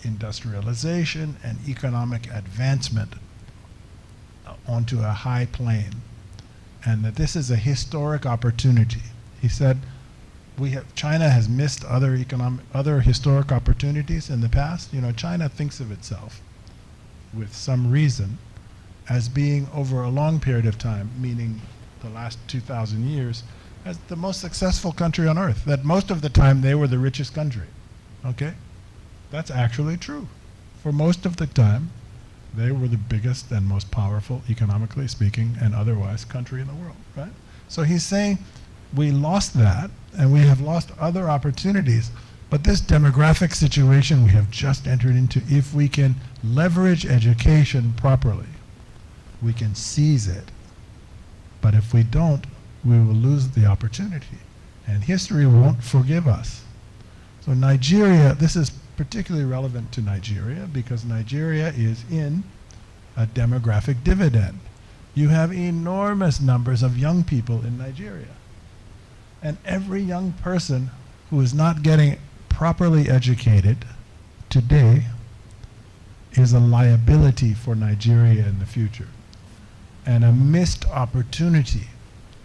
industrialization and economic advancement onto a high plane, and that this is a historic opportunity. He said, China has missed other historic opportunities in the past. You know, China thinks of itself, with some reason, as being over a long period of time, meaning the last 2,000 years, as the most successful country on earth, that most of the time they were the richest country, okay? That's actually true. For most of the time, they were the biggest and most powerful, economically speaking, and otherwise, country in the world, right? So he's saying we lost that, and we have lost other opportunities, but this demographic situation we have just entered into, if we can leverage education properly, we can seize it. But if we don't, we will lose the opportunity, and history won't forgive us. So Nigeria, this is particularly relevant to Nigeria because Nigeria is in a demographic dividend. You have enormous numbers of young people in Nigeria. And every young person who is not getting properly educated today is a liability for Nigeria in the future and a missed opportunity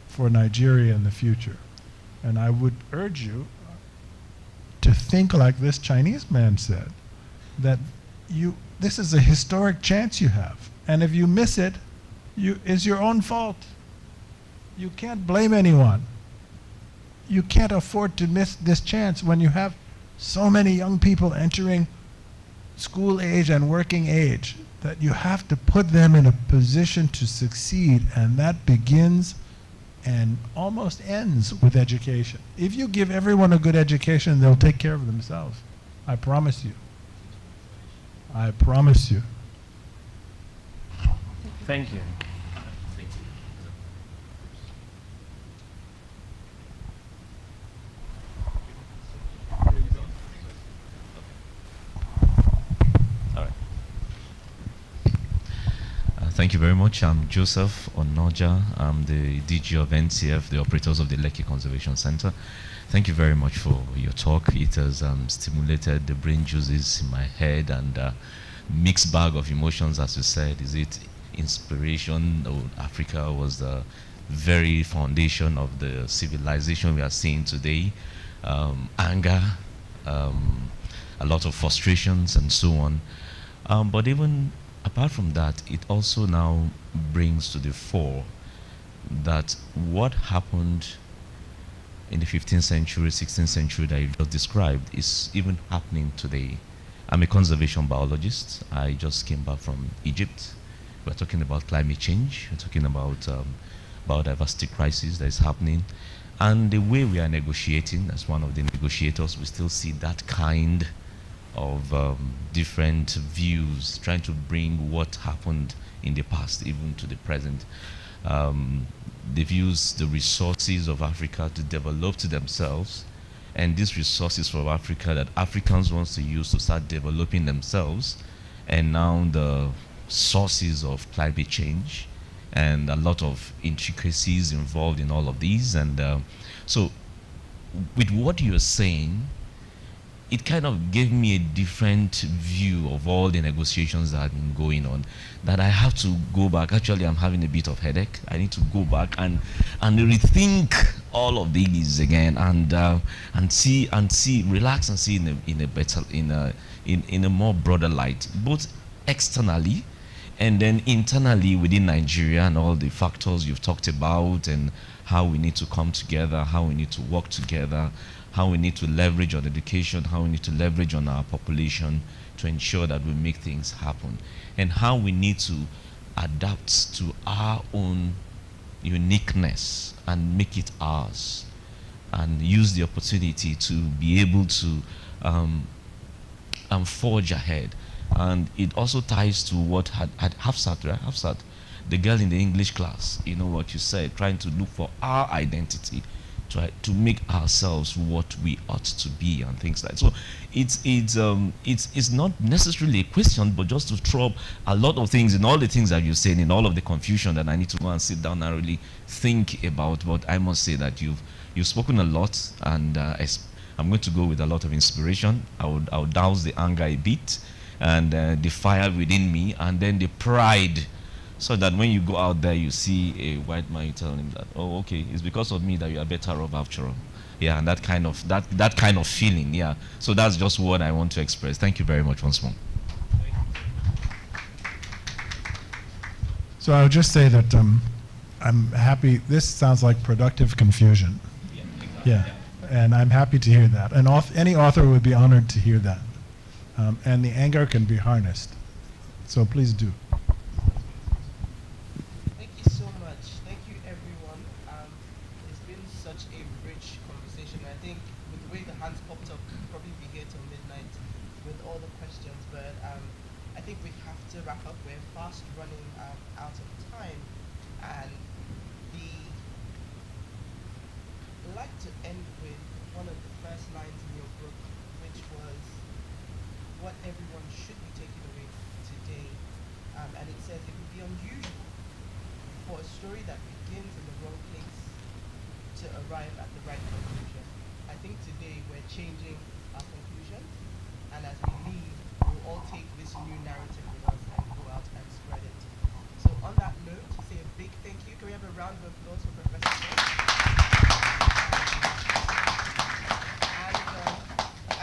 for Nigeria in the future. And I would urge you to think like this Chinese man said, that this is a historic chance you have, and if you miss it, it's your own fault. You can't blame anyone. You can't afford to miss this chance when you have so many young people entering school age and working age, that you have to put them in a position to succeed, and that begins and almost ends with education. If you give everyone a good education, they'll take care of themselves. I promise you. I promise you. Thank you. Thank you very much. I'm Joseph Onoja. I'm the DG of NCF, the operators of the Lekki Conservation Center. Thank you very much for your talk. It has stimulated the brain juices in my head and mixed bag of emotions, as you said. Is it inspiration? Africa was the very foundation of the civilization we are seeing today. Anger, a lot of frustrations and so on. But even apart from that, it also now brings to the fore that what happened in the 15th century, 16th century that you just described is even happening today. I'm a conservation biologist. I just came back from Egypt. We're talking about climate change. We're talking about biodiversity crisis that is happening. And the way we are negotiating, as one of the negotiators, we still see that kind of different views, trying to bring what happened in the past, even to the present. They've used the resources of Africa to develop to themselves, and these resources from Africa that Africans want to use to start developing themselves, and now the sources of climate change and a lot of intricacies involved in all of these. And so with what you're saying, it kind of gave me a different view of all the negotiations that have been going on, that I have to go back. Actually, I'm having a bit of headache. I need to go back and rethink all of these again, and see, relax and see in a more broader light, both externally and then internally within Nigeria, and all the factors you've talked about, and how we need to come together, how we need to work together, how we need to leverage on education, how we need to leverage on our population to ensure that we make things happen, and how we need to adapt to our own uniqueness and make it ours, and use the opportunity to be able to forge ahead. And it also ties to what had Hafsat, right? Hafsat, the girl in the English class, you know what you said, trying to look for our identity, try to make ourselves what we ought to be, and things like that. So it's not necessarily a question, but just to throw up a lot of things, in all the things that you're saying, in all of the confusion, that I need to go and sit down and really think about. But I must say that you've spoken a lot, and I'm going to go with a lot of inspiration. I'll douse the anger a bit, and the fire within me, and then the pride, so that when you go out there, you see a white man, you tell him that, oh, okay, it's because of me that you are better off after all. Yeah, and that kind of feeling. Yeah. So that's just what I want to express. Thank you very much once more. So I would just say that I'm happy. This sounds like productive confusion. Yeah. Exactly. Yeah. And I'm happy to hear that. And any author would be honored to hear that. And the anger can be harnessed. So please do. Thank you so much. Thank you, everyone. It's been such a rich conversation. I think with the way the hands popped up, we'll probably be here till midnight with all the questions. But I think we have to wrap up. We're fast running out of time. And I'd like to end with one of the first lines in your book, which was what everyone should be taking away today. And it says, it would be unusual for a story that begins in the wrong place to arrive at the right conclusion. I think today we're changing our conclusions, and as we leave, we'll all take this new narrative with us and go out and spread it. So on that note, to say a big thank you. Can we have a round of applause for Professor Smith?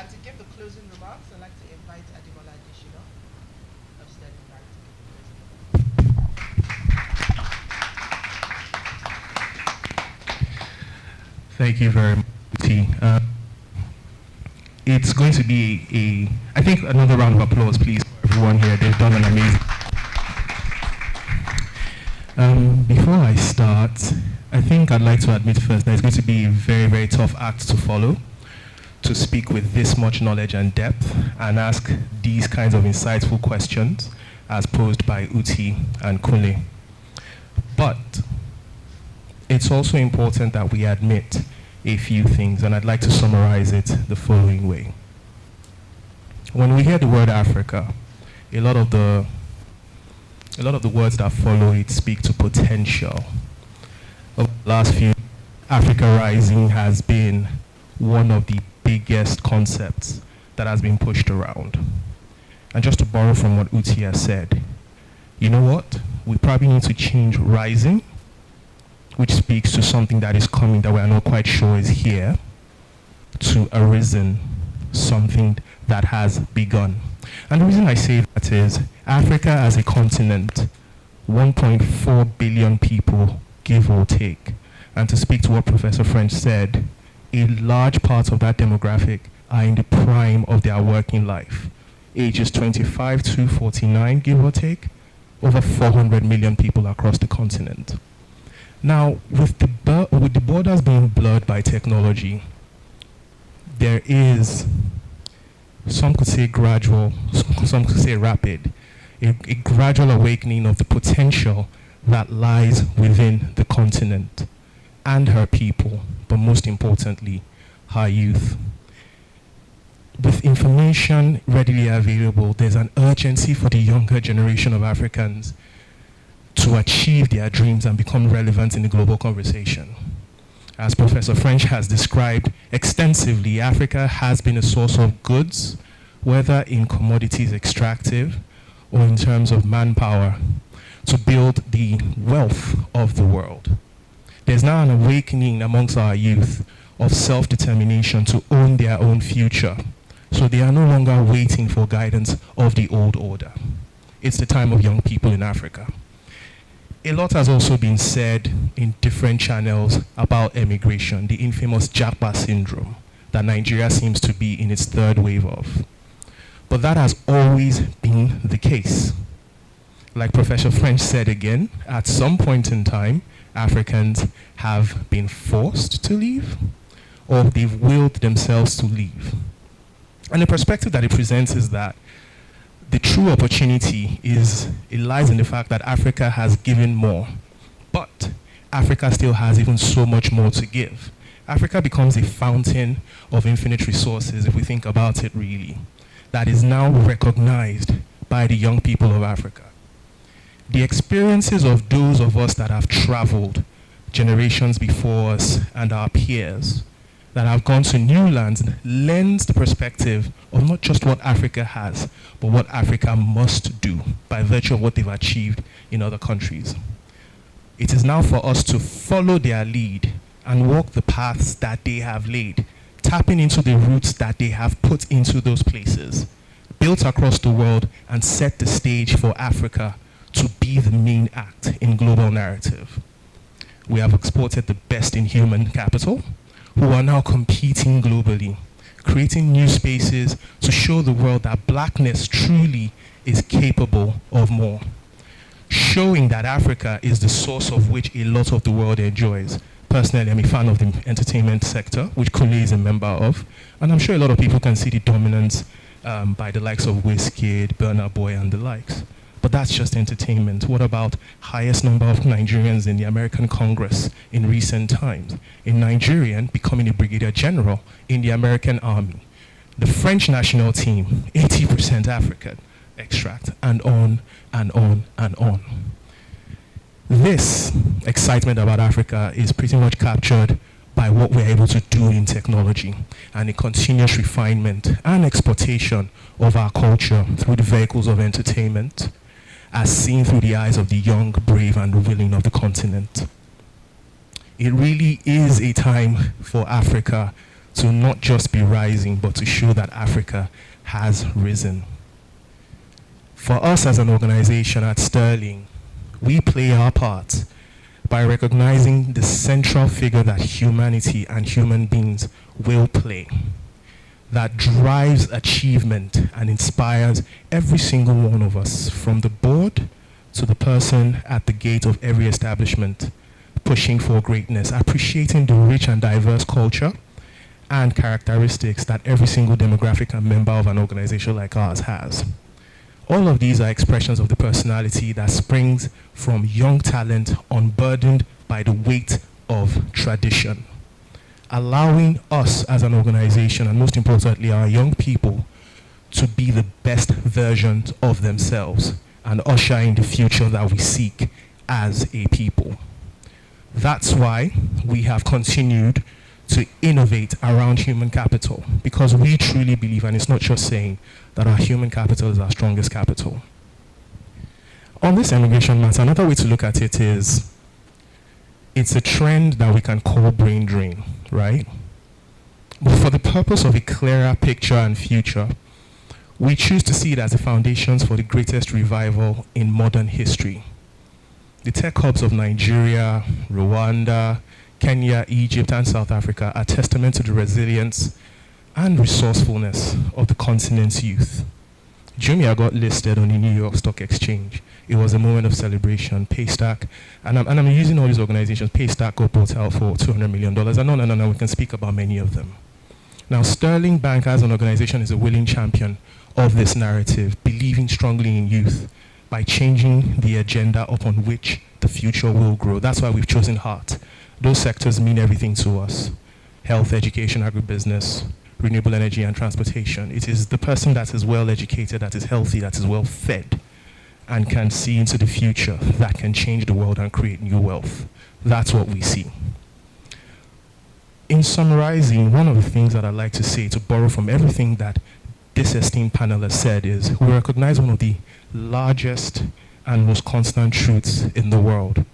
And to give the closing remarks, I'd like to invite Ademola Adeshina, upstairs in Paris, to give the closing remarks. Thank you very much, T. It's going to be I think another round of applause, please, for everyone here. They've done an amazing. Before I start, I think I'd like to admit first that it's going to be a very, very tough act to follow, to speak with this much knowledge and depth and ask these kinds of insightful questions as posed by Uti and Kunle. But it's also important that we admit a few things, and I'd like to summarize it the following way. When we hear the word Africa, a lot of the words that follow it speak to potential. Over the last few, Africa Rising has been one of the biggest concepts that has been pushed around. And just to borrow from what Uti has said, you know what? We probably need to change rising, which speaks to something that is coming that we are not quite sure is here, to arisen, something that has begun. And the reason I say that is Africa as a continent, 1.4 billion people, give or take. And to speak to what Professor French said, a large part of that demographic are in the prime of their working life. ages 25 to 49, give or take, over 400 million people across the continent. Now, with the borders being blurred by technology, there is, some could say gradual, some could say rapid, a gradual awakening of the potential that lies within the continent and her people, but most importantly, her youth. With information readily available, there's an urgency for the younger generation of Africans to achieve their dreams and become relevant in the global conversation. As Professor French has described extensively, Africa has been a source of goods, whether in commodities extractive or in terms of manpower, to build the wealth of the world. There's now an awakening amongst our youth of self-determination to own their own future. So they are no longer waiting for guidance of the old order. It's the time of young people in Africa. A lot has also been said in different channels about emigration, the infamous Japa syndrome that Nigeria seems to be in its third wave of. But that has always been the case. Like Professor French said again, at some point in time, Africans have been forced to leave, or they've willed themselves to leave. And the perspective that it presents is that the true opportunity lies in the fact that Africa has given more, but Africa still has even so much more to give. Africa becomes a fountain of infinite resources, if we think about it really, that is now recognized by the young people of Africa. The experiences of those of us that have traveled, generations before us and our peers, that have gone to new lands, lends the perspective of not just what Africa has, but what Africa must do by virtue of what they've achieved in other countries. It is now for us to follow their lead and walk the paths that they have laid, tapping into the roots that they have put into those places, built across the world, and set the stage for Africa to be the main act in global narrative. We have exported the best in human capital, who are now competing globally, creating new spaces to show the world that Blackness truly is capable of more, showing that Africa is the source of which a lot of the world enjoys. Personally, I'm a fan of the entertainment sector, which Kule is a member of, and I'm sure a lot of people can see the dominance by the likes of Wizkid, Burna Boy, and the likes. But that's just entertainment. What about highest number of Nigerians in the American Congress in recent times? A Nigerian becoming a brigadier general in the American Army. The French national team, 80% African extract, and on and on and on. This excitement about Africa is pretty much captured by what we're able to do in technology and the continuous refinement and exportation of our culture through the vehicles of entertainment, as seen through the eyes of the young, brave, and willing of the continent. It really is a time for Africa to not just be rising, but to show that Africa has risen. For us as an organization at Sterling, we play our part by recognizing the central figure that humanity and human beings will play, that drives achievement and inspires every single one of us, from the board to the person at the gate of every establishment, pushing for greatness, appreciating the rich and diverse culture and characteristics that every single demographic and member of an organization like ours has. All of these are expressions of the personality that springs from young talent unburdened by the weight of tradition, allowing us as an organization, and most importantly our young people, to be the best versions of themselves and usher in the future that we seek as a people. That's why we have continued to innovate around human capital, because we truly believe, and it's not just saying, that our human capital is our strongest capital. On this immigration matter, another way to look at it is, it's a trend that we can call brain drain, right? But for the purpose of a clearer picture and future, we choose to see it as the foundations for the greatest revival in modern history. The tech hubs of Nigeria, Rwanda, Kenya, Egypt, and South Africa are testament to the resilience and resourcefulness of the continent's youth. Jumia got listed on the New York Stock Exchange. It was a moment of celebration. Paystack, and I'm using all these organizations. Paystack got bought out for $200 million. And no, we can speak about many of them. Now, Sterling Bank as an organization is a willing champion of this narrative, believing strongly in youth by changing the agenda upon which the future will grow. That's why we've chosen heart. Those sectors mean everything to us. Health, education, agribusiness, renewable energy, and transportation. It is the person that is well educated, that is healthy, that is well fed, and can see into the future that can change the world and create new wealth. That's what we see. In summarizing, one of the things that I'd like to say, to borrow from everything that this esteemed panel has said, is we recognize one of the largest and most constant truths in the world.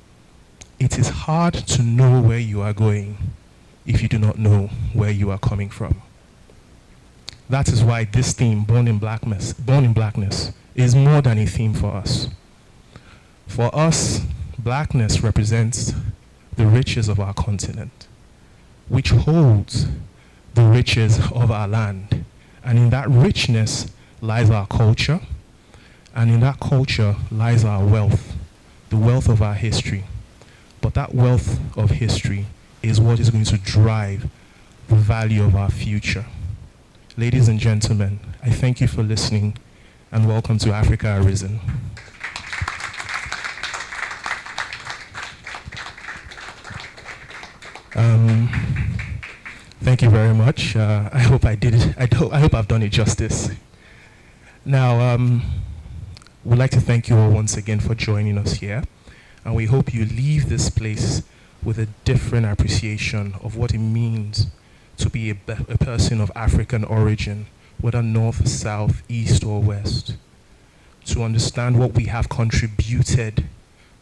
It is hard to know where you are going if you do not know where you are coming from. That is why this theme, Born in Blackness, is more than a theme for us. For us, blackness represents the riches of our continent, which holds the riches of our land. And in that richness lies our culture, and in that culture lies our wealth, the wealth of our history. But that wealth of history is what is going to drive the value of our future. Ladies and gentlemen, I thank you for listening, and welcome to Africa Arisen. Thank you very much. I hope I did it. I hope I've done it justice. Now, we'd like to thank you all once again for joining us here, and we hope you leave this place with a different appreciation of what it means to be a person of African origin, whether north, south, east, or west, to understand what we have contributed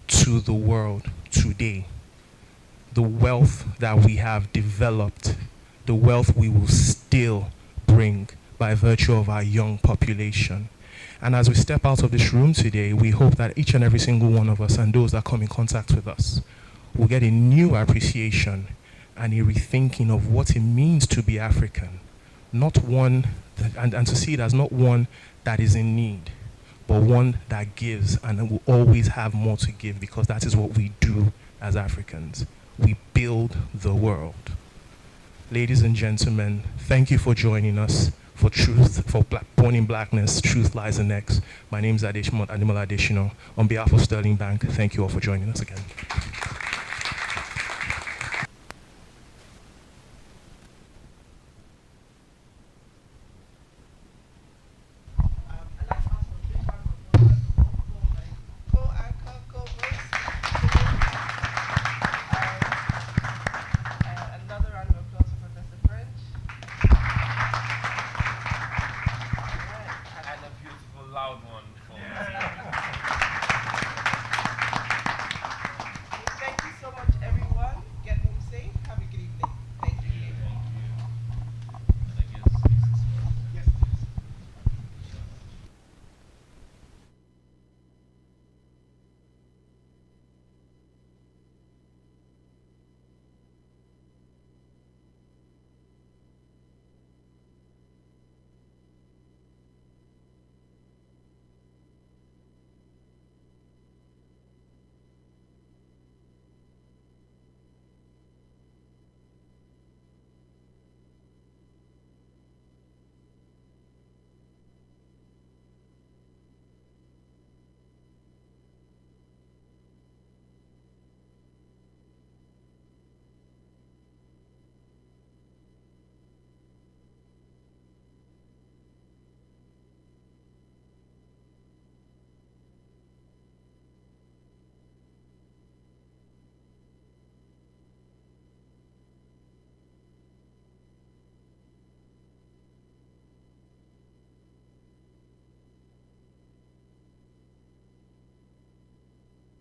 to the world today, the wealth that we have developed, the wealth we will still bring by virtue of our young population. And as we step out of this room today, we hope that each and every single one of us and those that come in contact with us will get a new appreciation and a rethinking of what it means to be African, not one and to see it as not one that is in need, but one that gives and will always have more to give, because that is what we do as Africans. We build the world. Ladies and gentlemen, thank you for joining us for Truth, for Born in Blackness, Truth Lies the Next. My name is Ademola Adeshino. On behalf of Sterling Bank, thank you all for joining us again.